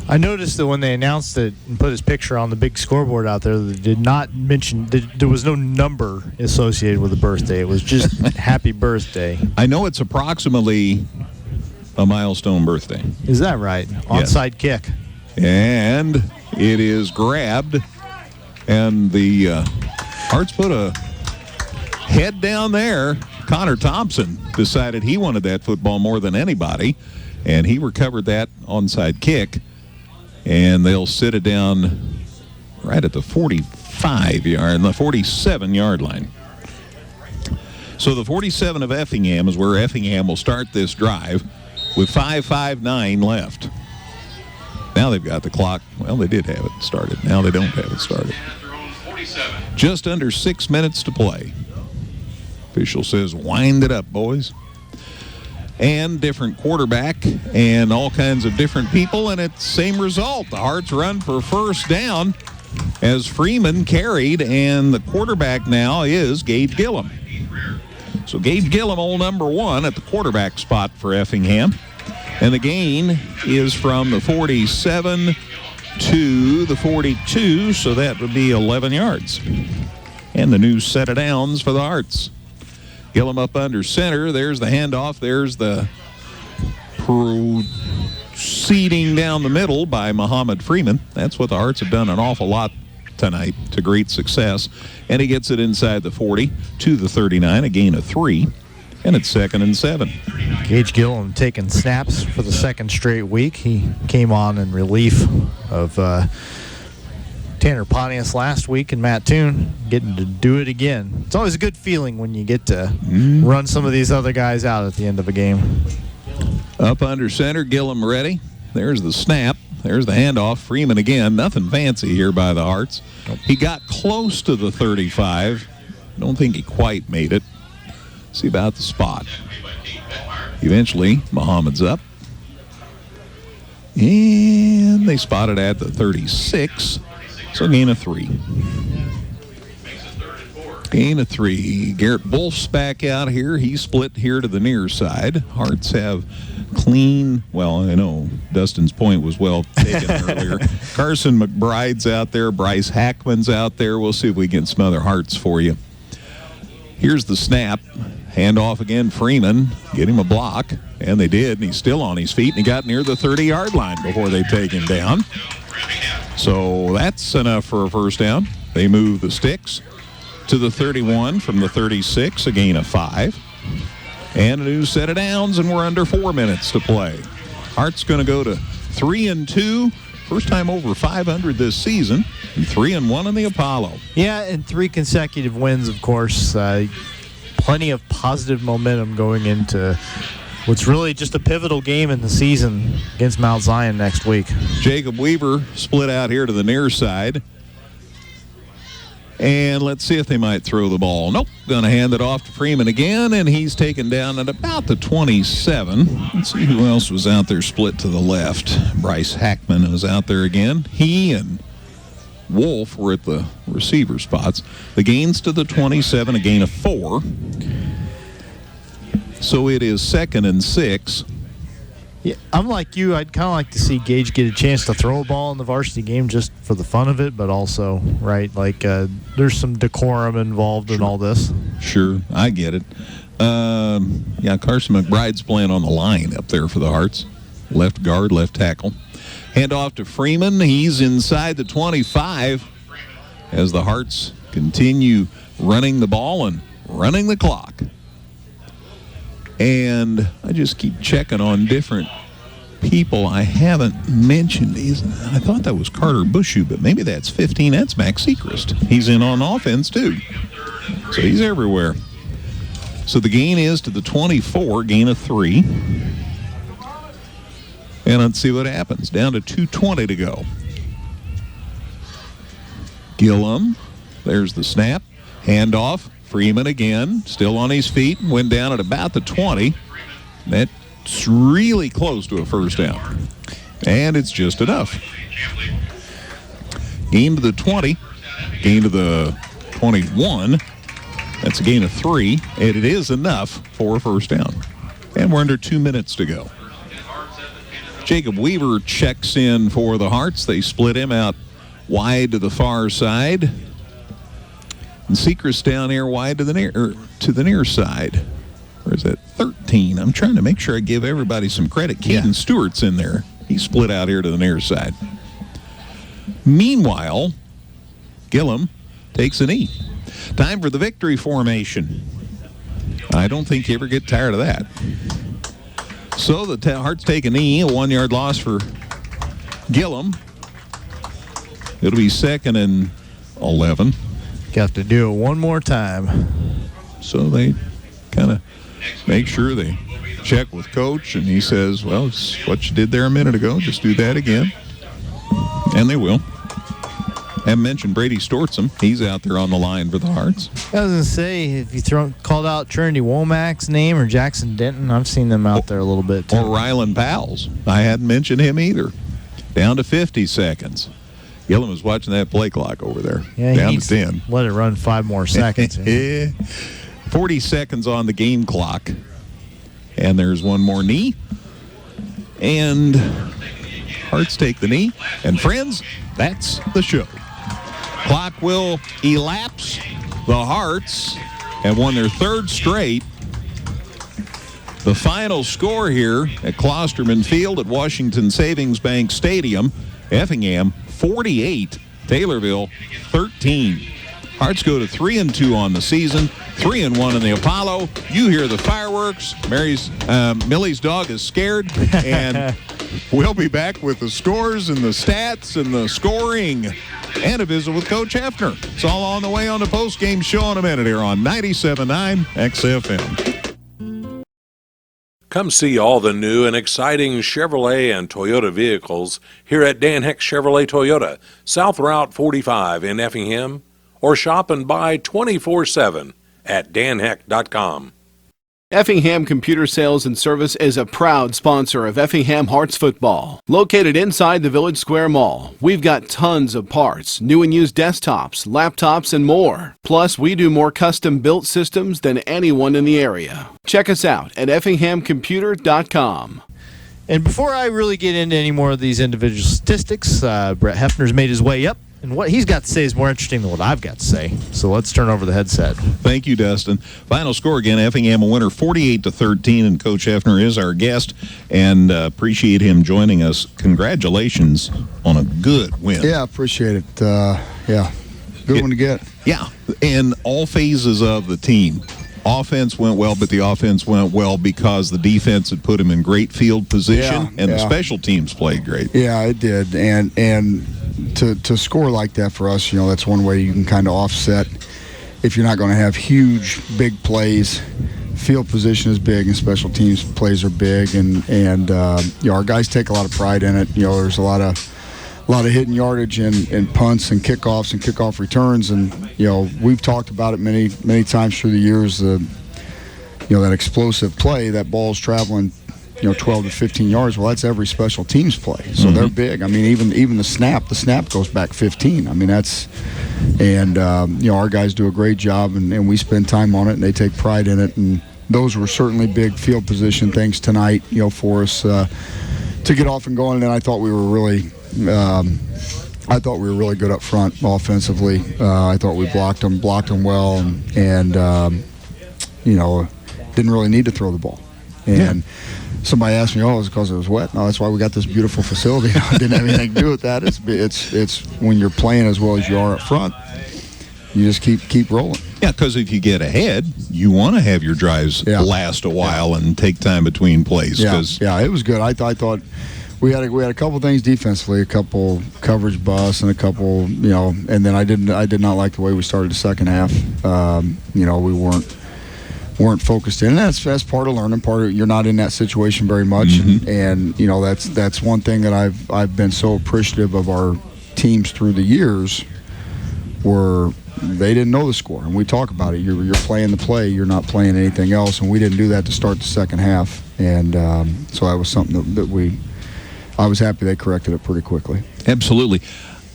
I noticed that when they announced it and put his picture on the big scoreboard out there, they did not mention, there was no number associated with the birthday. It was just happy birthday. I know it's approximately a milestone birthday. Is that right? Onside kick. And it is grabbed, and the Hearts put a head down there. Connor Thompson decided he wanted that football more than anybody, and he recovered that onside kick. And they'll sit it down right at the 47-yard line. So the 47 of Effingham is where Effingham will start this drive with 5:59 left. Now they've got the clock. Well, they did have it started. Now they don't have it started. Just under 6 minutes to play. Official says, wind it up, boys. And different quarterback and all kinds of different people, and it's same result. The Hearts run for first down as Freeman carried, and the quarterback now is Gage Gillum. So Gage Gillum, old number one, at the quarterback spot for Effingham. And the gain is from the 47 to the 42, so that would be 11 yards. And the new set of downs for the Hearts. Gillum up under center. There's the handoff. There's the proceeding down the middle by Muhammad Freeman. That's what the Hearts have done an awful lot tonight to great success. And he gets it inside the 40 to the 39, a gain of 3. And it's 2nd and 7. Gage Gillum taking snaps for the second straight week. He came on in relief of Tanner Pontius last week, and Matt Toon getting to do it again. It's always a good feeling when you get to run some of these other guys out at the end of a game. Up under center, Gillum ready. There's the snap. There's the handoff. Freeman again. Nothing fancy here by the Hearts. He got close to the 35. Don't think he quite made it. See about the spot. Eventually, Muhammad's up. And they spotted at the 36. So gain of 3. Gain of 3. Garrett Wolf's back out here. He's split here to the near side. Hearts have clean. Well, I know Dustin's point was well taken earlier. Carson McBride's out there. Bryce Hackman's out there. We'll see if we get some other Hearts for you. Here's the snap. Handoff again, Freeman. Get him a block. And they did. And he's still on his feet. And he got near the 30-yard line before they take him down. So that's enough for a first down. They move the sticks to the 31 from the 36, a gain of 5. And a new set of downs, and we're under 4 minutes to play. Hearts going to go to 3-2. First time over 500 this season, and 3-1 in the Apollo. Yeah, and 3 consecutive wins, of course. Plenty of positive momentum going into what's really just a pivotal game in the season against Mount Zion next week. Jacob Weaver split out here to the near side. And let's see if they might throw the ball. Nope. Going to hand it off to Freeman again, and he's taken down at about the 27. Let's see who else was out there split to the left. Bryce Hackman was out there again. He and Wolf were at the receiver spots. The gains to the 27, a gain of 4. So it is 2nd and 6. Yeah, I'm like you. I'd kind of like to see Gage get a chance to throw a ball in the varsity game just for the fun of it, but also, right, like there's some decorum involved in all this. Sure, I get it. Carson McBride's playing on the line up there for the Hearts. Left guard, left tackle. Hand off to Freeman. He's inside the 25 as the Hearts continue running the ball and running the clock. And I just keep checking on different people I haven't mentioned. I thought that was Carter Bushu, but maybe that's 15. That's Max Sechrist. He's in on offense, too. So he's everywhere. So the gain is to the 24, gain of 3. And let's see what happens. Down to 2:20 to go. Gillum, there's the snap. Handoff. Freeman again, still on his feet, went down at about the 20. That's really close to a first down. And it's just enough. Gain to the 20, gain to the 21. That's a gain of 3, and it is enough for a first down. And we're under 2 minutes to go. Jacob Weaver checks in for the Hearts. They split him out wide to the far side. And Sechrist down here wide to the near side. Or is that 13? I'm trying to make sure I give everybody some credit. Caden Stewart's in there. He's split out here to the near side. Meanwhile, Gillum takes a knee. Time for the victory formation. I don't think you ever get tired of that. So the Hearts take a knee, a 1-yard loss for Gillum. It'll be 2nd and 11. Got to do it one more time. So they kind of make sure they check with Coach, and he says, well, it's what you did there a minute ago. Just do that again. And they will. I mentioned Brady Stortzum. He's out there on the line for the Hearts. I was going to say, if you called out Trinity Womack's name or Jackson Denton, I've seen them out there a little bit, too. Or Rylan Powell's. I hadn't mentioned him either. Down to 50 seconds. Gillum was watching that play clock over there. Yeah, down to 10. Let it run 5 more seconds. 40 seconds on the game clock. And there's one more knee. And Hearts take the knee. And friends, that's the show. Clock will elapse. The Hearts have won their 3rd straight. The final score here at Klosterman Field at Washington Savings Bank Stadium, Effingham 48, Taylorville 13. Hearts go to 3-2 on the season, 3-1 in the Apollo. You hear the fireworks. Millie's dog is scared, and we'll be back with the scores and the stats and the scoring and a visit with Coach Hefner. It's all on the way on the post-game show in a minute here on 97.9 XFM. Come see all the new and exciting Chevrolet and Toyota vehicles here at Dan Heck Chevrolet Toyota, South Route 45 in Effingham, or shop and buy 24/7 at danheck.com. Effingham Computer Sales and Service is a proud sponsor of Effingham Hearts football. Located inside the Village Square Mall, we've got tons of parts, new and used desktops, laptops, and more. Plus, we do more custom-built systems than anyone in the area. Check us out at effinghamcomputer.com. And before I really get into any more of these individual statistics, Brett Hefner's made his way up. And what he's got to say is more interesting than what I've got to say. So let's turn over the headset. Thank you, Dustin. Final score again, Effingham a winner 48-13, and Coach Hefner is our guest, and appreciate him joining us. Congratulations on a good win. Yeah, appreciate it. Good one to get. Yeah, in all phases of the team. Offense went well, but the offense went well because the defense had put him in great field position, and the special teams played great. Yeah, it did, and to score like that for us, that's one way you can kind of offset if you're not going to have huge, big plays. Field position is big, and special teams plays are big, and our guys take a lot of pride in it. There's a lot of hitting yardage and punts and kickoffs and kickoff returns, and we've talked about it many times through the years. That explosive play, that ball's traveling 12 to 15 yards. Well, that's every special teams play. So they're big. I mean, even the snap goes back 15. I mean, our guys do a great job, and we spend time on it, and they take pride in it. And those were certainly big field position things tonight, for us to get off and going. And I thought we were really good up front offensively. I thought we blocked them well, and didn't really need to throw the ball. And somebody asked me, it was because it was wet. No, that's why we got this beautiful facility. It didn't have anything to do with that. It's when you're playing as well as you are up front, you just keep rolling. Yeah, because if you get ahead, you want to have your drives last a while and take time between plays. Yeah, it was good. I thought we had a couple things defensively, a couple coverage busts, and a couple, and then I did not like the way we started the second half. We weren't focused in. And that's part of learning. Part of you're not in that situation very much, and that's one thing that I've been so appreciative of our teams through the years, where they didn't know the score, and we talk about it. You're playing the play. You're not playing anything else, and we didn't do that to start the second half. And so that was something that I was happy they corrected it pretty quickly. Absolutely.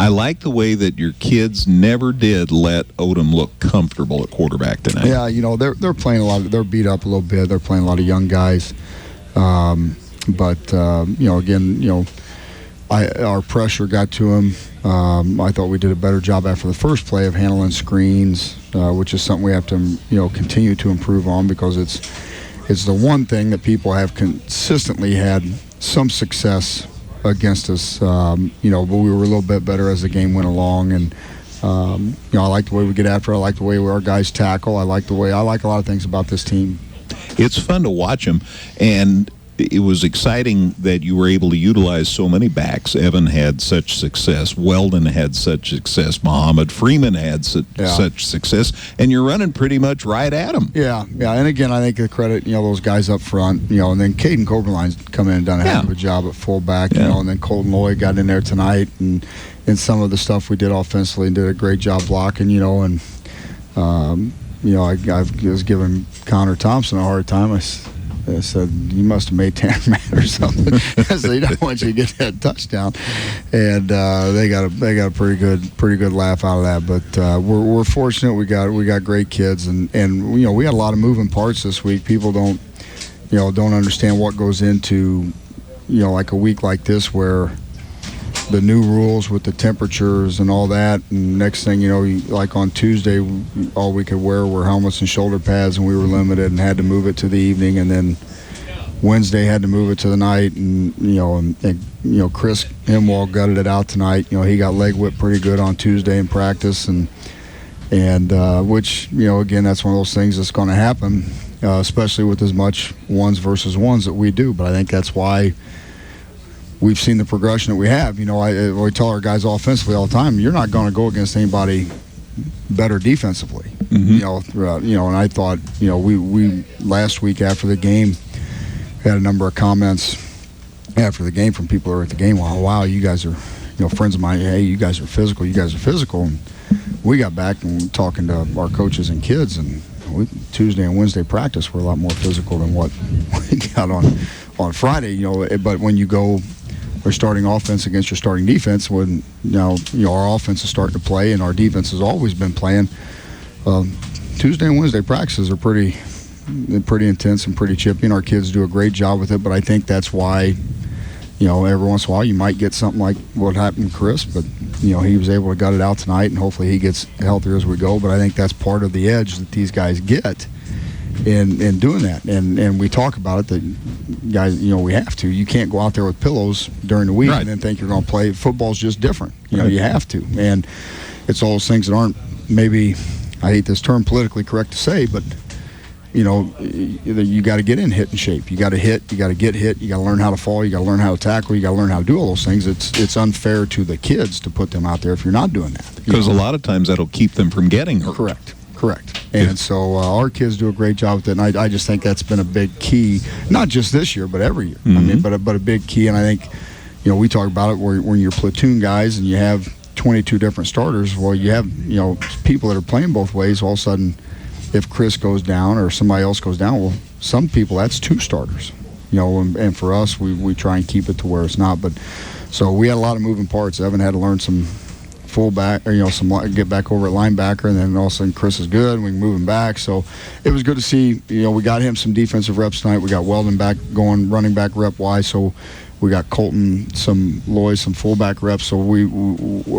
I like the way that your kids never did let Odom look comfortable at quarterback tonight. Yeah, they're playing a lot. They're beat up a little bit. They're playing a lot of young guys. But our pressure got to them. I thought we did a better job after the first play of handling screens, which is something we have to continue to improve on, because it's the one thing that people have consistently had some success against us, but we were a little bit better as the game went along. And I like the way we get after it. I like the way our guys tackle. I like a lot of things about this team. It's fun to watch them, and it was exciting that you were able to utilize so many backs. Evan had such success. Weldon had such success. Muhammad Freeman had such success. And you're running pretty much right at them. Yeah. And again, I think the credit, those guys up front, and then Caden Coberline's come in and done a heck of a job at fullback, and then Colton Lloyd got in there tonight, and some of the stuff we did offensively, and did a great job blocking, I was giving Connor Thompson a hard time. I said, you must have made Tanner mad or something. I said, he don't want you to get that touchdown. And they got a pretty good laugh out of that. But we're fortunate. We got great kids, and we had a lot of moving parts this week. People don't understand what goes into like a week like this, where the new rules with the temperatures and all that, and next thing like on Tuesday, all we could wear were helmets and shoulder pads, and we were limited and had to move it to the evening, and then Wednesday had to move it to the night, and Chris Himwall gutted it out tonight. He got leg whipped pretty good on Tuesday in practice, and which again, that's one of those things that's going to happen, especially with as much ones versus ones that we do. But I think that's why we've seen the progression that we have. We tell our guys offensively all the time, you're not going to go against anybody better defensively. Throughout, and I thought, we last week after the game had a number of comments after the game from people who were at the game. Wow, you guys are, friends of mine. Hey, you guys are physical. And we got back and talking to our coaches and kids, and Tuesday and Wednesday practice were a lot more physical than what we got on Friday. But when you go our starting offense against your starting defense, when our offense is starting to play and our defense has always been playing, Tuesday and Wednesday practices are pretty intense and pretty chippy, and our kids do a great job with it. But I think that's why every once in a while you might get something like what happened to Chris, but he was able to gut it out tonight, and hopefully he gets healthier as we go. But I think that's part of the edge that these guys get in doing that, and we talk about it, that guys, we have to. You can't go out there with pillows during the week and then think you're going to play. Football's just different. You have to, and it's all those things that aren't, maybe, I hate this term, politically correct to say, but you got to get in hitting shape. You got to hit. You got to get hit. You got to learn how to fall. You got to learn how to tackle. You got to learn how to do all those things. It's unfair to the kids to put them out there if you're not doing that. Because a lot of times that'll keep them from getting hurt. Correct. And so our kids do a great job with it, and I just think that's been a big key, not just this year, but every year. I mean, but a big key, and I think, we talk about it when you're platoon guys and you have 22 different starters. Well, you have, people that are playing both ways. All of a sudden, if Chris goes down or somebody else goes down, well, some people, that's two starters. And for us, we try and keep it to where it's not. But so we had a lot of moving parts. Evan had to learn some fullback, or get back over at linebacker, and then all of a sudden Chris is good, and we can move him back. So it was good to see. We got him some defensive reps tonight. We got Weldon back going running back rep wise. So we got Colton, some Loy, some fullback reps. So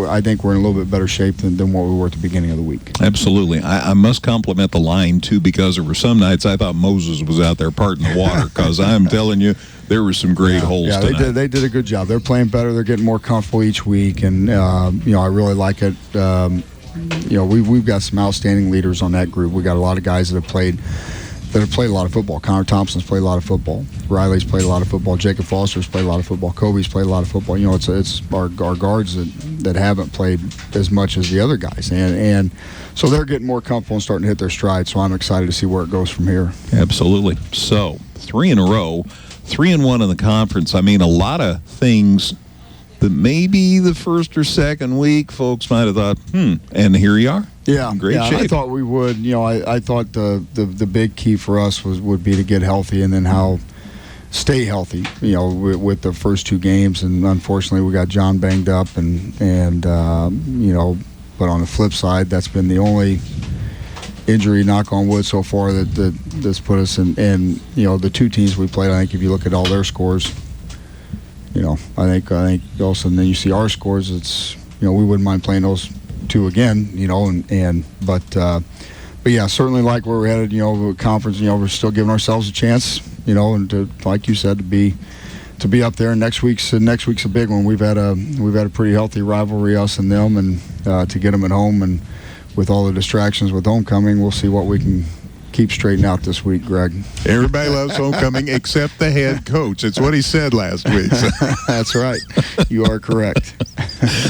I think we're in a little bit better shape than what we were at the beginning of the week. Absolutely. I must compliment the line, too, because there were some nights I thought Moses was out there parting the water, because I'm telling you, there were some great holes tonight. They did a good job. They're playing better. They're getting more comfortable each week, and I really like it. We've got some outstanding leaders on that group. We got a lot of guys that have played a lot of football. Connor Thompson's played a lot of football. Riley's played a lot of football. Jacob Foster's played a lot of football. Kobe's played a lot of football. It's our guards that haven't played as much as the other guys, and so they're getting more comfortable and starting to hit their stride. So I'm excited to see where it goes from here. Absolutely. So 3 in a row. 3-1 in the conference. I mean, a lot of things that maybe the first or second week folks might have thought, and here you are. Yeah, great shape. I thought we would. I thought the big key for us would be to get healthy, and then stay healthy. With the first 2 games, and unfortunately we got John banged up, and but on the flip side, that's been the only injury, knock on wood, so far that's put us in. And the 2 teams we played, I think if you look at all their scores, I think also, and then you see our scores, it's we wouldn't mind playing those 2 again, but yeah, certainly like where we're headed, conference, we're still giving ourselves a chance, and to, like you said, to be up there. Next week's a big one. We've had a pretty healthy rivalry, us and them, and to get them at home, and with all the distractions with homecoming, we'll see what we can keep straightened out this week, Greg. Everybody loves homecoming except the head coach. It's what he said last week. So. That's right. You are correct.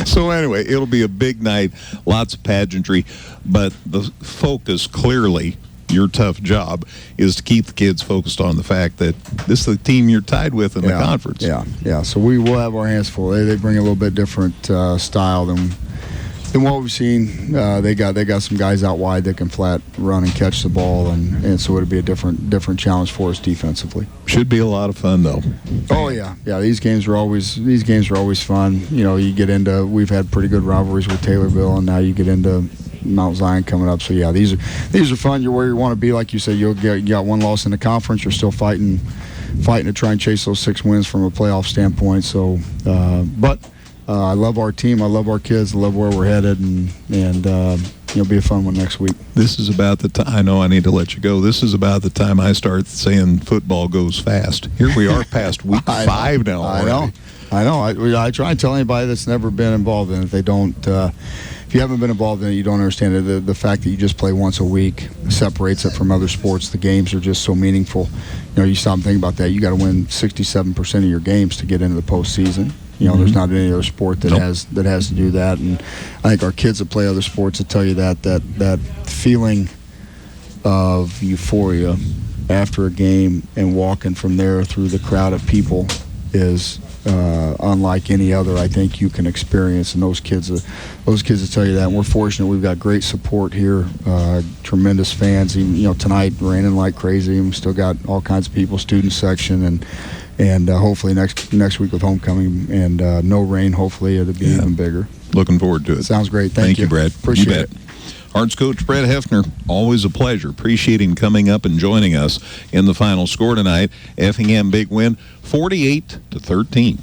So anyway, it'll be a big night, lots of pageantry, but the focus clearly, your tough job, is to keep the kids focused on the fact that this is the team you're tied with in the conference. Yeah. So we will have our hands full. They bring a little bit different style than what we've seen. They got some guys out wide that can flat run and catch the ball, and so it'll be a different challenge for us defensively. Should be a lot of fun though. Oh yeah. These games are always fun. You get into, we've had pretty good rivalries with Taylorville, and now you get into Mount Zion coming up. So yeah, these are fun. You're where you want to be. Like you said, you got 1 loss in the conference. You're still fighting to try and chase those 6 wins from a playoff standpoint. So, but. I love our team. I love our kids. I love where we're headed, and it'll be a fun one next week. This is about the time. I know I need to let you go. This is about the time I start saying football goes fast. Here we are past week 5 now. I know. I try and tell anybody that's never been involved in it. They don't. If you haven't been involved in it, you don't understand it. The fact that you just play once a week separates it from other sports. The games are just so meaningful. You stop and think about that. You got to win 67% of your games to get into the postseason. There's not any other sport that has to do that, and I think our kids that play other sports will tell you that feeling of euphoria after a game and walking from there through the crowd of people is unlike any other I think you can experience, and those kids will tell you that. And we're fortunate; we've got great support here, tremendous fans. Even tonight raining like crazy, and we still got all kinds of people, student section, and hopefully next week with homecoming and no rain, hopefully it'll be even bigger. Looking forward to it. Sounds great. Thank you, Brad. Appreciate it. Hearts coach Brett Hefner, always a pleasure. Appreciate him coming up and joining us in the final score tonight. Effingham big win, 48-13.